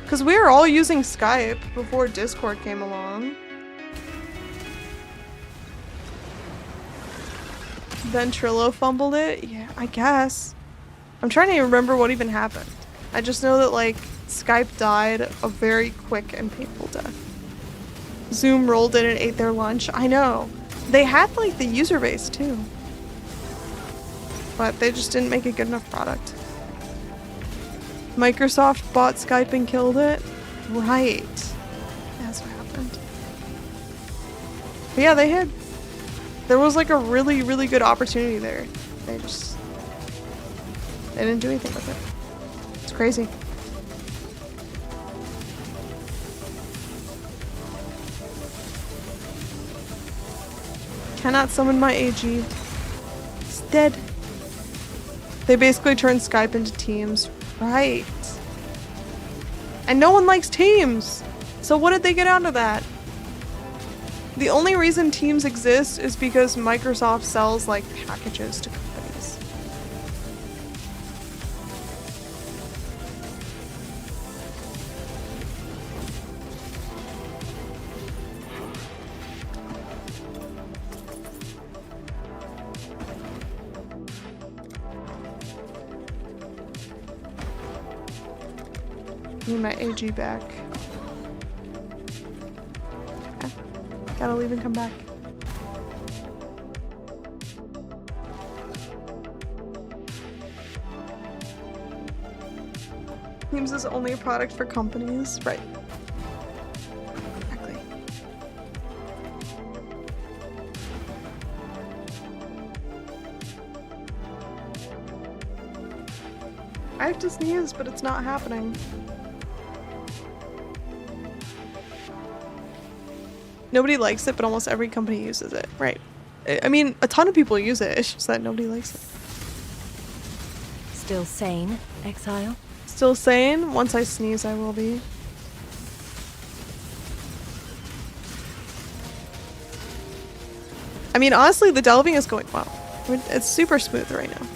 Cause we were all using Skype before Discord came along. Then Trillo fumbled it? Yeah, I guess. I'm trying to remember what even happened. I just know that, like, Skype died a very quick and painful death. Zoom rolled in and ate their lunch. I know. They had, like, the user base, too. But they just didn't make a good enough product. Microsoft bought Skype and killed it? Right. That's what happened. But yeah, they had... There was like a really, really good opportunity there. They didn't do anything with it. It's crazy. Cannot summon my AG. It's dead. They basically turned Skype into Teams. Right. And no one likes Teams. So what did they get out of that? The only reason Teams exists is because Microsoft sells, like, packages to companies. Need my AG back. Gotta leave and come back. Teams is only a product for companies, right? Exactly. I have to sneeze, but it's not happening. Nobody likes it, but almost every company uses it. Right. I mean, a ton of people use it. It's just that nobody likes it. Still sane, Exile? Still sane? Once I sneeze, I will be. I mean, honestly, the delving is going well. It's super smooth right now.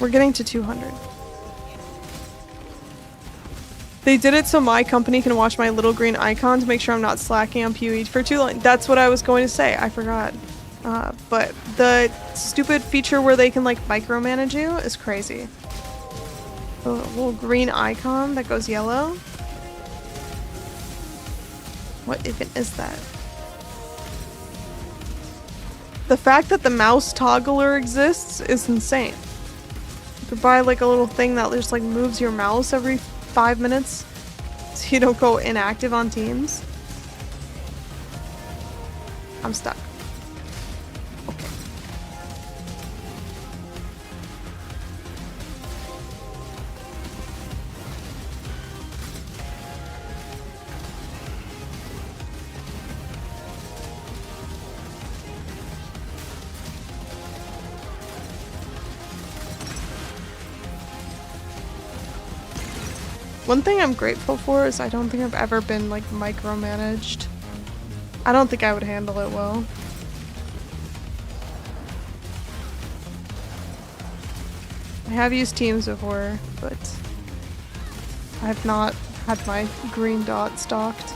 We're getting to 200. They did it so my company can watch my little green icon to make sure I'm not slacking on PoE for too long. That's what I was going to say. I forgot. But the stupid feature where they can like micromanage you is crazy. The little green icon that goes yellow. What even is that? The fact that the mouse toggler exists is insane. You could buy like a little thing that just like moves your mouse every 5 minutes so you don't go inactive on Teams. I'm stuck. Okay. One thing I'm grateful for is I don't think I've ever been like micromanaged. I don't think I would handle it well. I have used Teams before, but I have not had my green dot stalked.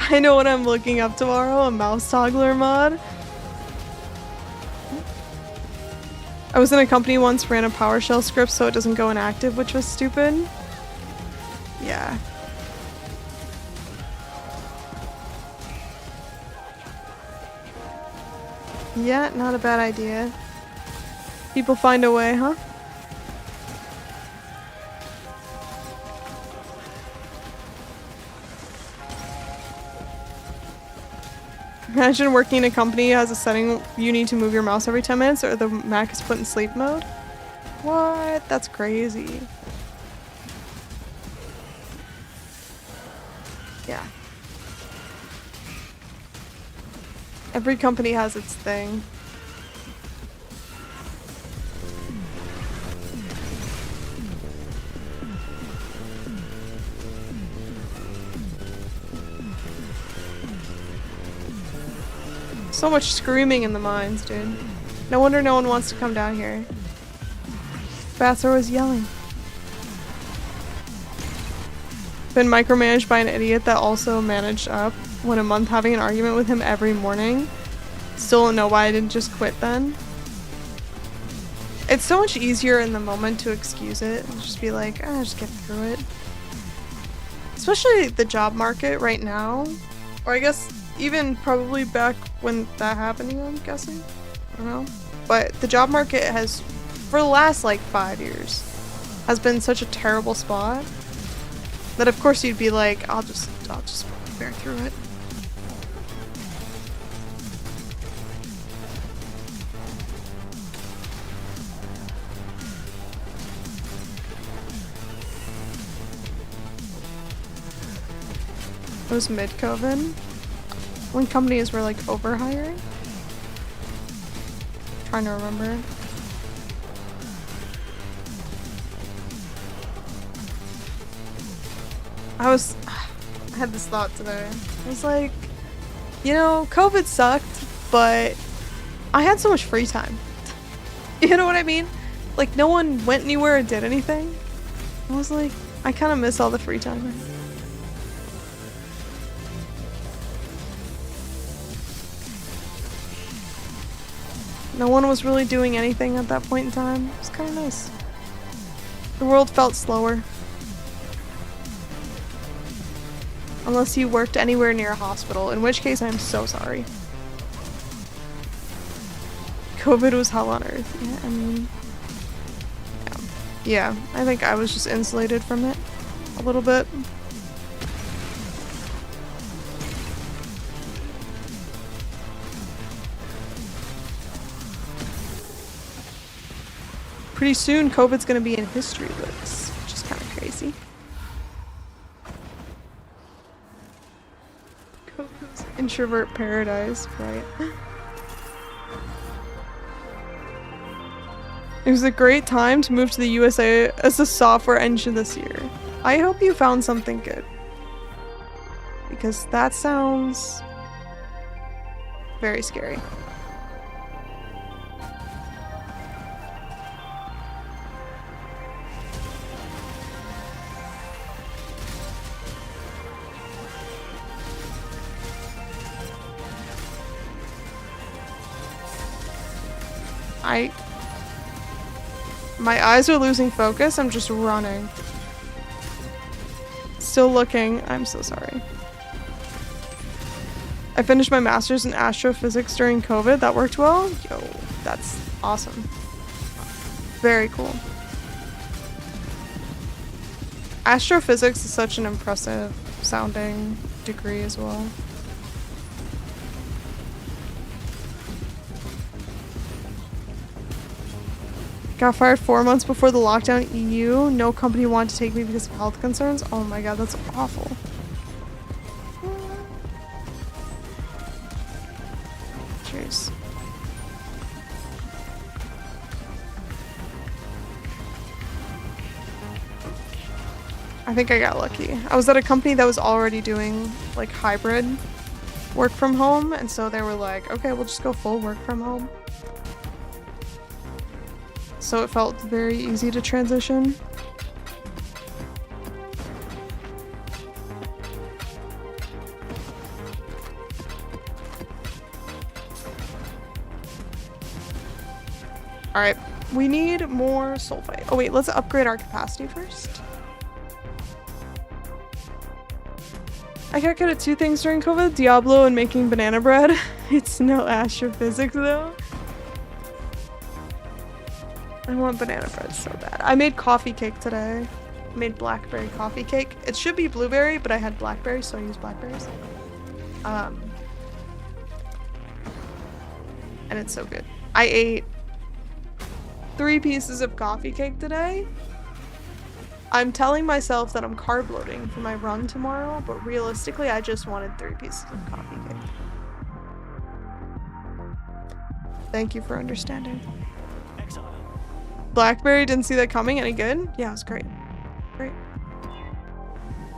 I know what I'm looking up tomorrow, a mouse toggler mod. I was in a company once, ran a PowerShell script so it doesn't go inactive, which was stupid. Yeah. Yeah, not a bad idea. People find a way, huh? Imagine working in a company that has a setting you need to move your mouse every 10 minutes or the Mac is put in sleep mode. What? That's crazy. Yeah. Every company has its thing. So much screaming in the mines, dude. No wonder no one wants to come down here. Bats are always yelling. Been micromanaged by an idiot that also managed up. Went a month having an argument with him every morning. Still don't know why I didn't just quit then. It's so much easier in the moment to excuse it and just be like, just get through it. Especially the job market right now. Or I guess even probably back when that happened, I'm guessing. I don't know. But the job market has, for the last like 5 years, has been such a terrible spot that of course you'd be like, I'll just bear through it. It was mid-COVID, when companies were like overhiring. Trying to remember. I had this thought today. I was like, you know, COVID sucked, but I had so much free time. You know what I mean? Like, no one went anywhere or did anything. I was like, I kind of miss all the free time. No one was really doing anything at that point in time. It was kind of nice. The world felt slower. Unless you worked anywhere near a hospital, in which case I'm so sorry. COVID was hell on earth. Yeah, I mean... Yeah, I think I was just insulated from it a little bit. Pretty soon, COVID's gonna be in history books, which is kind of crazy. COVID's introvert paradise, right? It was a great time to move to the USA as a software engineer this year. I hope you found something good. Because that sounds very scary. My eyes are losing focus. I'm just running. Still looking. I'm so sorry. I finished my master's in astrophysics during COVID. That worked well. Yo, that's awesome. Very cool. Astrophysics is such an impressive sounding degree as well. Got fired 4 months before the lockdown EU. No company wanted to take me because of health concerns. Oh my god, that's awful. Jeez. I think I got lucky. I was at a company that was already doing like hybrid work from home, and so they were like, okay, we'll just go full work from home. So it felt very easy to transition. Alright, we need more sulfite. Oh wait, let's upgrade our capacity first. I got good at 2 things during COVID, Diablo and making banana bread. It's no astrophysics though. I want banana bread so bad. I made coffee cake today. I made blackberry coffee cake. It should be blueberry, but I had blackberry, so I used blackberries. and it's so good. I ate 3 pieces of coffee cake today. I'm telling myself that I'm carb loading for my run tomorrow, but realistically, I just wanted 3 pieces of coffee cake. Thank you for understanding. Blackberry, didn't see that coming. Any good? Yeah, it was great. Great.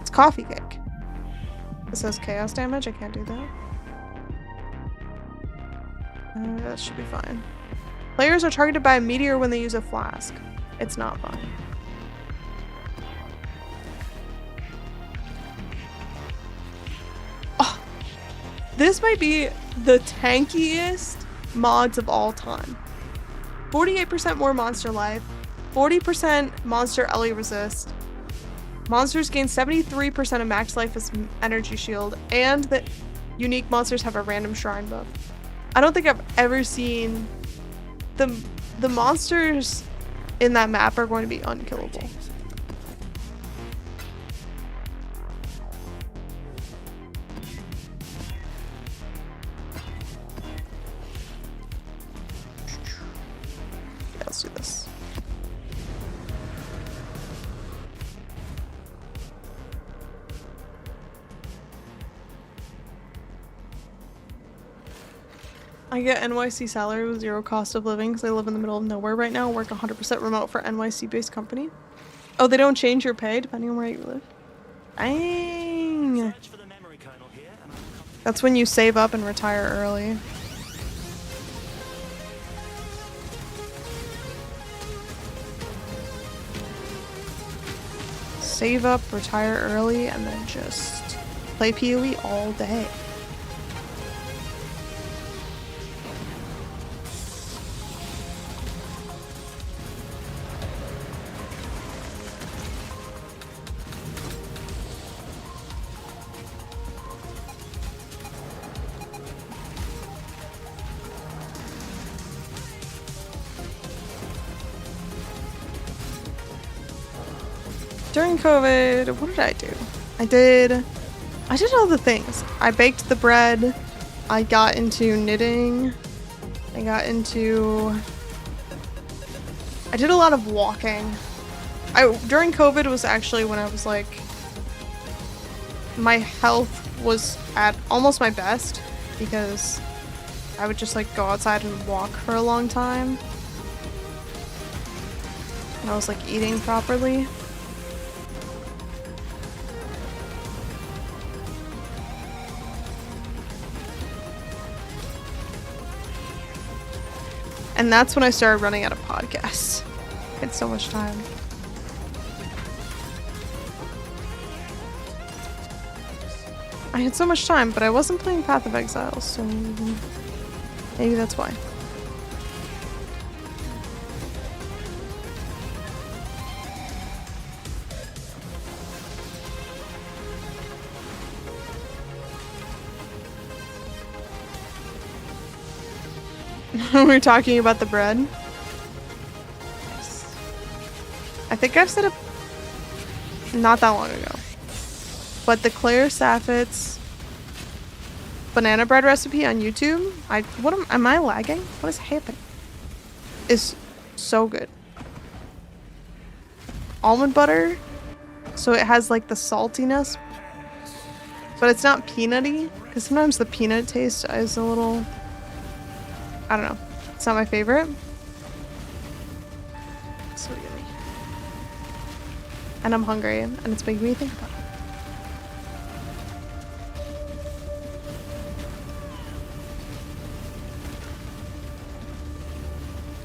It's coffee cake. It says chaos damage. I can't do that. That should be fine. Players are targeted by a meteor when they use a flask. It's not fine. Oh, this might be the tankiest mods of all time. 48% more monster life, 40% monster LE resist. Monsters gain 73% of max life as energy shield, and the unique monsters have a random shrine buff. I don't think I've ever seen the monsters in that map are going to be unkillable. Yeah, let's do this. I get NYC salary with 0 cost of living because I live in the middle of nowhere right now. Work 100% remote for NYC based company. Oh, they don't change your pay depending on where you live? Dang. That's when you save up and retire early. Save up, retire early, and then just play PoE all day. During COVID, what did I do? I did all the things. I baked the bread. I got into knitting. I did a lot of walking. During COVID was actually when I was like, my health was at almost my best because I would just like go outside and walk for a long time. And I was like eating properly. And that's when I started running out of podcasts. I had so much time. I had so much time, but I wasn't playing Path of Exile, so maybe that's why. We're talking about the bread. Yes. I think I've said it not that long ago. But the Claire Saffit's banana bread recipe on YouTube, am I lagging? What is happening? Is so good. Almond butter, so it has like the saltiness, but it's not peanutty, because sometimes the peanut taste is a little, I don't know. It's not my favorite. So yummy. And I'm hungry, and it's making me think about it.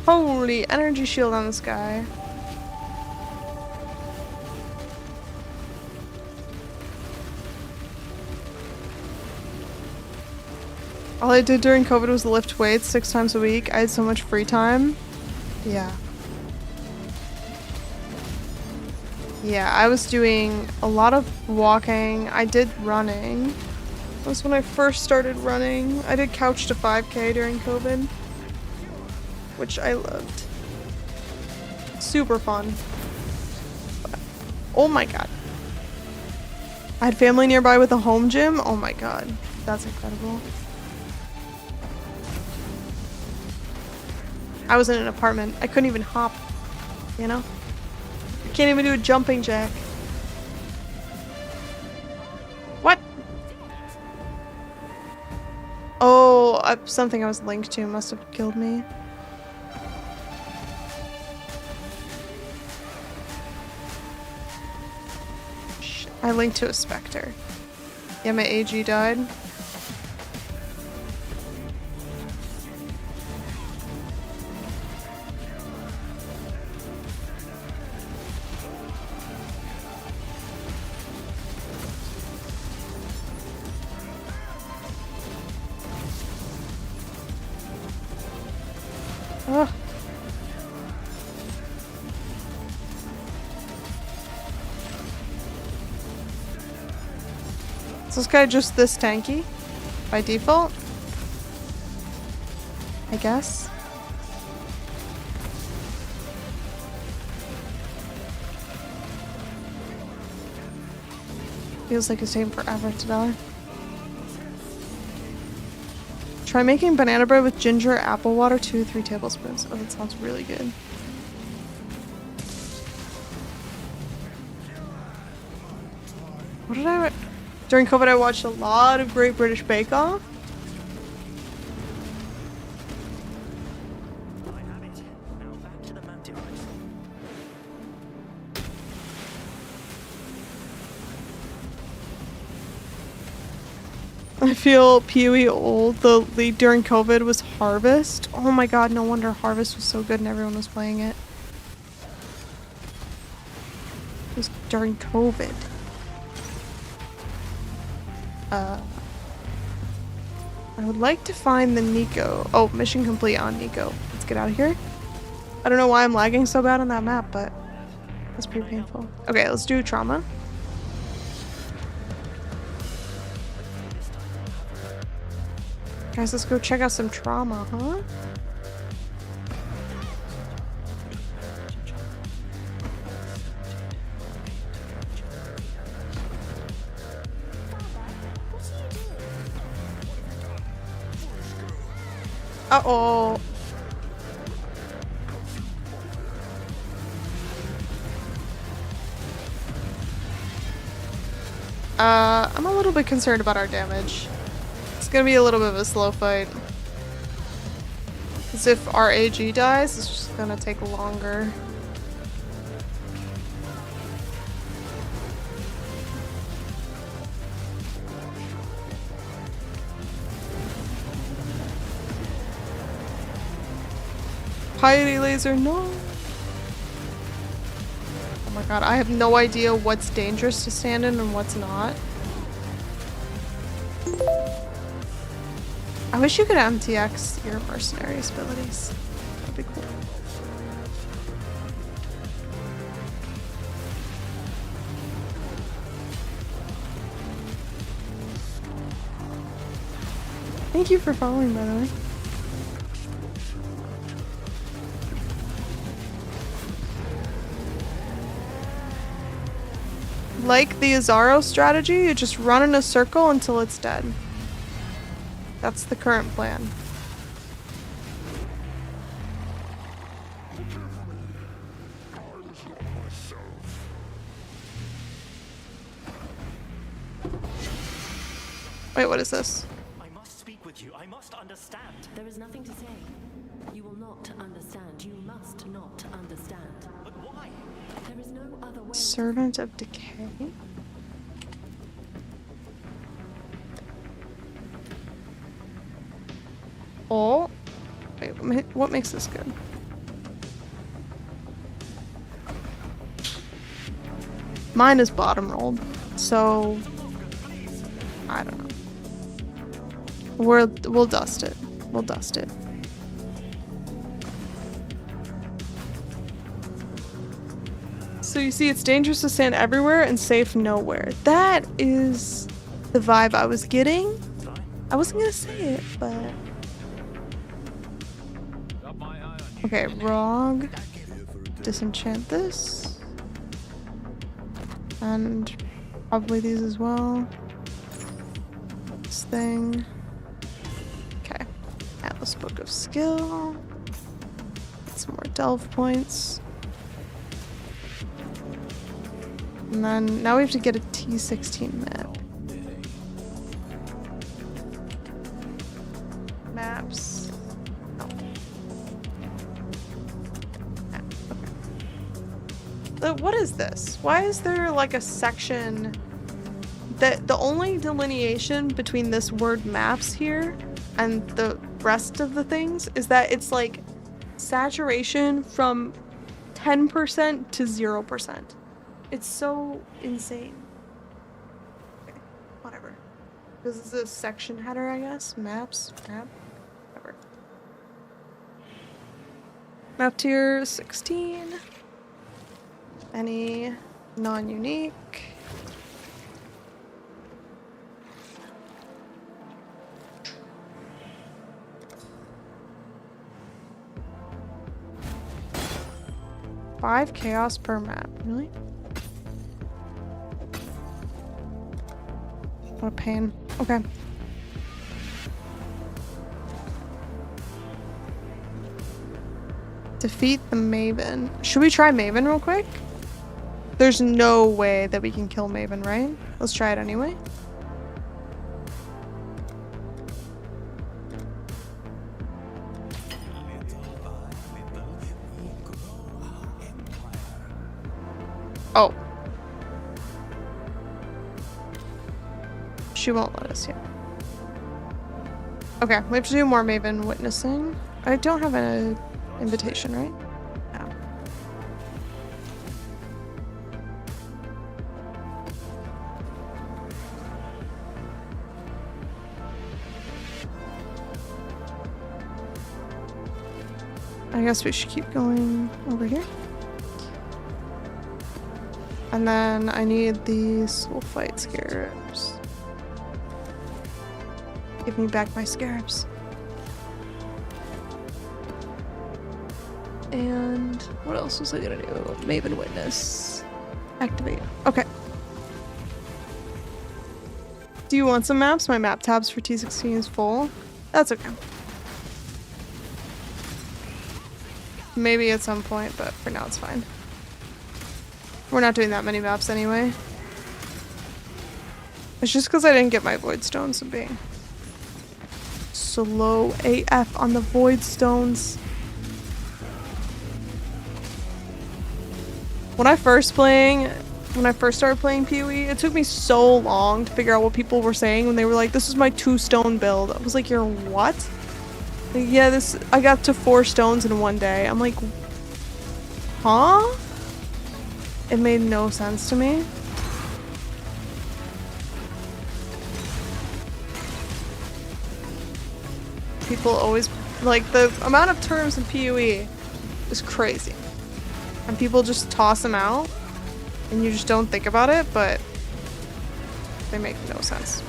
Holy energy shield on this guy. All I did during COVID was lift weights 6 times a week. I had so much free time. Yeah. Yeah, I was doing a lot of walking. I did running. That was when I first started running. I did couch to 5K during COVID, which I loved. Super fun. But, oh my god. I had family nearby with a home gym. Oh my god. That's incredible. I was in an apartment. I couldn't even hop, you know? I can't even do a jumping jack. What? Oh, something I was linked to must have killed me. Shit. I linked to a specter. Yeah, my AG died. Ugh. Is this guy just this tanky? By default? I guess. Feels like it's taking forever to die. Try making banana bread with ginger, apple water, 2 to 3 tablespoons. Oh, that sounds really good. What did I... During COVID, I watched a lot of Great British Bake Off. I feel PoE old. The lead during COVID was Harvest. Oh my god, no wonder Harvest was so good and everyone was playing it. It was during COVID. I would like to find the Nico. Oh, mission complete on Nico. Let's get out of here. I don't know why I'm lagging so bad on that map, but that's pretty painful. Okay, let's do trauma. Guys, let's go check out some trauma, huh? Uh-oh. I'm a little bit concerned about our damage. It's gonna be a little bit of a slow fight. Because if our AG dies, it's just gonna take longer. Piety laser, no! Oh my god, I have no idea what's dangerous to stand in and what's not. I wish you could MTX your mercenary abilities. That'd be cool. Thank you for following, by the way. Like the Azaro strategy, you just run in a circle until it's dead. That's the current plan. Wait, what is this? I must speak with you. I must understand. There is nothing to say. You will not understand. You must not understand. But why? There is no other way. Servant of Decay? Oh. Wait, what makes this good? Mine is bottom rolled, so I don't know. We'll dust it. We'll dust it. So you see, it's dangerous to stand everywhere and safe nowhere. That is the vibe I was getting. I wasn't gonna say it, but... Okay, Rog. Disenchant this. And probably these as well. This thing. Okay. Atlas Book of Skill. some more delve points. And then now we have to get a T16 map. Maps. No. Map. Okay. What is this? Why is there like a section that the only delineation between this word maps here and the rest of the things is that it's like saturation from 10% to 0%. It's so insane. Okay, whatever. This is a section header, I guess. Maps, map, whatever. Map tier 16. Any non-unique. Five chaos per map, really? What a pain. Okay. Defeat the Maven. Should we try Maven real quick? There's no way that we can kill Maven, right? Let's try it anyway. Oh. She won't let us yet. Okay, we have to do more Maven witnessing. I don't have an invitation, right? No. I guess we should keep going over here. And then I need these soul fight scarabs. Give me back my scarabs. And what else was I gonna do? Maven witness. Activate. Okay. Do you want some maps? My map tabs for T16 is full. That's okay. Maybe at some point, but for now it's fine. We're not doing that many maps anyway. It's just because I didn't get my void stones of being slow AF on the void stones. When I first started playing PoE, it took me so long to figure out what people were saying when they were like, this is my 2-stone build. I was like, you're what? Like, yeah, I got to 4 stones in one day. I'm like, huh? It made no sense to me. People always, like, the amount of terms in PoE is crazy. And people just toss them out, and you just don't think about it, but they make no sense.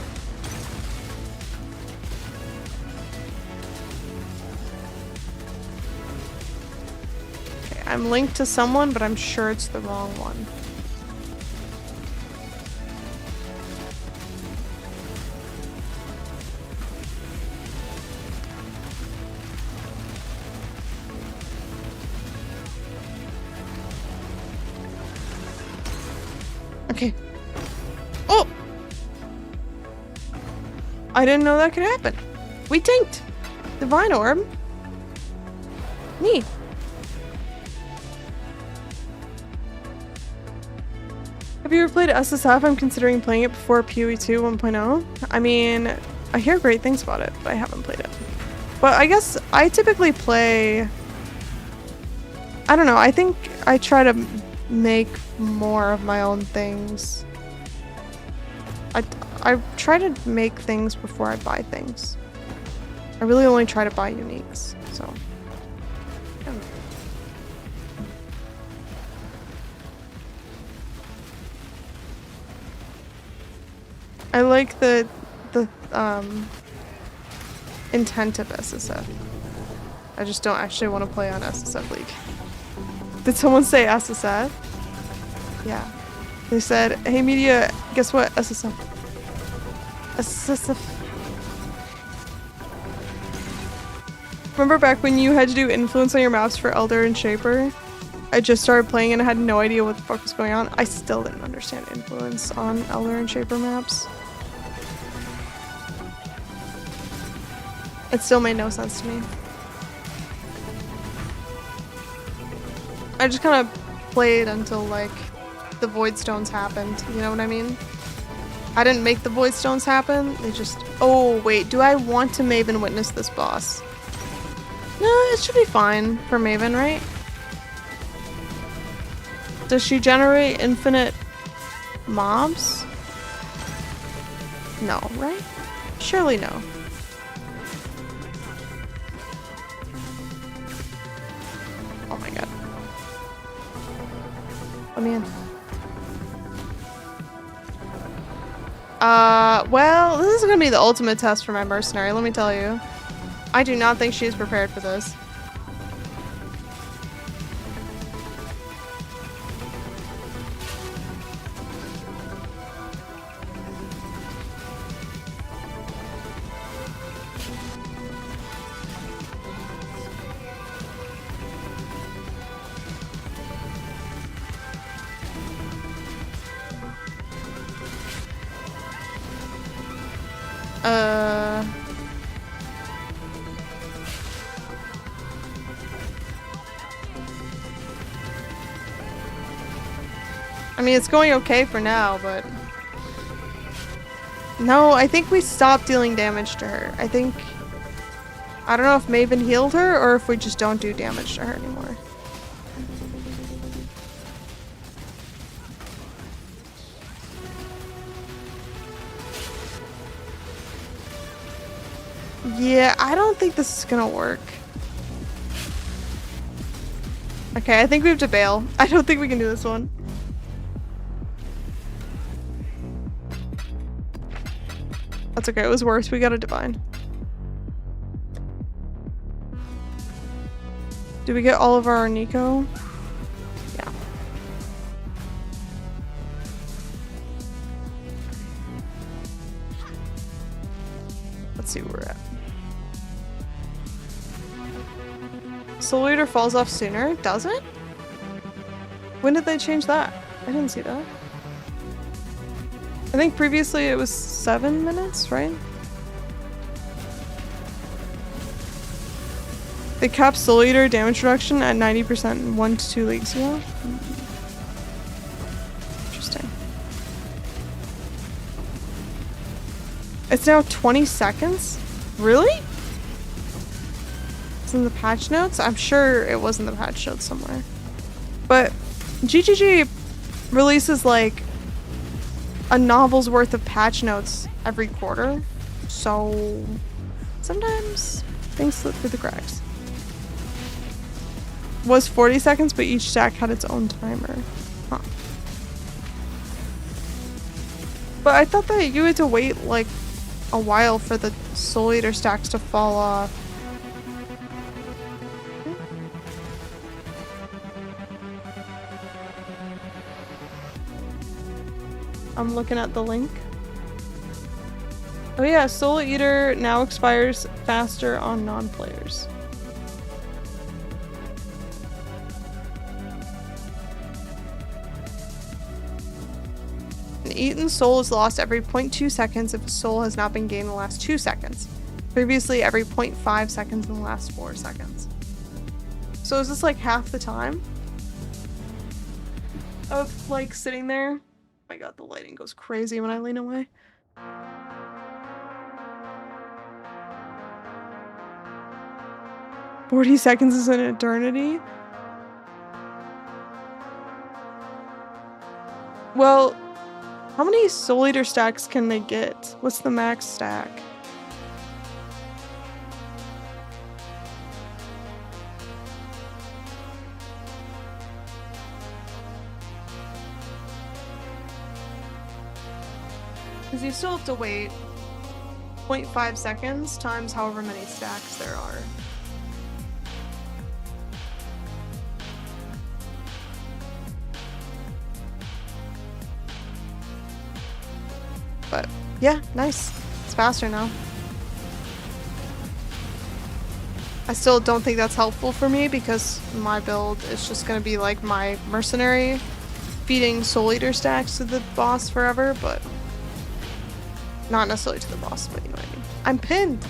Okay, I'm linked to someone, but I'm sure it's the wrong one. Okay. Oh! I didn't know that could happen. We tanked. Divine Orb. Neat. Have you ever played SSF? I'm considering playing it before PoE 2 1.0. I mean, I hear great things about it, but I haven't played it. But I guess I typically play... I don't know, I think I try to make more of my own things. I try to make things before I buy things. I really only try to buy uniques, so. Yeah. I like the intent of SSF. I just don't actually want to play on SSF League. Did someone say SSF? Yeah. They said, hey media, guess what? SSF. SSF. Remember back when you had to do influence on your maps for Elder and Shaper? I just started playing and I had no idea what the fuck was going on. I still didn't understand influence on Elder and Shaper maps. It still made no sense to me. I just kind of played until like the Void Stones happened, you know what I mean? I didn't make the Void Stones happen, they just... Oh wait, do I want to Maven witness this boss? No, it should be fine for Maven, right? Does she generate infinite mobs? No, right? Surely no. Oh my god. Let me in. Well, this is gonna be the ultimate test for my mercenary, let me tell you. I do not think she is prepared for this. I mean, it's going okay for now, but... No, I think we stopped dealing damage to her. I think... I don't know if Maven healed her, or if we just don't do damage to her anymore. Yeah, I don't think this is gonna work. Okay, I think we have to bail. I don't think we can do this one. That's okay, it was worse. We got a divine. Did we get all of our Nico? Yeah. Let's see where we're at. Soul Eater falls off sooner? Does it? When did they change that? I didn't see that. I think previously it was 7 minutes, right? They capped Soul Eater damage reduction at 90% 1 to 2 leagues ago. Interesting. It's now 20 seconds? Really? It's in the patch notes? I'm sure it was in the patch notes somewhere. But GGG releases like a novel's worth of patch notes every quarter, so sometimes things slip through the cracks. Was 40 seconds, but each stack had its own timer. Huh. But I thought that you had to wait like a while for the Soul Eater stacks to fall off. I'm looking at the link. Oh yeah, Soul Eater now expires faster on non-players. An eaten soul is lost every 0.2 seconds if a soul has not been gained in the last 2 seconds. Previously, every 0.5 seconds in the last 4 seconds. So is this like half the time of like sitting there? Oh my god, the lighting goes crazy when I lean away. "40 seconds is an eternity?" Well, how many Soul Eater stacks can they get? What's the max stack? Because you still have to wait 0.5 seconds times however many stacks there are. But yeah, nice. It's faster now. I still don't think that's helpful for me because my build is just gonna be like my mercenary, feeding soul eater stacks to the boss forever, but not necessarily to the boss, but you know what I mean. I'm pinned.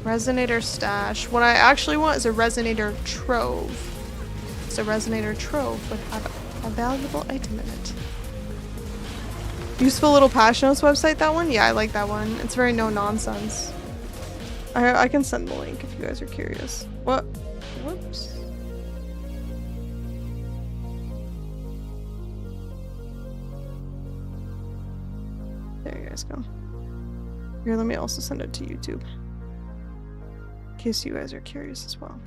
Resonator stash. What I actually want is a resonator trove. So resonator trove would have a valuable item in it. Useful little patch notes website, that one? Yeah, I like that one. It's very no nonsense. I can send the link if you guys are curious. What? Whoops. There you guys go. Here, let me also send it to YouTube. In case you guys are curious as well.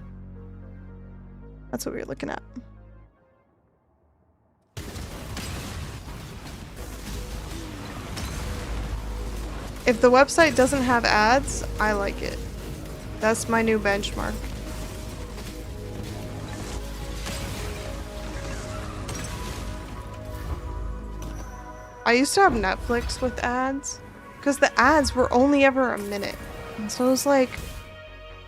That's what we were looking at. If the website doesn't have ads, I like it. That's my new benchmark. I used to have Netflix with ads because the ads were only ever a minute. And so it was like,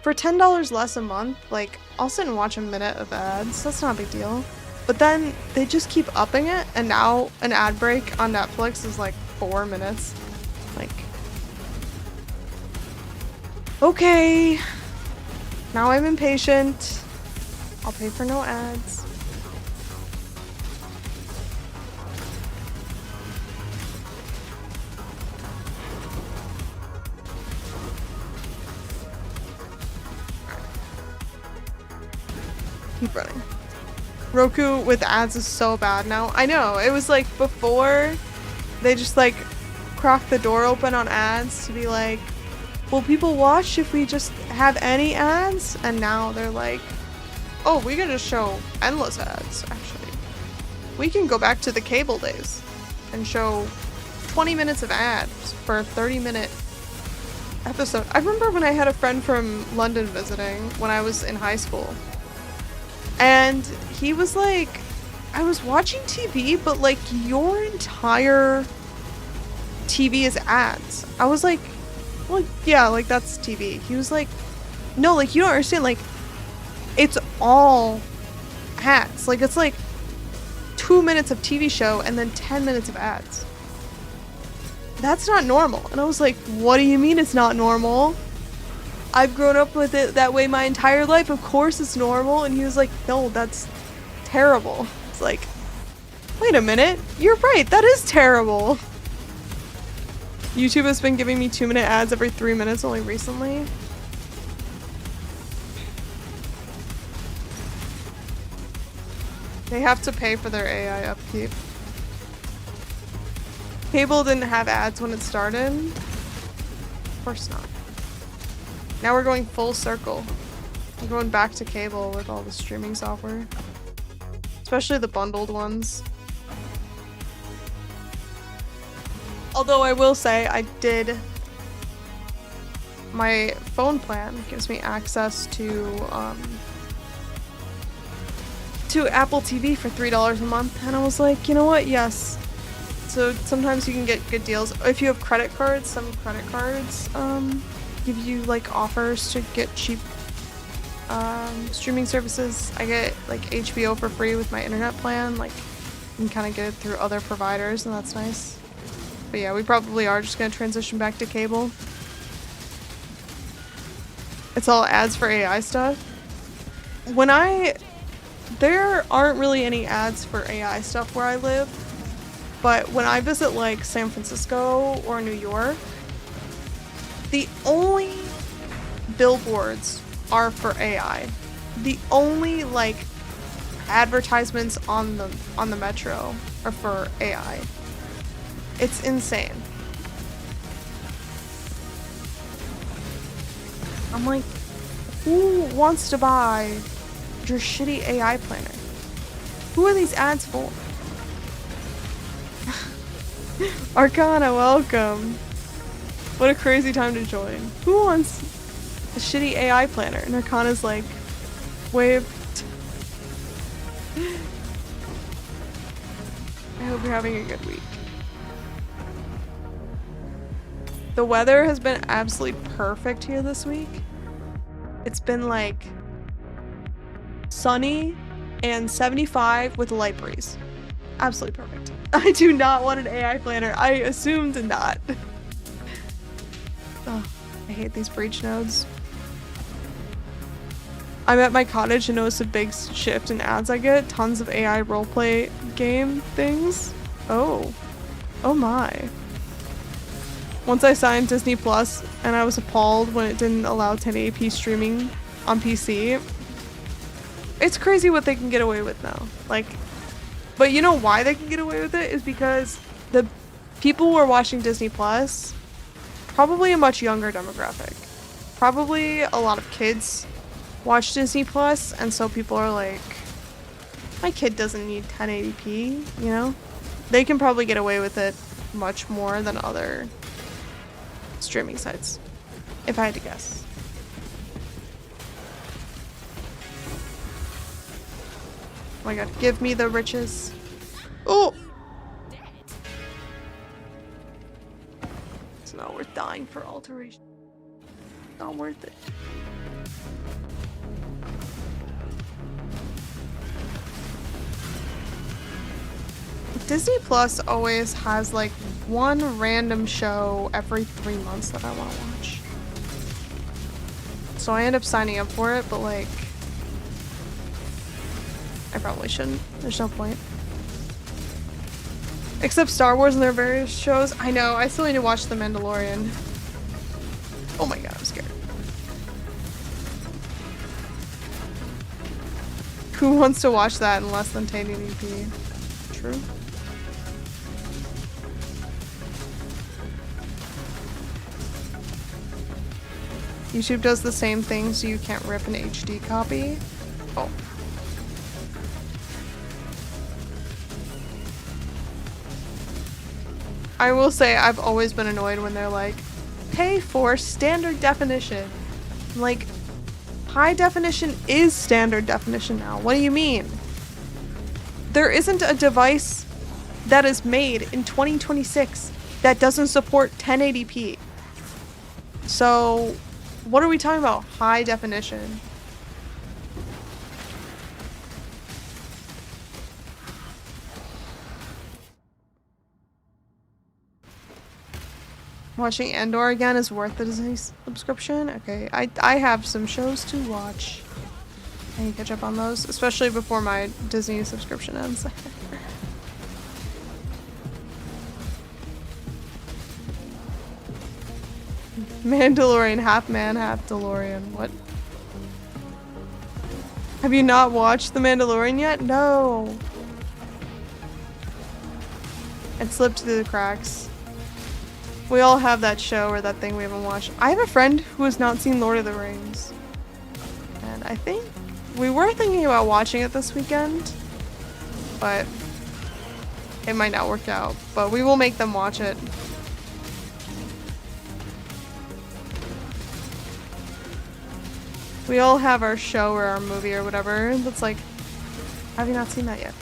for $10 less a month, like, I'll sit and watch a minute of ads. That's not a big deal. But then they just keep upping it, and now an ad break on Netflix is like 4 minutes. Like, okay. Now I'm impatient. I'll pay for no ads. Keep running. Roku with ads is so bad now. I know, it was like before they just like cracked the door open on ads to be like, will people watch if we just have any ads? And now they're like, oh, we gotta show endless ads, actually. We can go back to the cable days and show 20 minutes of ads for a 30-minute episode. I remember when I had a friend from London visiting when I was in high school. And he was like, I was watching TV, but like your entire TV is ads. I was like, well, yeah, like that's TV. He was like, no, like you don't understand, like it's all ads. Like it's like 2 minutes of TV show and then 10 minutes of ads. That's not normal. And I was like, what do you mean it's not normal? I've grown up with it that way my entire life. Of course it's normal. And he was like, no, that's terrible. It's like, wait a minute. You're right. That is terrible. YouTube has been giving me 2-minute ads every 3 minutes only recently. They have to pay for their AI upkeep. Cable didn't have ads when it started. Of course not. Now we're going full circle. We're going back to cable with all the streaming software. Especially the bundled ones. Although I will say I did... My phone plan gives me access to Apple TV for $3 a month. And I was like, you know what? Yes. So sometimes you can get good deals. If you have credit cards, some credit cards, give you like offers to get cheap streaming services. I get like HBO for free with my internet plan. Like you can kind of get it through other providers, and that's nice. But yeah, we probably are just gonna transition back to cable. It's all ads for AI stuff. There aren't really any ads for AI stuff where I live, but when I visit like San Francisco or New York, the only billboards are for AI. The only like advertisements on the metro are for AI. It's insane. I'm like, who wants to buy your shitty AI planner? Who are these ads for? Arcana, welcome. What a crazy time to join. Who wants a shitty AI planner? And Arcana's like, waved. I hope you're having a good week. The weather has been absolutely perfect here this week. It's been like sunny and 75 with a light breeze. Absolutely perfect. I do not want an AI planner. I assumed not. Oh, I hate these breach nodes. I'm at my cottage and noticed a big shift in ads I get. Tons of AI roleplay game things. Oh. Oh my. Once I signed Disney Plus and I was appalled when it didn't allow 1080p streaming on PC. It's crazy what they can get away with now. Like, but you know why they can get away with it is because the people who are watching Disney Plus, probably a much younger demographic. Probably a lot of kids watch Disney Plus, and so people are like, my kid doesn't need 1080p, you know? They can probably get away with it much more than other streaming sites, if I had to guess. Oh my god, give me the riches. Oh! It's not worth dying for alteration. Not worth it. Disney Plus always has like one random show every 3 months that I want to watch. So I end up signing up for it, but like, I probably shouldn't. There's no point. Except Star Wars and their various shows. I know, I still need to watch The Mandalorian. Oh my god, I'm scared. Who wants to watch that in less than 1080p? True. YouTube does the same thing so you can't rip an HD copy. Oh. I will say I've always been annoyed when they're like, pay for standard definition. I'm like, high definition is standard definition now. What do you mean? There isn't a device that is made in 2026 that doesn't support 1080p. So, what are we talking about? High definition. Watching Andor again is worth the Disney subscription? Okay, I have some shows to watch. I need to catch up on those, especially before my Disney subscription ends. Mandalorian, half man, half DeLorean. What? Have you not watched The Mandalorian yet? No. It slipped through the cracks. We all have that show or that thing we haven't watched. I have a friend who has not seen Lord of the Rings. And I think we were thinking about watching it this weekend, but it might not work out. But we will make them watch it. We all have our show or our movie or whatever that's like, have you not seen that yet?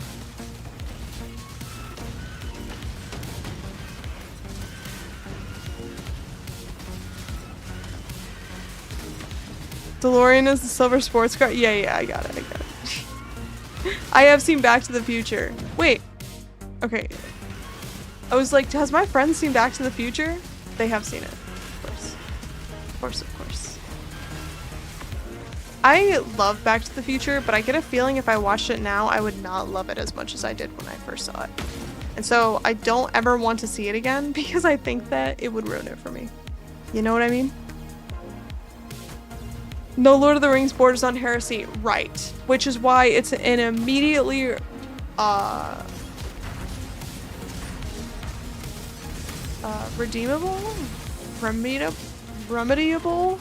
DeLorean is the silver sports car? Yeah, I got it. I have seen Back to the Future. Wait. Okay. I was like, has my friend seen Back to the Future? They have seen it. Of course. Of course, of course. I love Back to the Future, but I get a feeling if I watched it now, I would not love it as much as I did when I first saw it. And so I don't ever want to see it again because I think that it would ruin it for me. You know what I mean? No Lord of the Rings borders on heresy. Right. Which is why it's an immediately remediable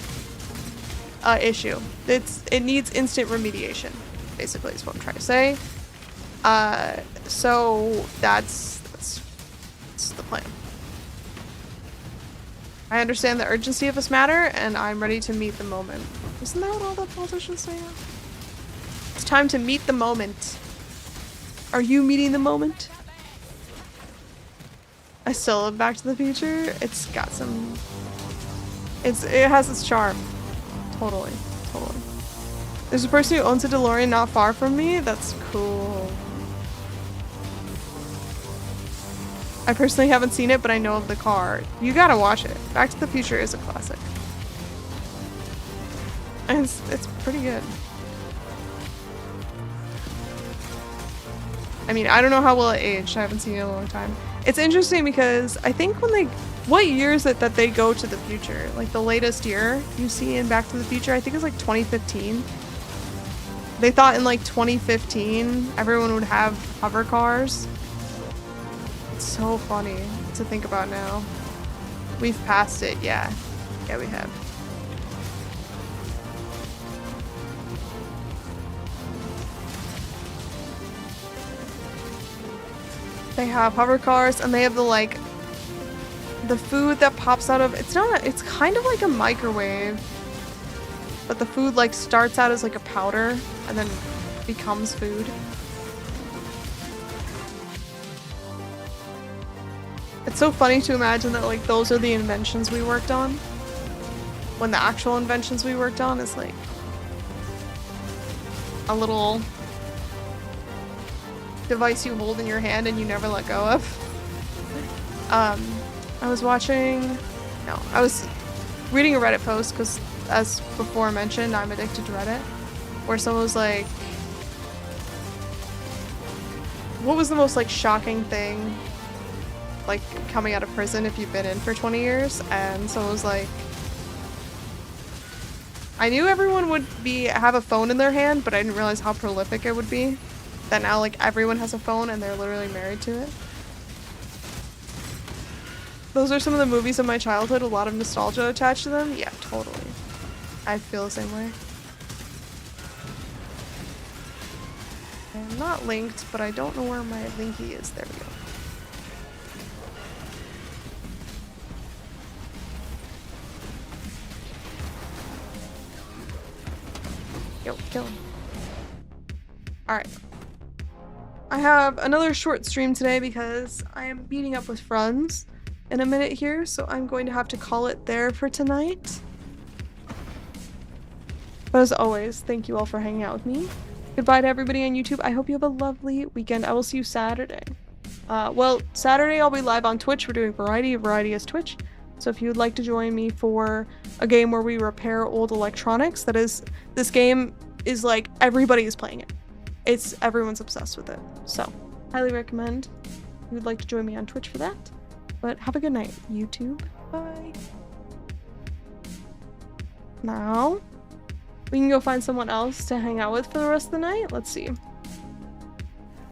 issue. It needs instant remediation, basically is what I'm trying to say. So that's That's the plan. I understand the urgency of this matter, and I'm ready to meet the moment. Isn't that what all the politicians say now? It's time to meet the moment. Are you meeting the moment? I still love Back to the Future. It's got some... it has its charm. Totally. Totally. There's a person who owns a DeLorean not far from me. That's cool. I personally haven't seen it, but I know of the car. You gotta watch it. Back to the Future is a classic. And it's pretty good. I mean, I don't know how well it aged. I haven't seen it in a long time. It's interesting because I think when they... what year is it that they go to the future? Like the latest year you see in Back to the Future? I think it's like 2015. They thought in like 2015 everyone would have hover cars. It's so funny to think about now. We've passed it, yeah. Yeah, we have. They have hover cars, and they have the, like, the food that pops out of... it's kind of like a microwave. But the food, like, starts out as, like, a powder, and then becomes food. It's so funny to imagine that, like, those are the inventions we worked on. When the actual inventions we worked on is, like, a little device you hold in your hand and you never let go of. I was reading a Reddit post because, as before mentioned, I'm addicted to Reddit, where someone was like, what was the most, like, shocking thing, like, coming out of prison if you've been in for 20 years? And someone was like, I knew everyone would have a phone in their hand, but I didn't realize how prolific it would be. That now, like, everyone has a phone and they're literally married to it. Those are some of the movies of my childhood, a lot of nostalgia attached to them. Yeah, totally. I feel the same way. I am not linked, but I don't know where my linky is. There we go. Yo, kill him. Alright. I have another short stream today because I am meeting up with friends in a minute here, so I'm going to have to call it there for tonight. But as always, thank you all for hanging out with me. Goodbye to everybody on YouTube. I hope you have a lovely weekend. I will see you Saturday. Well, Saturday I'll be live on Twitch. We're doing Variety. Variety is Twitch. So if you would like to join me for a game where we repair old electronics, this game is like, everybody is playing it. Everyone's obsessed with it. So, highly recommend if you would like to join me on Twitch for that. But have a good night, YouTube. Bye. Now, we can go find someone else to hang out with for the rest of the night. Let's see.